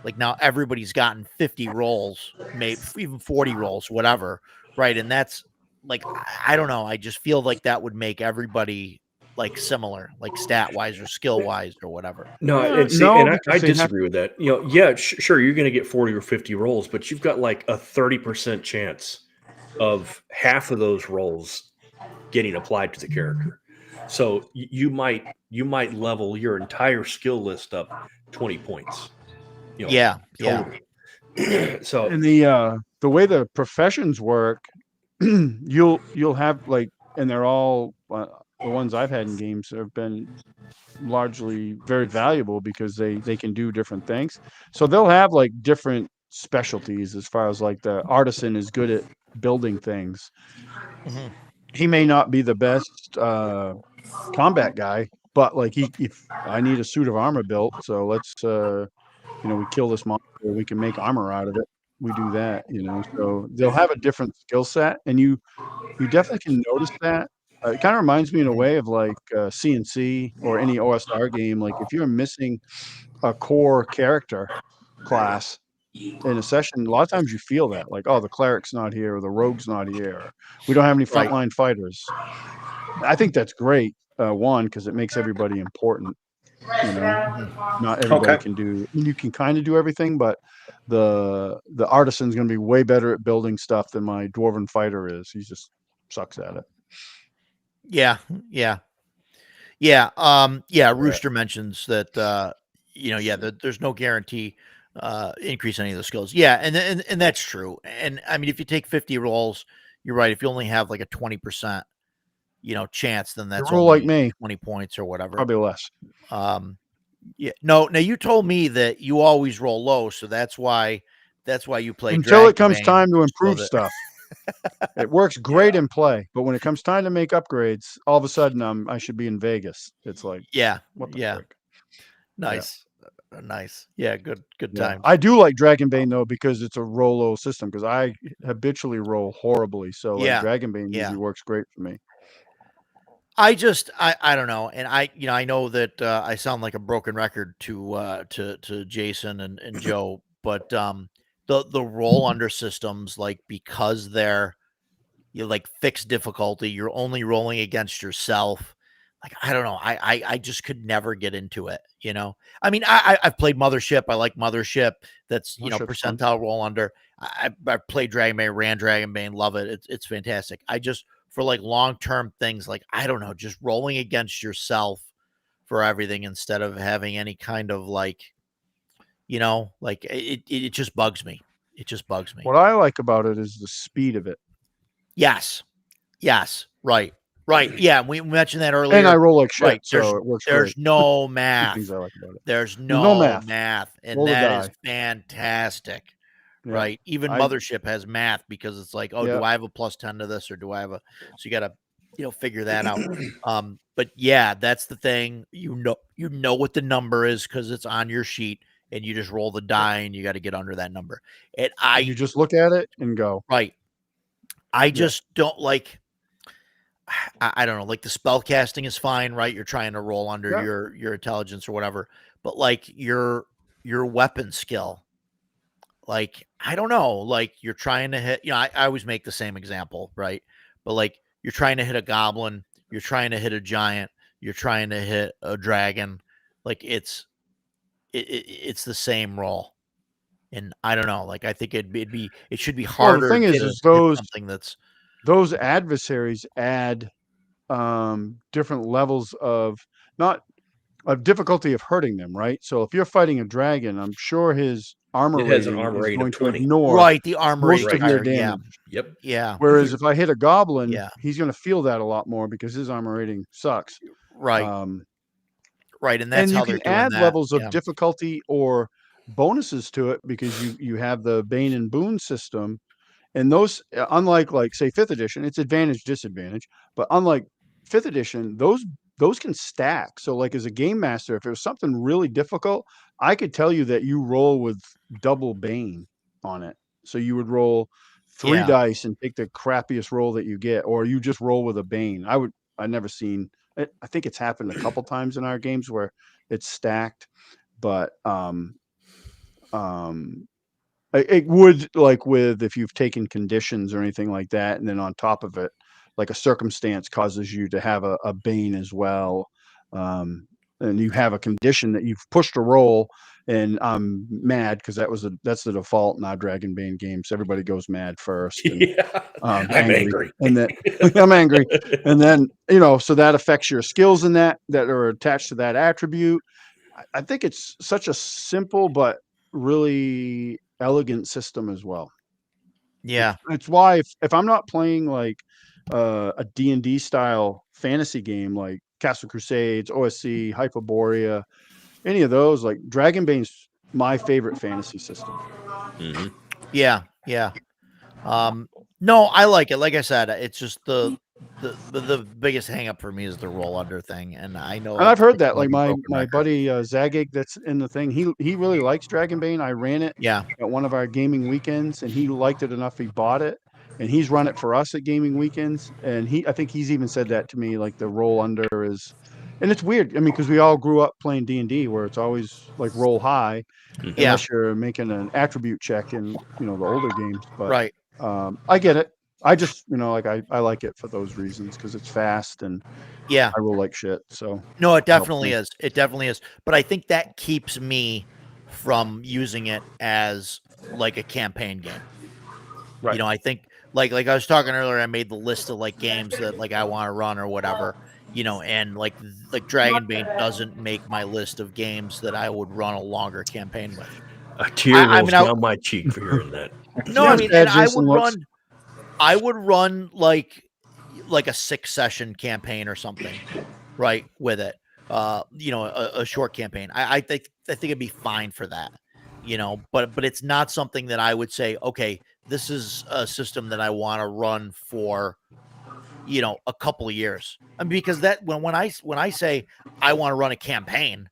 Like now everybody's gotten 50 rolls, maybe even 40 rolls, whatever, right? And that's like, I don't know. I just feel like that would make everybody like similar, like stat wise or skill wise or whatever. No, I disagree with that. Sure, you're going to get 40 or 50 rolls, but you've got like a 30% chance of half of those rolls getting applied to the character. So you might level your entire skill list up 20 points. Totally. So, and the way the professions work, you'll have like, and they're all the ones I've had in games have been largely very valuable because they can do different things. So they'll have like different specialties, as far as like the artisan is good at building things. He may not be the best combat guy, but like if I need a suit of armor built, so let's we kill this monster, we can make armor out of it. We do that, so they'll have a different skill set, and you definitely can notice that. It kind of reminds me in a way of like CNC or any OSR game. Like if you're missing a core character class in a session, a lot of times you feel that, like, oh, the cleric's not here, or the rogue's not here, or we don't have any frontline fighters. I think that's great. One, because it makes everybody important. Not everybody can do. You can kind of do everything, but the artisan's going to be way better at building stuff than my dwarven fighter is. He just sucks at it. Rooster mentions that that there's no guarantee increase any of the skills. And that's true. And I mean, if you take 50 rolls, you're right. If you only have like a 20% chance, then that's roll only like me 20 points or whatever, probably less. Now you told me that you always roll low, so that's why you play until it comes time to improve stuff. It works great in play, but when it comes time to make upgrades, all of a sudden I should be in Vegas. It's like, what the frick? Nice. Nice. Yeah, good Yeah. times. I do like Dragonbane though because it's a rolo system because I habitually roll horribly. So like Yeah. Dragonbane Yeah. usually works great for me. I don't know, and I know that I sound like a broken record to Jason and Joe, but the roll under systems, like, because they're like fixed difficulty, you're only rolling against yourself. Like, I don't know, I just could never get into it. I mean, I've played Mothership. I like Mothership. That's Mothership's fun. percentile roll under. I played Dragonbane, ran Dragonbane, love it. It's fantastic. I just, for like long-term things, like, I don't know, just rolling against yourself for everything instead of having any kind of like, like, it just bugs me. It just bugs me. What I like about it is the speed of it. Yes. Right. Yeah, we mentioned that earlier. And I roll like shit, Right. so it works There's great. no Two math. things I like about it. There's no no math. math, and Roll the that is die. fantastic. Yeah. Right. Even Mothership has math because it's like, oh, Yeah. do I have a +10 to this, or do I have so you got to, figure that out. But yeah, that's the thing. You know what the number is because it's on your sheet, and you just roll the die, and you got to get under that number. And You just look at it and go. right. I just don't like. I don't know, like, the spell casting is fine, right? You're trying to roll under your intelligence or whatever, but like your weapon skill, like, I don't know, like, you're trying to hit. I always make the same example, right? But like, you're trying to hit a goblin, you're trying to hit a giant, you're trying to hit a dragon, like, it's the same roll. And I don't know, like, I think it should be harder. Well, the thing is hit something that's those adversaries add different levels of difficulty of hurting them, right? So if you're fighting a dragon, I'm sure his armor rating is going to ignore the armor most rate of your higher. damage. Yep. Yeah. Whereas if I hit a goblin, Yeah. he's going to feel that a lot more because his armor rating sucks. Right. Right, and that's and how you they're can doing add that. levels of difficulty or bonuses to it because you have the Bane and Boon system. And those, unlike like say 5th edition, it's advantage, disadvantage. But unlike 5th edition, those can stack. So like as a game master, if it was something really difficult, I could tell you that you roll with double Bane on it. So you would roll 3 dice and take the crappiest roll that you get, or you just roll with a Bane. I've never seen it. I think it's happened a couple times in our games where it's stacked, but it would, like, with if you've taken conditions or anything like that, and then on top of it, like a circumstance causes you to have a Bane as well, and you have a condition that you've pushed a roll, and I'm mad because that's the default in our Dragonbane games. Everybody goes mad first, and I'm angry, and then I'm angry, and then so that affects your skills in that are attached to that attribute. I think it's such a simple but really elegant system as well. Yeah. It's why if I'm not playing like a D&D style fantasy game like Castle Crusades, OSC, Hyperborea, any of those, like Dragonbane's my favorite fantasy system. Mm-hmm. Yeah. No, I like it. Like I said, it's just the biggest hang up for me is the roll under thing. And I know, and I've heard that, like my record. buddy Zagig that's in the thing, he really likes Dragonbane. I ran it at one of our gaming weekends, and he liked it enough he bought it, and he's run it for us at gaming weekends. And I think he's even said that to me, like the roll under is, and it's weird. I mean, because we all grew up playing D&D where it's always like roll high, unless you're making an attribute check in the older games. But I get it. I just, like I like it for those reasons because it's fast and I roll like shit. So no, it definitely is. It definitely is. But I think that keeps me from using it as like a campaign game. Right. I think like I was talking earlier, I made the list of like games that like I want to run or whatever, and like Dragonbane doesn't make my list of games that I would run a longer campaign with. A tear rolls down my cheek for hearing that. No, I mean, and I would run like a 6-session campaign or something, right, with it. A short campaign. I think it'd be fine for that, but it's not something that I would say, okay, this is a system that I want to run for, a couple of years. I mean, because that when I say I want to run a campaign,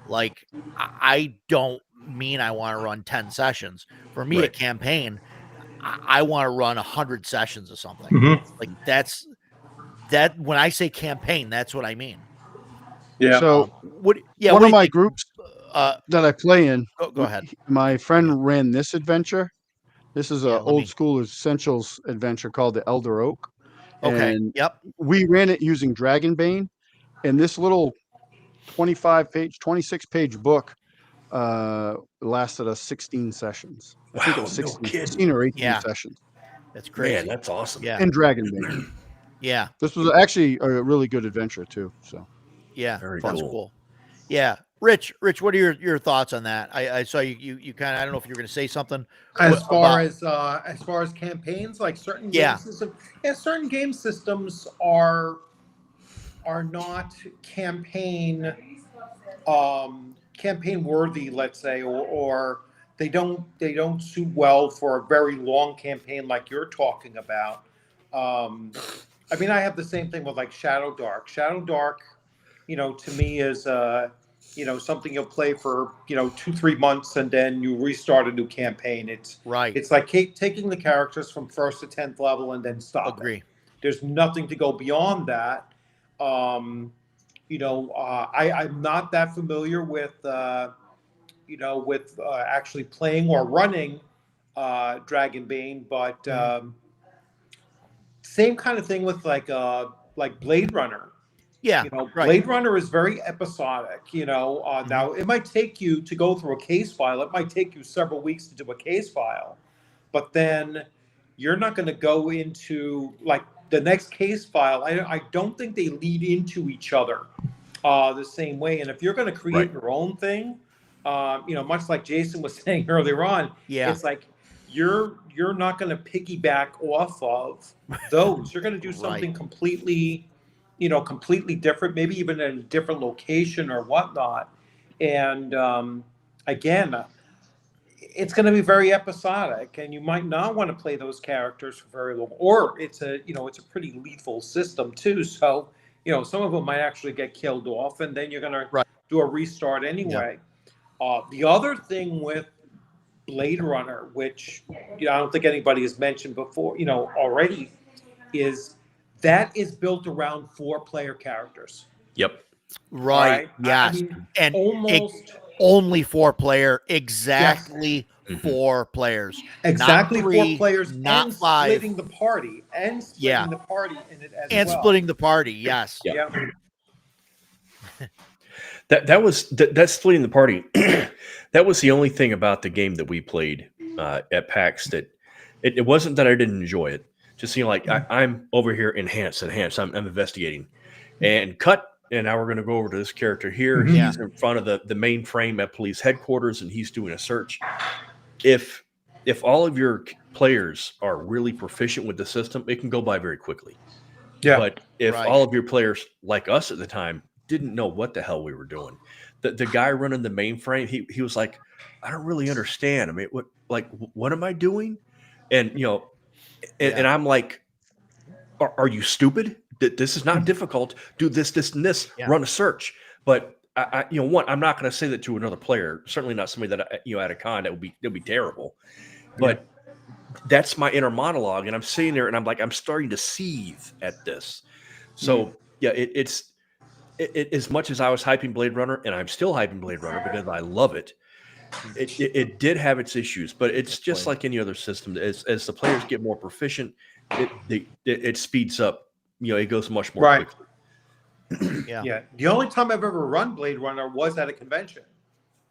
Like, I don't mean I want to run 10 sessions. For me, a campaign, I want to run 100 sessions or something. Mm-hmm. Like that. When I say campaign, that's what I mean. Yeah. So What one do of you my think? groups that I play in, Go ahead. my friend ran this adventure. This is Yeah, a old school essentials adventure called the Elder Oak. Okay. And Yep. we ran it using Dragonbane. And this little 26 page book lasted us 16 sessions. I think it was 16 or 18 Yeah. sessions. That's crazy. Man, that's awesome. Yeah. In Dragonbane. Yeah. This was actually a really good adventure too. So Yeah. Very That's cool. cool. Yeah. Rich, what are your thoughts on that? I saw you kind of, I don't know if you were going to say something As far about, as campaigns, like certain Yeah. game systems, certain game systems are not campaign campaign worthy, let's say, or they don't suit well for a very long campaign like you're talking about. I mean, I have the same thing with like Shadow Dark. Shadow Dark, to me is something you'll play for 2-3 months and then you restart a new campaign. It's right. It's like taking the characters from 1st to 10th level and then stopping. Agree. There's nothing to go beyond that. I'm not that familiar with actually playing or running Dragonbane, but same kind of thing with like Blade Runner. Yeah. Blade Runner is very episodic. Now it might take you to go through a case file. It might take you several weeks to do a case file, but then you're not going to go into like the next case file. I don't think they lead into each other the same way. And if you're going to create your own thing, much like Jason was saying earlier on, it's like you're not going to piggyback off of those. You're going to do something completely different, maybe even in a different location or whatnot. And again, it's going to be very episodic, and you might not want to play those characters for very long. Or it's a pretty lethal system too. So some of them might actually get killed off, and then you're going to do a restart anyway. The other thing with Blade Runner, which I don't think anybody has mentioned before, already, is that is built around 4-player characters. Yep. Right. Yes. I mean, and almost only 4-player, exactly 4 players. Exactly, not 3, 4 players, not and 5. splitting the party, and splitting the party in it as and well. splitting the party. Yes. Yeah. That splitting the party. That was the only thing about the game that we played at PAX that it wasn't that I didn't enjoy it. Just like I'm over here, enhance. I'm investigating, and cut. And now we're going to go over to this character here. He's in front of the main frame at police headquarters, and he's doing a search. If all of your players are really proficient with the system, it can go by very quickly. Yeah. But if all of your players, like us at the time, didn't know what the hell we were doing, the guy running the mainframe, he was like, I don't really understand. I mean, what am I doing? And and I'm like, are you stupid? This is not difficult. Do this, and this. Run a search. But I'm not going to say that to another player. Certainly not somebody that at a con that'd be terrible. But that's my inner monologue, and I'm sitting there, and I'm starting to seethe at this. So it's as much as I was hyping Blade Runner, and I'm still hyping Blade Runner because I love it. It did have its issues, but it's just like any other system. As the players get more proficient, it speeds up. It goes much more quickly. Yeah. The only time I've ever run Blade Runner was at a convention,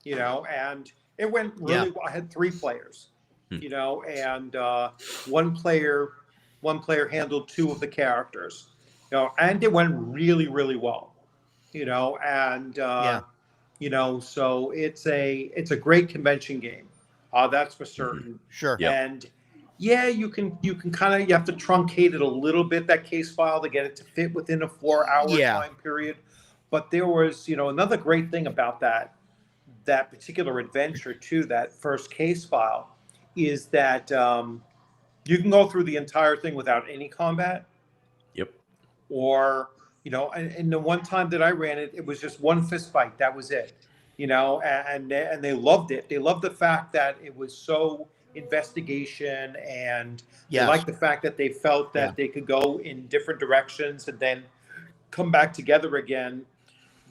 and it went really well. I had 3 players, and one player handled 2 of the characters, and it went really, really well, and so it's a great convention game. That's for certain. Sure. And you can kind of, you have to truncate it a little bit, that case file, to get it to fit within a 4-hour time period. But there was, another great thing about that particular adventure too, that first case file, is that you can go through the entire thing without any combat. Yep. Or, and the one time that I ran it, it was just one fist fight. That was it. you know, and they loved it. They loved the fact that it was so investigation, and they liked the fact that they felt that they could go in different directions and then come back together again.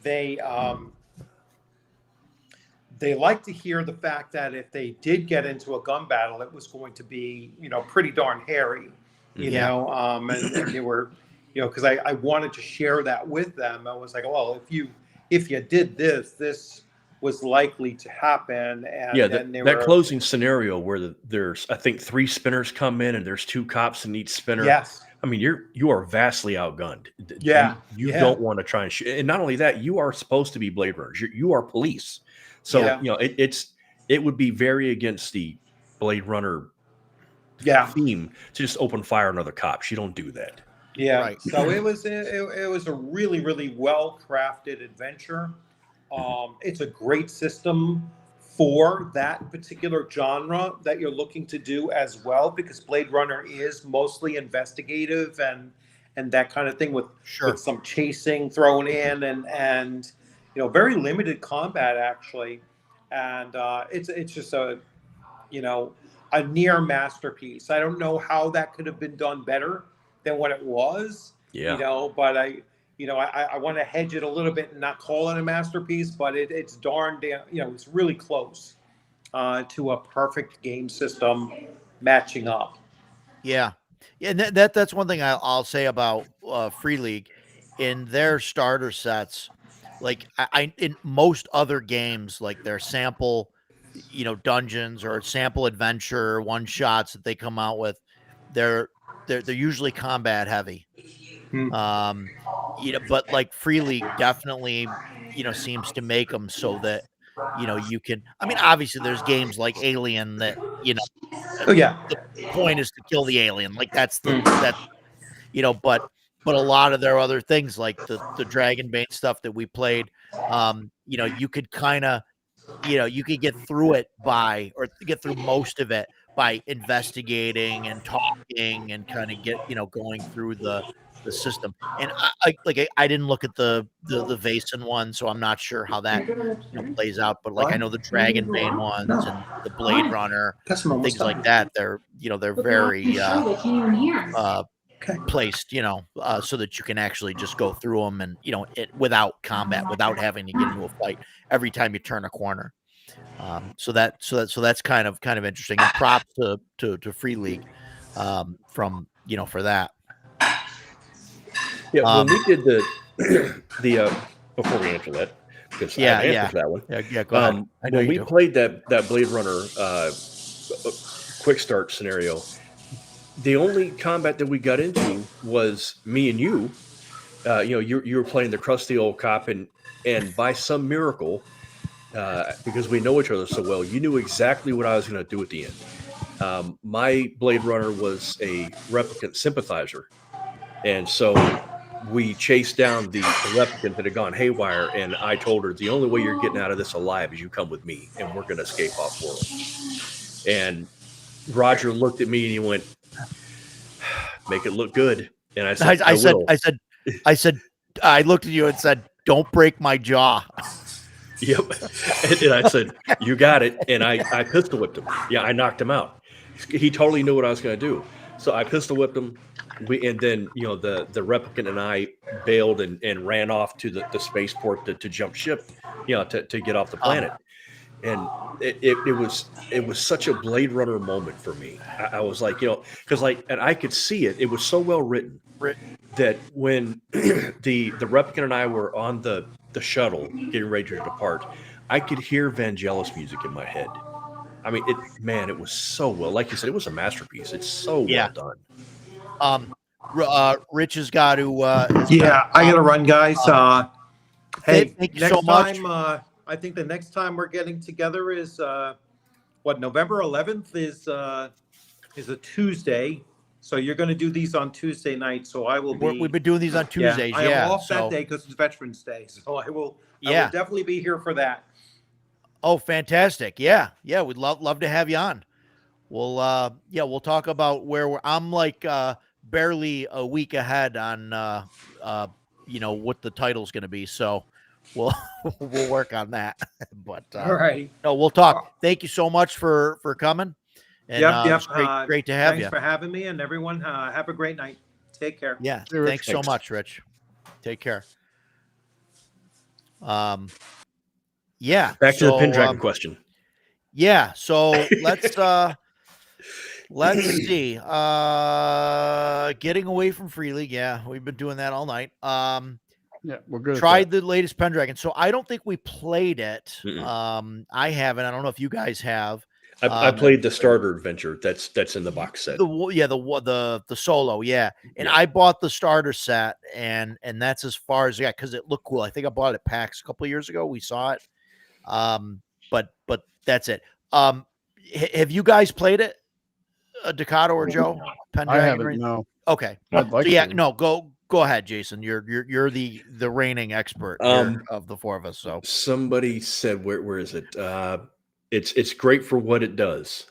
They like to hear the fact that if they did get into a gun battle, it was going to be, you know, pretty darn hairy, you know, and they were, you know, because I wanted to share that with them. I was like, well, if you did this was likely to happen. And then that closing scenario where there's, I think, 3 spinners come in and there's 2 cops in each spinner. Yes. I mean, you are vastly outgunned. Yeah. You don't want to try and shoot. And not only that, you are supposed to be Blade Runners. You are police. So, you know, it would be very against the Blade Runner theme to just open fire on other cops. You don't do that. Yeah. Right. So it was a really, really well crafted adventure. It's a great system for that particular genre that you're looking to do as well, because Blade Runner is mostly investigative and that kind of thing with some chasing thrown in and you know, very limited combat actually, and it's just a, you know, a near masterpiece. I don't know how that could have been done better than what it was, you know, but I want to hedge it a little bit and not call it a masterpiece, but it's darn damn, you know, it's really close to a perfect game system matching up. Yeah. And that's one thing I'll say about Free League. In their starter sets, like I in most other games, like their sample, you know, dungeons or sample adventure one shots that they come out with, they're usually combat heavy. You know, but like Free League definitely, you know, seems to make them so that, you know, you can, I mean, obviously there's games like Alien that, you know, the point is to kill the alien. Like that's you know, but a lot of their other things like the Dragonbane stuff that we played, you know, you could kind of, you know, you could get through it or get through most of it by investigating and talking and kind of get, you know, going through the system. And I didn't look at the Vason one, so I'm not sure how that, you know, plays out. But like I know the Dragonbane ones and the Blade Runner, things like that. They're, you know, they're very placed, you know, so that you can actually just go through them and, you know, without combat, without having to get into a fight every time you turn a corner. So that's kind of interesting. And props to Free League from, you know, for that. Yeah, when we did the before we answer that, because I have answers for that one. Yeah, go ahead. When we played that Blade Runner quick start scenario, the only combat that we got into was me and you. You know, you were playing the crusty old cop, and by some miracle, because we know each other so well, you knew exactly what I was going to do at the end. My Blade Runner was a replicant sympathizer, and so we chased down the replicant that had gone haywire, and I told her the only way you're getting out of this alive is you come with me, and we're going to escape off world. And Roger looked at me and he went, "Make it look good." And I said, I looked at you and said, "Don't break my jaw." Yep. And I said, "You got it." And I pistol whipped him. Yeah, I knocked him out. He totally knew what I was going to do. So I pistol whipped him. And then, you know, the replicant and I bailed and ran off to the spaceport to jump ship, you know, to get off the planet. And it was such a Blade Runner moment for me. I was like, you know, because like, and I could see it. It was so well written that when the replicant and I were on the shuttle getting ready to depart, I could hear Vangelis music in my head. I mean, it was so well. Like you said, it was a masterpiece. It's so well done. Rich has got to. I got to run, guys. Hey, thank you so much. I think the next time we're getting together is November 11th is a Tuesday. So you're going to do these on Tuesday night. So I will be. We've been doing these on Tuesdays. I am off that day because it's Veterans Day. So I will definitely be here for that. Oh, fantastic! Yeah, we'd love to have you on. We'll we'll talk about where I'm like barely a week ahead on you know, what the title's going to be. So we'll we'll work on that. But All right. no, we'll talk. Thank you so much for coming. And Yep. it's great to have thanks you. for having me, and everyone have a great night. Take care. Yeah, Hey, Rich. thanks so much, Rich. Take care. Yeah. Back to the Pendragon question. Yeah. So let's see. Getting away from Free League. Yeah, we've been doing that all night. Yeah, we're good. Tried the latest Pendragon. So I don't think we played it. Mm-mm. I haven't. I don't know if you guys have. I played the starter adventure. That's in the box set. The solo, yeah. And Yeah. I bought the starter set, and that's as far as because it looked cool. I think I bought it at PAX a couple of years ago. We saw it. But that's it. Have you guys played it, Ducato or Joe? I haven't. No. Okay. I'd like So, to. no, go ahead, Jason. You're the reigning expert here of the four of us. So somebody said, where is it? It's great for what it does.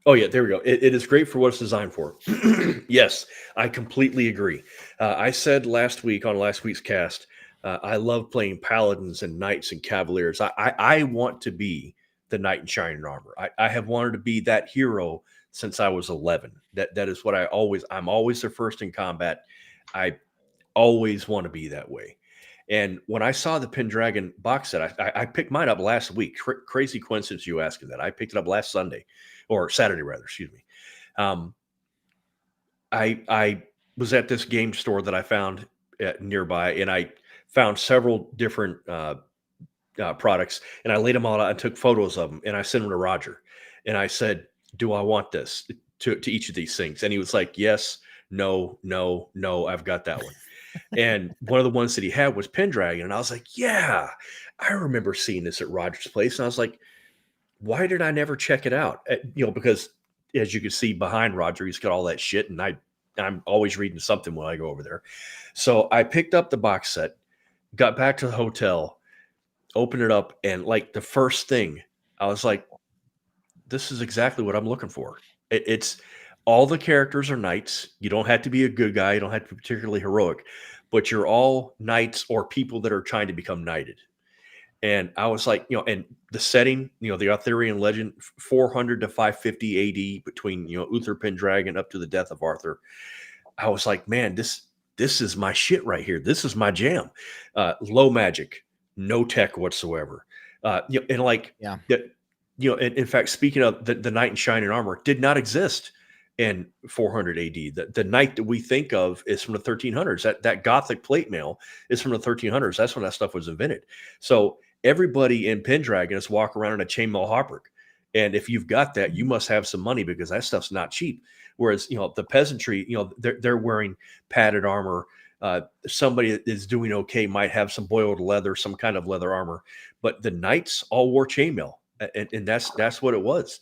Oh yeah, there we go. It is great for what it's designed for. Yes, I completely agree. I said last week on last week's cast, I love playing paladins and knights and cavaliers. I want to be the knight in shining armor. I have wanted to be that hero since I was 11. That is what I'm always the first in combat. I always want to be that way. And when I saw the Pendragon box set, I picked mine up last week. Crazy coincidence you asking that. I picked it up last Sunday, or Saturday rather, excuse me. I was at this game store that I found nearby, and I found several different products, and I laid them all out and took photos of them, and I sent them to Roger. And I said, do I want this to each of these things? And he was like, yes, no, I've got that one. And one of the ones that he had was Pendragon. And I was like, yeah, I remember seeing this at Roger's place. And I was like, why did I never check it out? Because as you can see behind Roger, he's got all that shit. And I'm always reading something when I go over there. So I picked up the box set, got back to the hotel, opened it up. And like the first thing, I was like, this is exactly what I'm looking for. It's all the characters are knights. You don't have to be a good guy. You don't have to be particularly heroic, but you're all knights or people that are trying to become knighted. And I was like, and the setting, the Arthurian legend, 400 to 550 AD between, Uther Pendragon up to the death of Arthur. I was like, man, this is my shit right here. This is my jam. Low magic, no tech whatsoever. In fact, speaking of the knight in shining armor, did not exist in 400 AD. The knight that we think of is from the 1300s. That Gothic plate mail is from the 1300s. That's when that stuff was invented. So everybody in Pendragon is walking around in a chainmail hauberk. And if you've got that, you must have some money because that stuff's not cheap. Whereas, the peasantry, they're wearing padded armor. Somebody that is doing okay might have some boiled leather, some kind of leather armor. But the knights all wore chainmail. And that's what it was.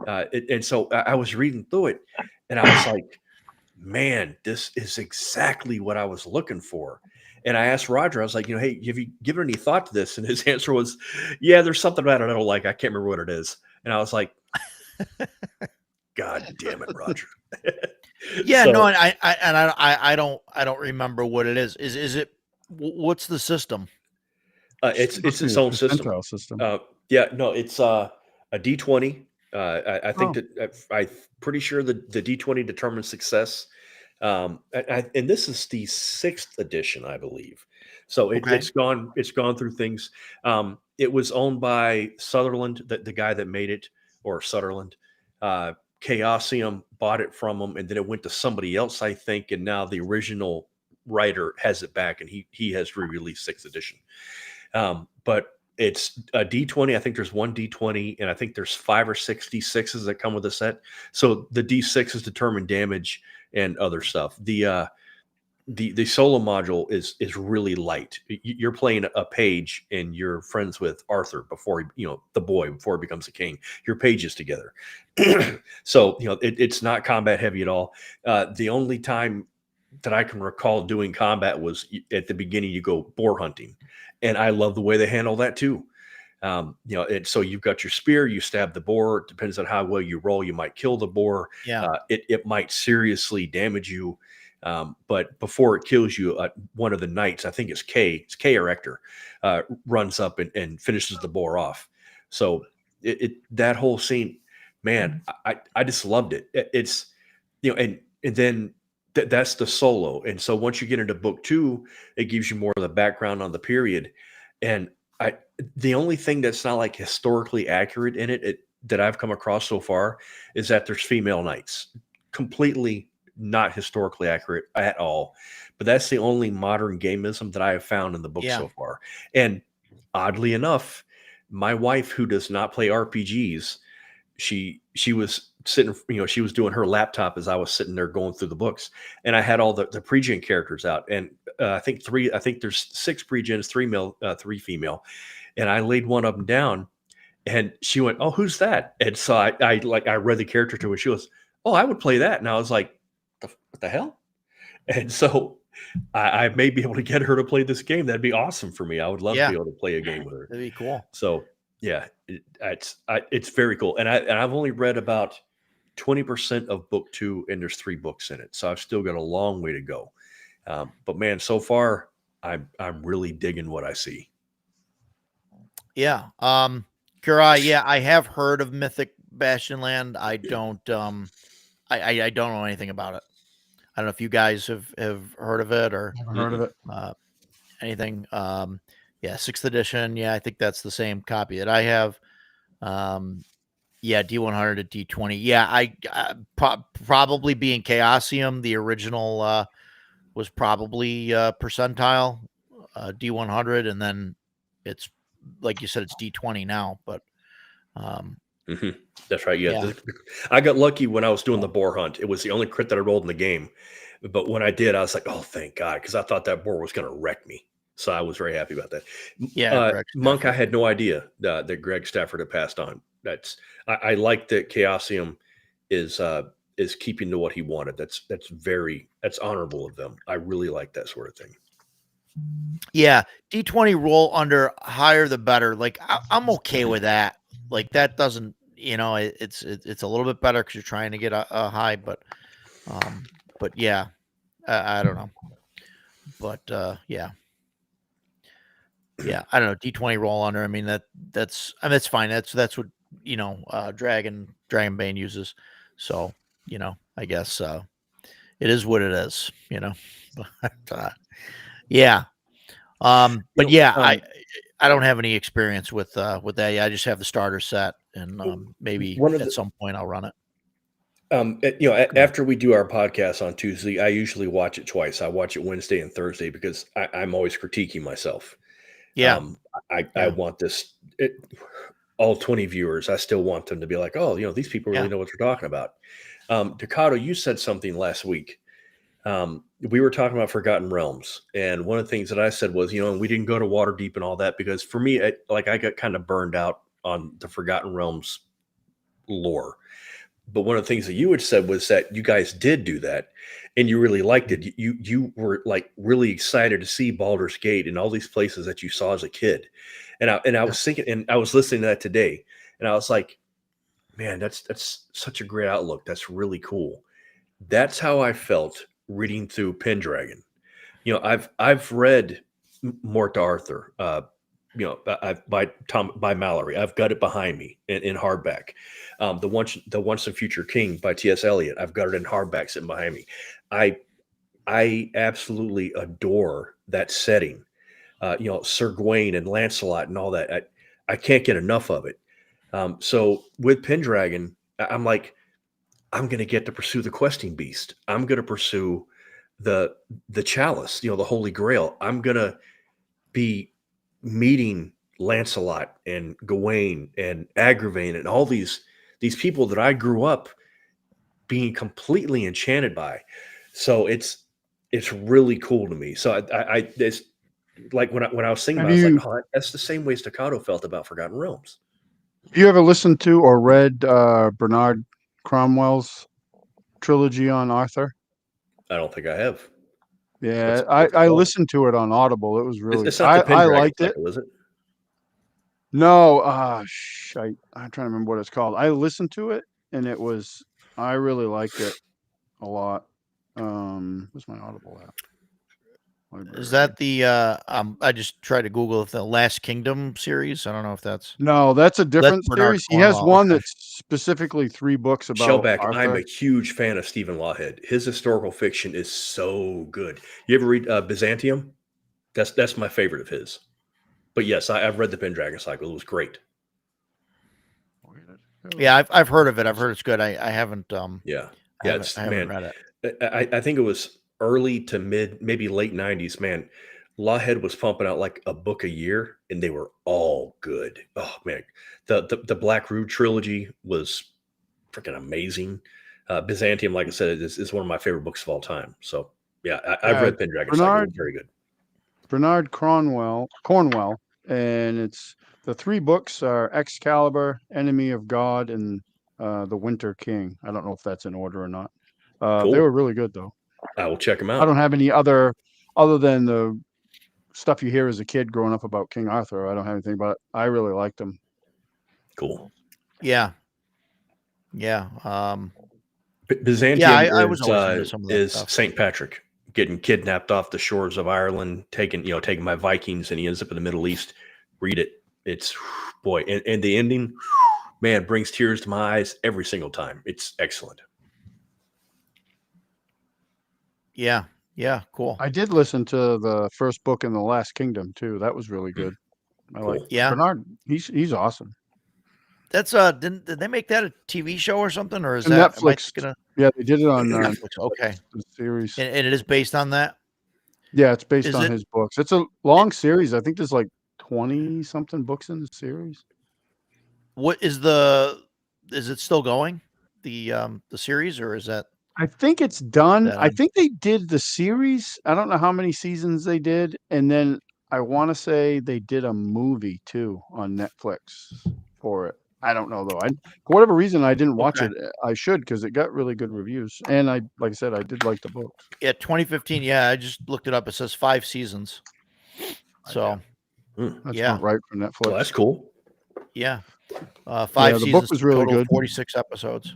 And so I was reading through it, and I was like, man, this is exactly what I was looking for. And I asked Roger, I was like, hey, have you given any thought to this? And his answer was, yeah, there's something about it I don't like. I can't remember what it is. And I was like, God damn it, Roger. Yeah, so, no, and I don't remember what it is. Is it, what's the system? It's its own system. It's a D20. I think that I'm pretty sure the D20 determines success. And this is the 6th edition, I believe. So it's gone through things. It was owned by Sutherland, the guy that made it, or Sutherland. Chaosium bought it from him, and then it went to somebody else, I think. And now the original writer has it back, and he has re-released 6th edition. But it's a D20. I think there's one D20, and I think there's 5 or 6 D6s that come with the set. So the D6s determine damage and other stuff. The solo module is really light. You're playing a page, and you're friends with Arthur before the boy before he becomes a king. Your pages together. So it's not combat heavy at all. The only time that I can recall doing combat was at the beginning. You go boar hunting. And I love the way they handle that too. So you've got your spear, you stab the boar. It depends on how well you roll. You might kill the boar. Yeah. It might seriously damage you. But before it kills you, one of the knights, I think it's K or Ector, runs up and finishes the boar off. So that whole scene, man, I just loved it. It's, and then that's the solo. And so once you get into book 2, it gives you more of the background on the period. And the only thing that's not like historically accurate in it that I've come across so far is that there's female knights. Completely not historically accurate at all. But that's the only modern gameism that I have found in the book so far. And oddly enough, my wife, who does not play RPGs, she was sitting, she was doing her laptop as I was sitting there going through the books, and I had all the pre-gen characters out, and I think there's 6 pre-gens, 3 male, 3 female, and I laid one of them down, and she went, "Oh, who's that?" And so I read the character to her. She goes, "Oh, I would play that," and I was like, "What the hell?" And so I may be able to get her to play this game. That'd be awesome for me. I would love to be able to play a game with her. That'd be cool. So yeah, it's very cool. And I've only read about 20% of book 2, and there's 3 books in it. So I've still got a long way to go. But man, so far I'm really digging what I see. Yeah. Kurai, yeah, I have heard of Mythic Bastionland. I don't I don't know anything about it. I don't know if you guys have heard of it or Never heard of it. Anything. Yeah, 6th edition. Yeah, I think that's the same copy that I have. Yeah, D100 to D20. Yeah, I probably being Chaosium, the original was probably percentile D100, and then it's like you said, it's D20 now. But that's right. Yeah, I got lucky when I was doing the boar hunt. It was the only crit that I rolled in the game, but when I did, I was like, "Oh, thank God," because I thought that boar was going to wreck me. So I was very happy about that. Yeah, Monk, I had no idea that Greg Stafford had passed on. I like that Chaosium is keeping to what he wanted. That's honorable of them. I really like that sort of thing. Yeah, D20 roll under, higher the better. Like I'm okay with that. Like that doesn't, it's a little bit better because you're trying to get a high, but yeah, I don't know, but yeah, I don't know. D20 roll under. I mean that's fine. That's what Dragonbane uses. So I guess it is what it is. But, yeah. But yeah, I don't have any experience with that. Yeah, I just have the starter set, and maybe at some point I'll run it. After we do our podcast on Tuesday, I usually watch it twice. I watch it Wednesday and Thursday because I'm always critiquing myself. Yeah. I want this, all 20 viewers, I still want them to be like, "Oh, these people really know what they're talking about." Ducato, you said something last week. We were talking about Forgotten Realms, and one of the things that I said was, we didn't go to Waterdeep and all that because for me, I got kind of burned out on the Forgotten Realms lore. But one of the things that you had said was that you guys did do that, and you really liked it. You were like really excited to see Baldur's Gate and all these places that you saw as a kid. And I was thinking, and I was listening to that today, and I was like, man, that's such a great outlook. That's really cool. That's how I felt reading through Pendragon. I've read Mort Arthur, by Mallory. I've got it behind me in hardback. The Once and Future King by T.S. Eliot. I've got it in hardback sitting behind me. I absolutely adore that setting. Sir Gawain and Lancelot and all that. I can't get enough of it. So with Pendragon, I'm like, I'm going to get to pursue the questing beast. I'm going to pursue the chalice, the Holy Grail. I'm going to be meeting Lancelot and Gawain and Agravain and all these people that I grew up being completely enchanted by. So it's really cool to me. So it's like when I was thinking about it, I was like, oh, that's the same way Staccato felt about Forgotten Realms. Have you ever listened to or read Bernard Cromwell's trilogy on Arthur? I don't think I have. Yeah, I listened to it on Audible. It was really, it's not the I liked cycle, is it? No, I'm trying to remember what it's called. I listened to it and I really liked it a lot. Where's my Audible app? Library. Is that the I just tried to Google the Last Kingdom series. I don't know if that's No, that's a different Bernard series. He has Cornwell, one okay. that's specifically 3 books about Shellback, I'm Arthur. a huge fan of Stephen Lawhead. His historical fiction is so good. You ever read Byzantium? That's my favorite of his. But yes, I've read the Pendragon Cycle. It was great. Yeah, I've heard of it. I've heard it's good. I haven't. Yeah, I haven't read it. I think it was early to mid, maybe late '90s. Man, Lawhead was pumping out like a book a year, and they were all good. Oh man, the Black Rood trilogy was freaking amazing. Byzantium, like I said, is one of my favorite books of all time. So yeah, I've read Pendragon Cycle. It's very good. Bernard Cornwell, and it's the 3 books are Excalibur, Enemy of God, and The Winter King. I don't know if that's in order or not. Cool. They were really good though. I will check them out. I don't have any other than the stuff you hear as a kid growing up about King Arthur. I don't have anything, but I really liked them. Cool. Yeah. Byzantium I was always into some of that is stuff. St. Patrick getting kidnapped off the shores of Ireland, taken by Vikings, and he ends up in the Middle East. Read it. It's boy, and the ending, man, brings tears to my eyes every single time. It's excellent. Yeah, cool. I did listen to the first book in The Last Kingdom too. That was really good. I like Bernard. He's awesome. That's did they make that a TV show or something, or is And that Netflix? Yeah, they did it on Netflix. Okay, the series. And it is based on that. Yeah, it's based Is on it? his books. It's a long series. I think there's like 20 something books in the series. What is the? Is it still going? The series, or is that? I think it's done. I on? think they did the series. I don't know how many seasons they did, and then I want to say they did a movie too on Netflix for it. I don't know though. For whatever reason, I didn't watch it. I should, because it got really good reviews, and like I said, I did like the books. Yeah, 2015. Yeah, I just looked it up. It says 5 seasons. So that's not right for Netflix. Well, that's cool. Yeah, 5 seasons. The book was really total good. 46 episodes.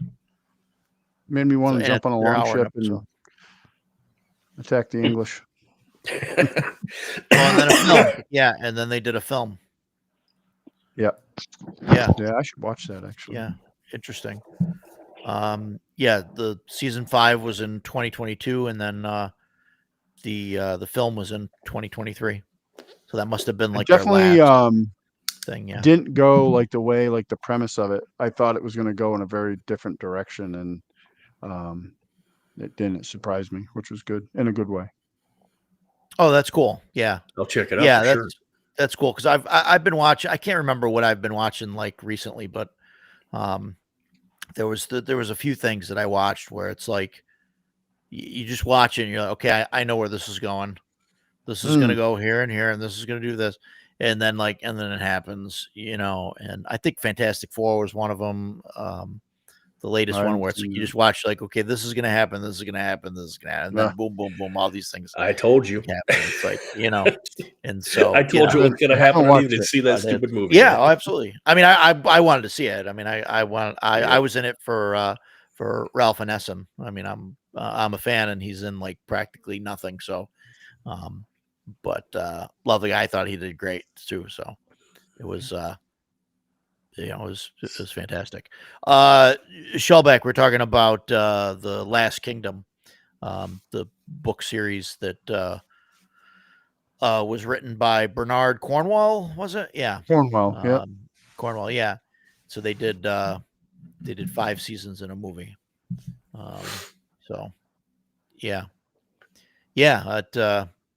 Made me want to jump on a long ship and attack the English. And then a film. Yeah, and then they did a film. Yeah. Yeah, I should watch that actually. Yeah, interesting. The season 5 was in 2022, and then the film was in 2023. So that must have been like definitely their last thing. Yeah, didn't go like the way, like the premise of it. I thought it was going to go in a very different direction, and it didn't. Surprise me, which was good in a good way. Oh, that's cool. Yeah, I'll check it out. Yeah, for sure. That's cool, because I've been watching. I can't remember what I've been watching like recently, but there was a few things that I watched where it's like you just watch it and you're like, okay, I know where this is going. This is gonna go here and here, and this is gonna do this, and then it happens, And I think Fantastic Four was one of them. The latest one where it's like you just watch, like, okay, this is gonna happen, this is gonna happen, this is gonna happen, and then boom, boom, boom, all these things. I told you. Happen. It's like, and so I told you it was gonna happen. I didn't even see that stupid movie. Yeah, absolutely. I mean, I wanted to see it. I mean, I was in it for Ralph and Essen. I mean, I'm a fan, and he's in like practically nothing. So, but love the guy. I thought he did great too. So it was. It was fantastic. Shellback, we're talking about the Last Kingdom, the book series that was written by Bernard Cornwell, was it? Yeah, Cornwell. Cornwell. Yeah. So they did 5 seasons in a movie. So yeah.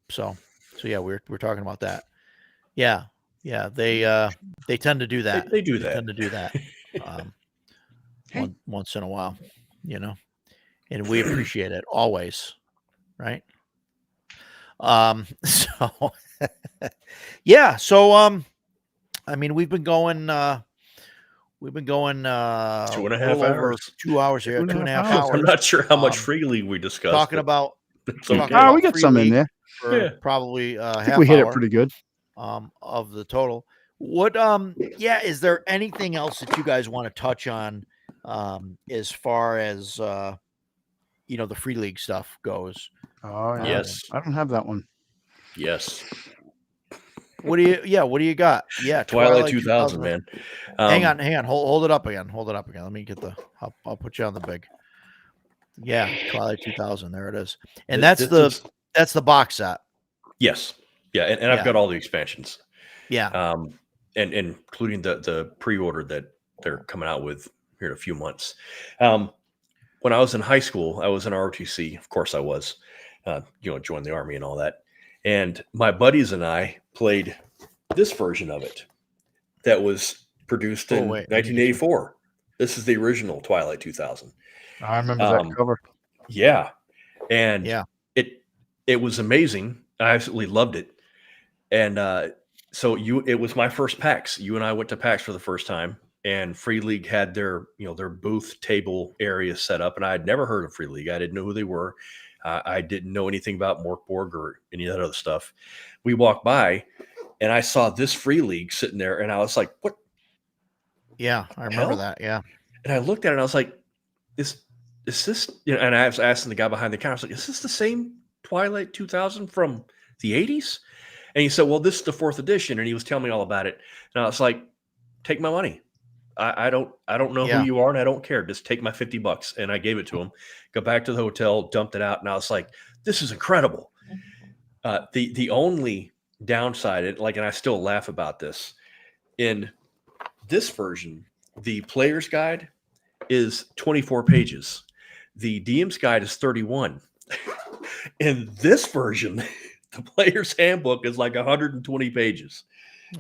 So yeah, we're talking about that. Yeah. Yeah, they tend to do that. They do that. Tend to do that once in a while, and we appreciate it always, right? So yeah, so I mean, we've been going 2.5 hours. 2 hours here, 2.5 hours. I'm not sure how much freely we discussed. Talking about we got some in there. Probably I think we hit it pretty good. Of the total. What is there anything else that you guys want to touch on as far as the Free League stuff goes. Oh, yeah. Yes. I don't have that one. Yes. What do you got? Yeah, Twilight 2000, man. Hang on. Hold it up again. Let me get I'll put you on the big. Yeah, Twilight 2000. There it is. And that's the box set. Yes. Yeah, and I've got all the expansions. Yeah. And including the pre-order that they're coming out with here in a few months. When I was in high school, I was in ROTC. Of course I was. Joined the Army and all that. And my buddies and I played this version of it that was produced in 1984. This is the original Twilight 2000. I remember that cover. Yeah. And it was amazing. I absolutely loved it. And so it was my first PAX. You and I went to PAX for the first time, and Free League had their booth table area set up, and I had never heard of Free League. I didn't know who they were. I didn't know anything about Morkborg or any of that other stuff. We walked by, and I saw this Free League sitting there, and I was like, "What?" Yeah, I remember that. Yeah. And I looked at it, and I was like, "Is this?" And I was asking the guy behind the counter, I was like, "Is this the same Twilight 2000 from the 80s?" And he said, "Well, this is the 4th edition," and he was telling me all about it. And I was like, "Take my money. I don't know who you are, and I don't care. Just take my $50." And I gave it to him. Go back to the hotel, dumped it out, and I was like, "This is incredible." The only downside, and I still laugh about this, in this version, the player's guide is 24 pages. The DM's guide is 31. In this version, the player's handbook is like 120 pages.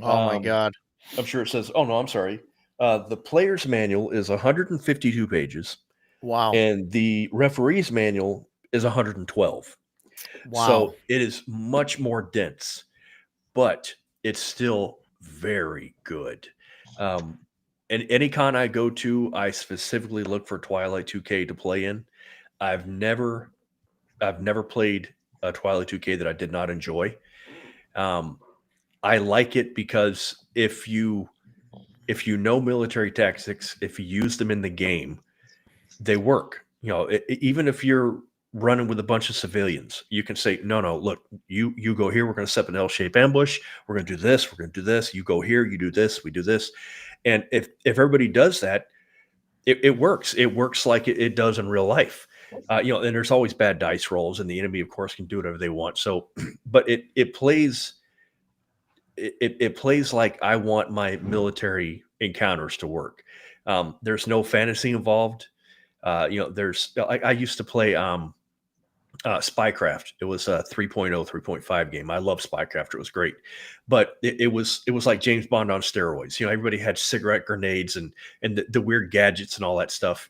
Oh my God. I'm sure it says, oh no, I'm sorry. The player's manual is 152 pages. Wow. And the referee's manual is 112. Wow. So it is much more dense, but it's still very good. And any con I go to, I specifically look for Twilight 2K to play in. I've never played a Twilight 2K that I did not enjoy. I like it because if you know military tactics, if you use them in the game, they work. Even if you're running with a bunch of civilians, you can say, no, look, you go here. We're going to set up an L-shaped ambush. We're going to do this. We're going to do this. You go here. You do this. We do this. And if everybody does that, it works. It works like it does in real life. And there's always bad dice rolls, and the enemy, of course, can do whatever they want. So, but it plays like I want my military encounters to work. There's no fantasy involved. I used to play Spycraft. It was a 3.0, 3.5 game. I love Spycraft. It was great, but it was like James Bond on steroids. Everybody had cigarette grenades and the weird gadgets and all that stuff.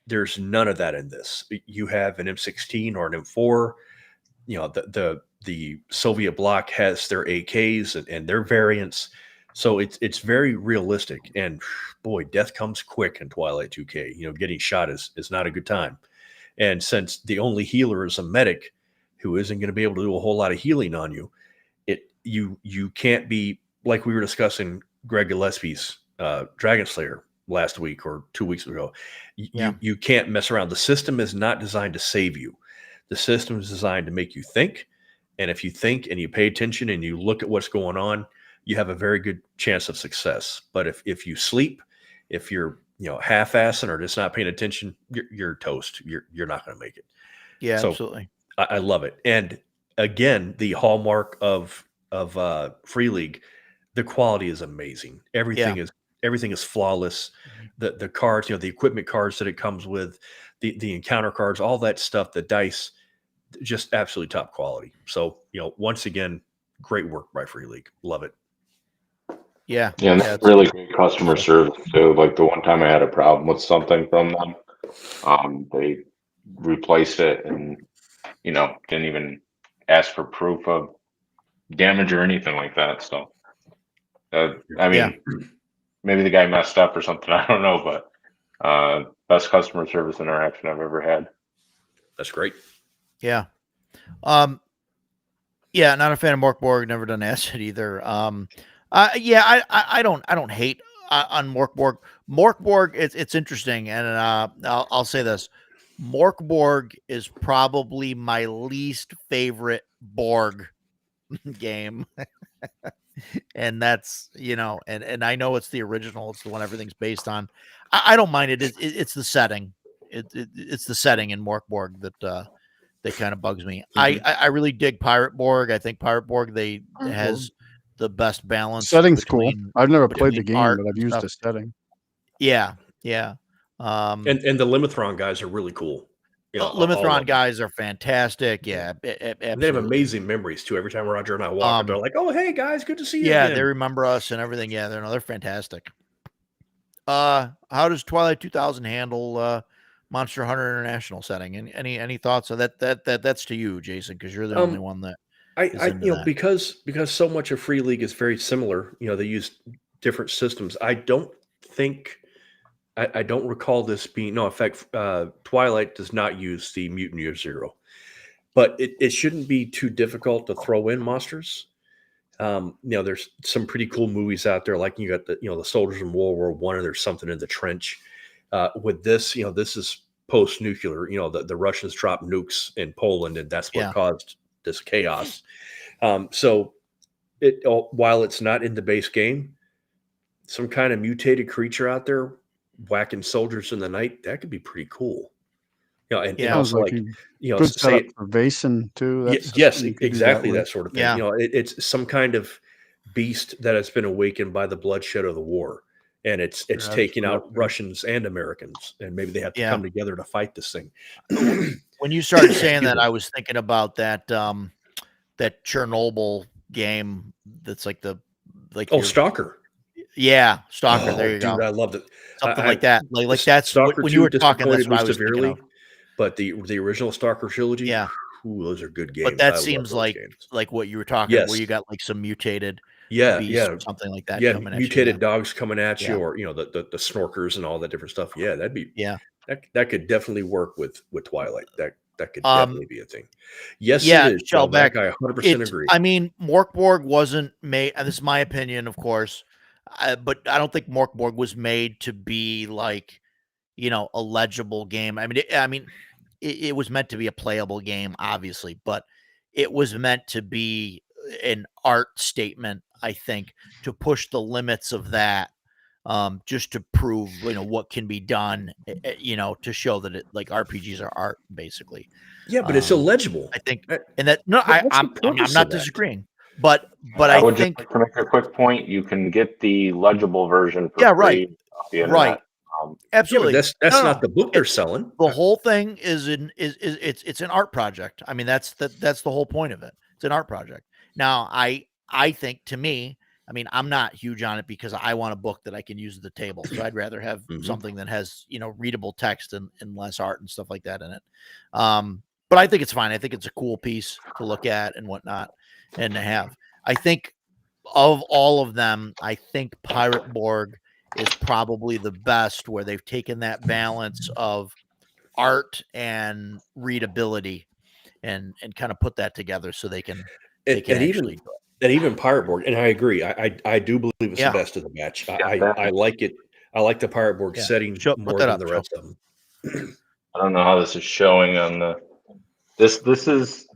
There's none of that in this. You have an M16 or an M4. The Soviet bloc has their AKs and their variants. So it's very realistic. And boy, death comes quick in Twilight 2K. Getting shot is not a good time. And since the only healer is a medic who isn't going to be able to do a whole lot of healing on you, you can't be, like we were discussing Greg Gillespie's Dragon Slayer last week or 2 weeks ago. You can't mess around. The system is not designed to save you. The system is designed to make you think. And if you think and you pay attention and you look at what's going on, you have a very good chance of success. But if you sleep, if you're half-assing or just not paying attention, you're toast. You're not going to make it. Yeah, so absolutely. I love it. And again, the hallmark of Free League, the quality is amazing. Everything is flawless. The cards, the equipment cards that it comes with, the encounter cards, all that stuff, the dice, just absolutely top quality. So, once again, great work by Free League. Love it. Yeah, and that's really great customer service too. Like the one time I had a problem with something from them, they replaced it and didn't even ask for proof of damage or anything like that. So, maybe the guy messed up or something. I don't know, but best customer service interaction I've ever had. That's great. Yeah. Yeah, not a fan of Morkborg. Never done acid either. I don't hate on Morkborg. Morkborg, it's interesting, and I'll say this: Morkborg is probably my least favorite Borg game. And that's, and I know it's the original. It's the one everything's based on. I don't mind it. It's the setting. It's the setting in Morkborg that kind of bugs me. I really dig Pirate Borg. I think Pirate Borg has the best balance. Setting's cool. I've never played the game, but I've used the setting. Yeah. And the Limithron guys are really cool. Limithron guys are fantastic. Yeah, absolutely. They have amazing memories too. Every time Roger and I walk, they're like, "Oh, hey guys, good to see you." Yeah, again. They remember us and everything. Yeah, they're fantastic. How does Twilight 2000 handle Monster Hunter International setting? And any thoughts on that? That's to you, Jason, because you're the only one that. Because so much of Free League is very similar. They use different systems. I don't recall this being in fact. Twilight does not use the Mutant Year Zero, but it shouldn't be too difficult to throw in monsters. There's some pretty cool movies out there, like you got the soldiers in World War I, and there's something in the trench. With this, this is post-nuclear. The Russians dropped nukes in Poland, and that's what caused this chaos. So while it's not in the base game, some kind of mutated creature out there whacking soldiers in the night, that could be pretty cool. And also good setup for Vaesen too. Yes, exactly that sort of thing. Yeah. It's some kind of beast that has been awakened by the bloodshed of the war, and it's taking out Russians and Americans, and maybe they have to come together to fight this thing. When you started saying that, I was thinking about that that Chernobyl game. That's like Stalker. Yeah, Stalker. There you go. I loved it. Something like that. Like that's Stalker when you were talking. That's what I was severely. But the original Stalker trilogy, those are good games. But that seems like what you were talking, where you got like some mutated, or something like that. Mutated dogs coming at you, or the snorkers and all that different stuff. Yeah, that'd be that could definitely work with Twilight. That could definitely be a thing. Yes, it is. Shellback, I 100% agree. I mean, Morkborg wasn't made, and this is my opinion, of course, but I don't think Morkborg was made to be like, a legible game. I mean, it was meant to be a playable game, obviously, but it was meant to be an art statement, I think, to push the limits of that, just to prove, what can be done, to show that it, like, RPGs are art, basically. Yeah, but it's illegible. I think, and that I'm not disagreeing, but I would think just like to make a quick point. You can get the legible version for free off the internet. Right. Absolutely. Yeah, that's not the book they're selling. The whole thing is it's an art project. I mean, that's the whole point of it. It's an art project. Now, I think, to me, I mean, I'm not huge on it because I want a book that I can use at the table. So I'd rather have something that has, readable text and less art and stuff like that in it. But I think it's fine. I think it's a cool piece to look at and whatnot and to have. I think of all of them, I think Pirate Borg is probably the best, where they've taken that balance of art and readability and kind of put that together so they can even Pirate Borg. And I agree. I do believe it's the best of the batch. I like it. I like the Pirate Borg setting more than the rest of them. I don't know how this is showing on the this is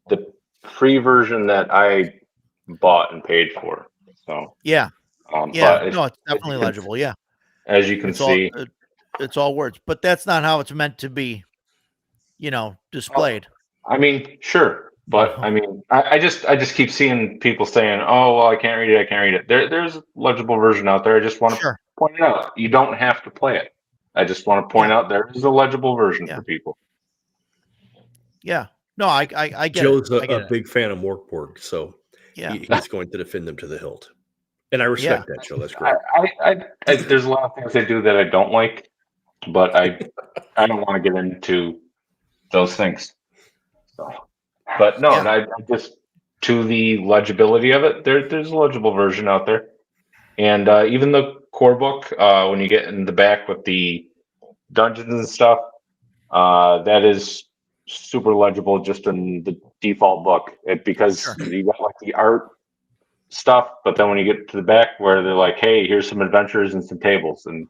the free version that I bought and paid for. So but it's definitely legible. Yeah, as you can see, it's all words, but that's not how it's meant to be, displayed. I mean, sure, but I mean, I just keep seeing people saying, "Oh, well, I can't read it. There's a legible version out there. I just want to point it out. You don't have to play it. I just want to point out there is a legible version for people." Yeah, no, I get Joe's it. a big fan of Morkborg, so he's going to defend them to the hilt. And I respect that, Joe. That's great. I there's a lot of things they do that I don't like, but I don't want to get into those things. So, but no, I just, to the legibility of it, there's a legible version out there, and even the core book, when you get in the back with the dungeons and stuff, that is super legible just in the default book. Because you got like the art stuff, but then when you get to the back where they're like, "Hey, here's some adventures and some tables," and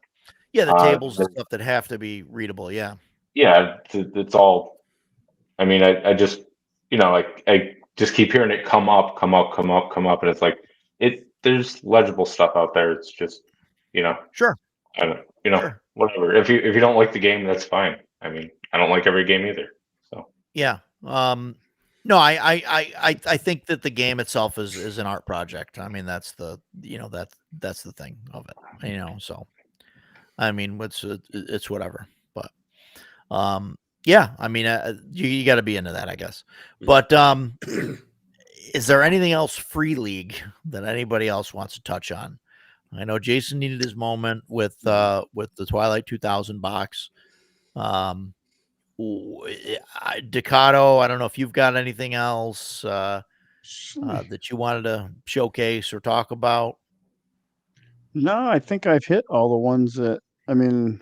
the tables and stuff that have to be readable. Yeah, yeah, it's all. I mean, I just like I just keep hearing it come up, and it's like there's legible stuff out there. It's just Sure. I don't Sure. whatever. If you don't like the game, that's fine. I mean, I don't like every game either. So yeah. No, I think that the game itself is an art project. I mean, that's the that's the thing of it. So I mean, it's whatever. But yeah, I mean, you got to be into that, I guess. But is there anything else Free League that anybody else wants to touch on? I know Jason needed his moment with the Twilight 2000 box. Ducato, I don't know if you've got anything else that you wanted to showcase or talk about. No, I think I've hit all the ones that, I mean,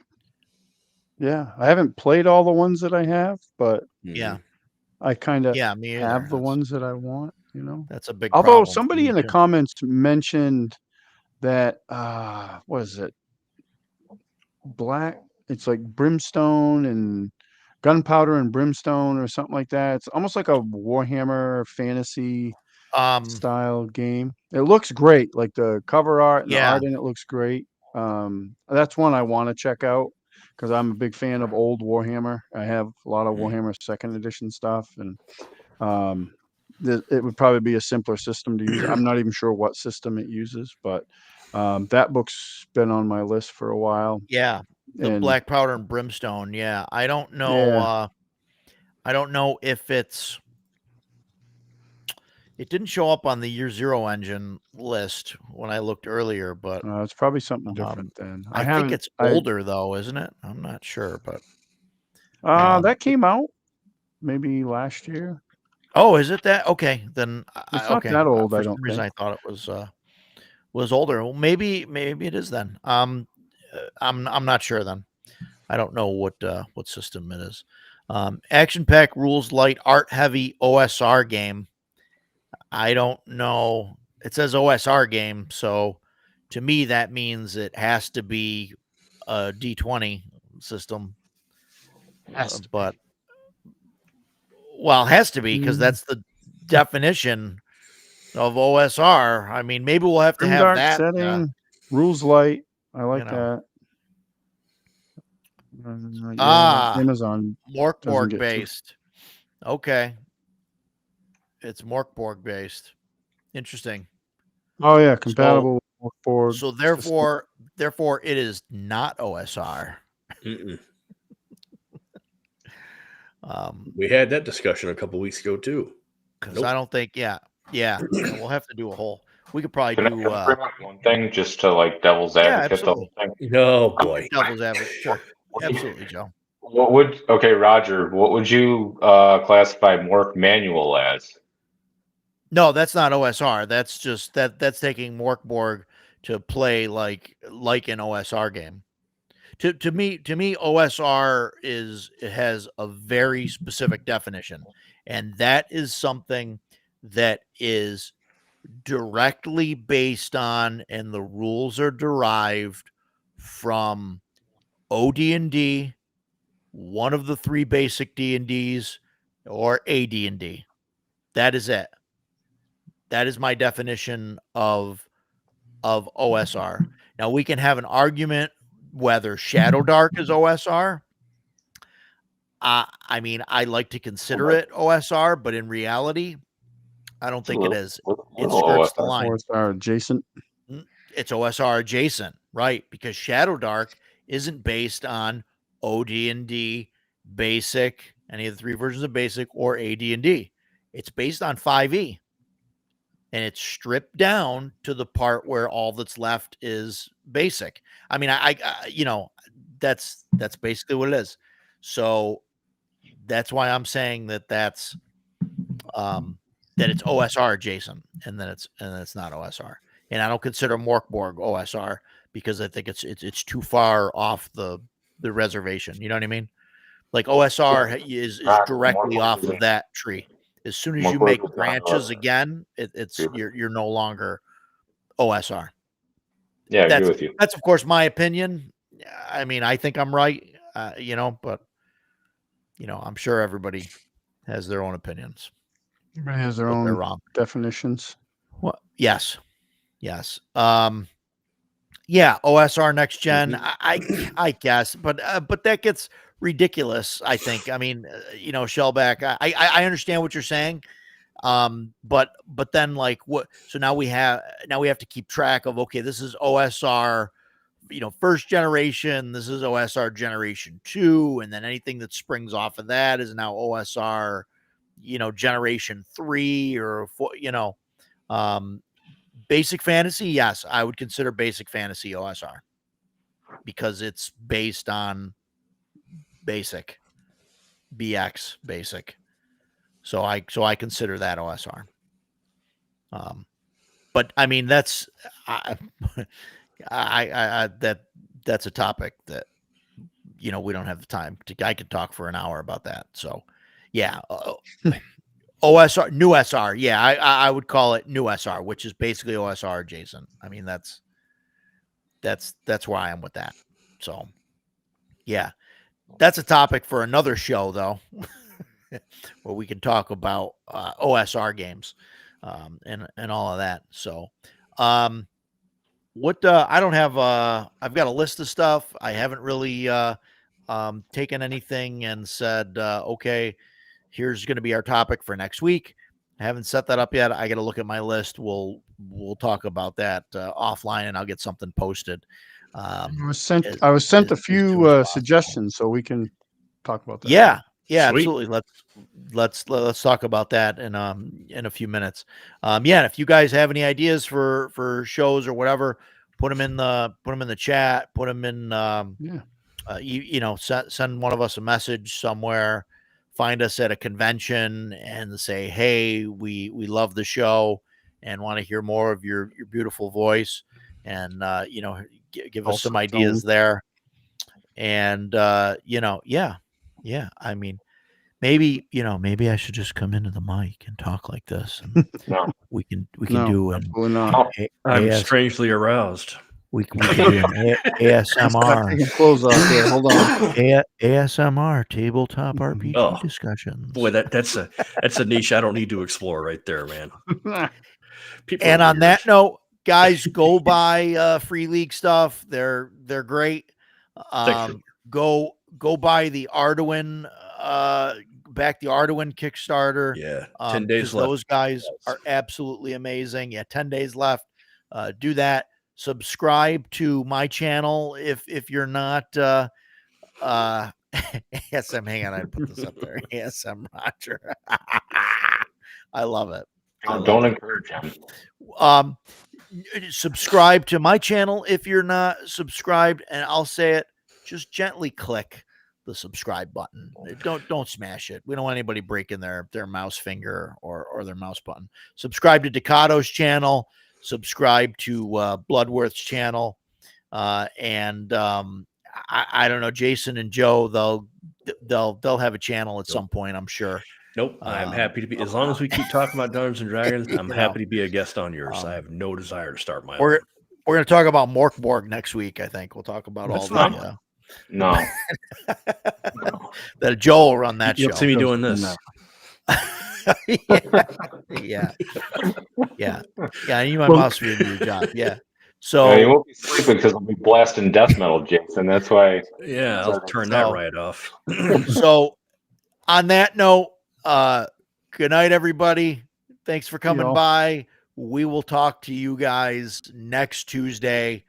yeah, I haven't played all the ones that I have, but Yeah, I kind of me either. have the ones that I want, That's a big Although problem. somebody in the comments mentioned that, what is it? It's like Brimstone and Gunpowder and Brimstone or something like that. It's almost like a Warhammer fantasy style game. It looks great. Like the cover art and the art in it looks great. That's one I want to check out because I'm a big fan of old Warhammer. I have a lot of Warhammer 2nd edition stuff, and it would probably be a simpler system to use. I'm not even sure what system it uses, but that book's been on my list for a while. Yeah, the Black Powder and Brimstone. Yeah, I don't know. Yeah. I don't know if it didn't show up on the Year Zero engine list when I looked earlier, but it's probably something different then. I think it's older though, isn't it? I'm not sure, but that came out maybe last year. Oh, is it that? Okay, then it's not that old. For I don't some reason, think. I thought it was older. Well, maybe it is then. I'm not sure then. I don't know what system it is. Action pack, rules light, art heavy, OSR game. I don't know. It says OSR game, so to me that means it has to be a D20 system. But well, it has to be because that's the definition of OSR. I mean, maybe we'll have to have that setting. Rules light. I like that. Amazon Morkborg based. Okay, it's Morkborg based. Interesting. Oh yeah, compatible with Morkborg. So therefore, it is not OSR. We had that discussion a couple weeks ago too. Because I don't think, yeah, we'll have to do a whole. We could probably do bring up one thing just to like devil's advocate the whole thing. No boy, devil's advocate. Sure, absolutely, Joe. Roger? What would you classify Mork Manual as? No, that's not OSR. That's just that's taking Morkborg to play like an OSR game. To me, OSR it has a very specific definition, and that is something that is directly based on, and the rules are derived from OD&D, one of the 3 basic D&Ds, or AD&D. That is it. That is my definition of OSR. Now we can have an argument whether Shadow Dark is OSR. I mean, I like to consider it OSR, but in reality, I don't think it is. It skirts the line. OSR adjacent. It's OSR adjacent, right? Because Shadow Dark isn't based on OD&D, Basic, any of the 3 versions of Basic, or AD&D. It's based on 5e. And it's stripped down to the part where all that's left is Basic. I mean, I that's basically what it is. So that's why I'm saying that it's OSR adjacent, and then it's not OSR. And I don't consider Morkborg OSR because I think it's too far off the reservation. You know what I mean? Like OSR is directly off of that tree. As soon as you make branches again, you're no longer OSR. Yeah, I agree with you. That's of course my opinion. I mean, I think I'm right, but I'm sure everybody has their own opinions. Everybody has their own definitions. Well, yes. Yeah, OSR next gen. I guess, but that gets ridiculous. I think. I mean, Shellback. I understand what you're saying. But then like what? So now we have to keep track of. Okay, this is OSR. First generation. This is OSR generation 2, and then anything that springs off of that is now OSR. Generation 3 or 4. Basic Fantasy, yes, I would consider Basic Fantasy OSR because it's based on Basic, BX Basic. So I consider that OSR. But I mean that's that's a topic that we don't have the time to. I could talk for an hour about that. So yeah. OSR, new SR. Yeah, I would call it new SR, which is basically OSR adjacent. I mean, that's where I am with that. So, yeah, that's a topic for another show, though, where we can talk about OSR games and all of that. So, what I don't have. I've got a list of stuff. I haven't really taken anything and said, okay, here's going to be our topic for next week. I haven't set that up yet. I got to look at my list. We'll talk about that offline, and I'll get something posted. I was sent a few suggestions, so we can talk about that. Yeah, sweet. Absolutely. Let's talk about that in a few minutes. And if you guys have any ideas for shows or whatever, put them in the chat. Put them in. Send one of us a message somewhere. Find us at a convention and say, hey, we love the show and want to hear more of your beautiful voice, and give us some ideas there. And I mean, maybe I should just come into the mic and talk like this, and we can do it. I'm strangely aroused. We can do an ASMR. Taking clothes off there. Hold on. ASMR tabletop RPG discussions. Boy, that's a niche I don't need to explore right there, man. And on that note, guys, go buy Free League stuff. They're great. Go buy the Arduin. Back the Arduin Kickstarter. Yeah, 10 days left. Those guys are absolutely amazing. Yeah, 10 days left. Do that. Subscribe to my channel if you're not ASM. Hang on, I put this up there. ASM Roger. I love it. Don't encourage him. Subscribe to my channel if you're not subscribed, and I'll say it. Just gently click the subscribe button. Don't smash it. We don't want anybody breaking their mouse finger or their mouse button. Subscribe to Decato's channel. Subscribe to Bluddworth's channel, and I don't know, Jason and Joe. They'll have a channel at some point, I'm sure. Nope, I'm happy to be. As long as we keep talking about Dungeons and Dragons, I'm happy to be a guest on yours. I have no desire to start my own. We're going to talk about Morkborg next week. I think we'll talk about all that. No, that Joe will run that show. You'll see me doing this. Yeah. You must be doing your job. Yeah. So you won't be sleeping because I'll be blasting death metal, Jason. That's why. Yeah, I'll turn that right off. So, on that note, good night, everybody. Thanks for coming by. We will talk to you guys next Tuesday,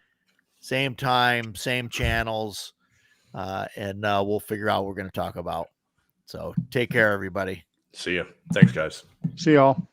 same time, same channels, and we'll figure out what we're going to talk about. So, take care, everybody. See ya. Thanks, guys. See y'all.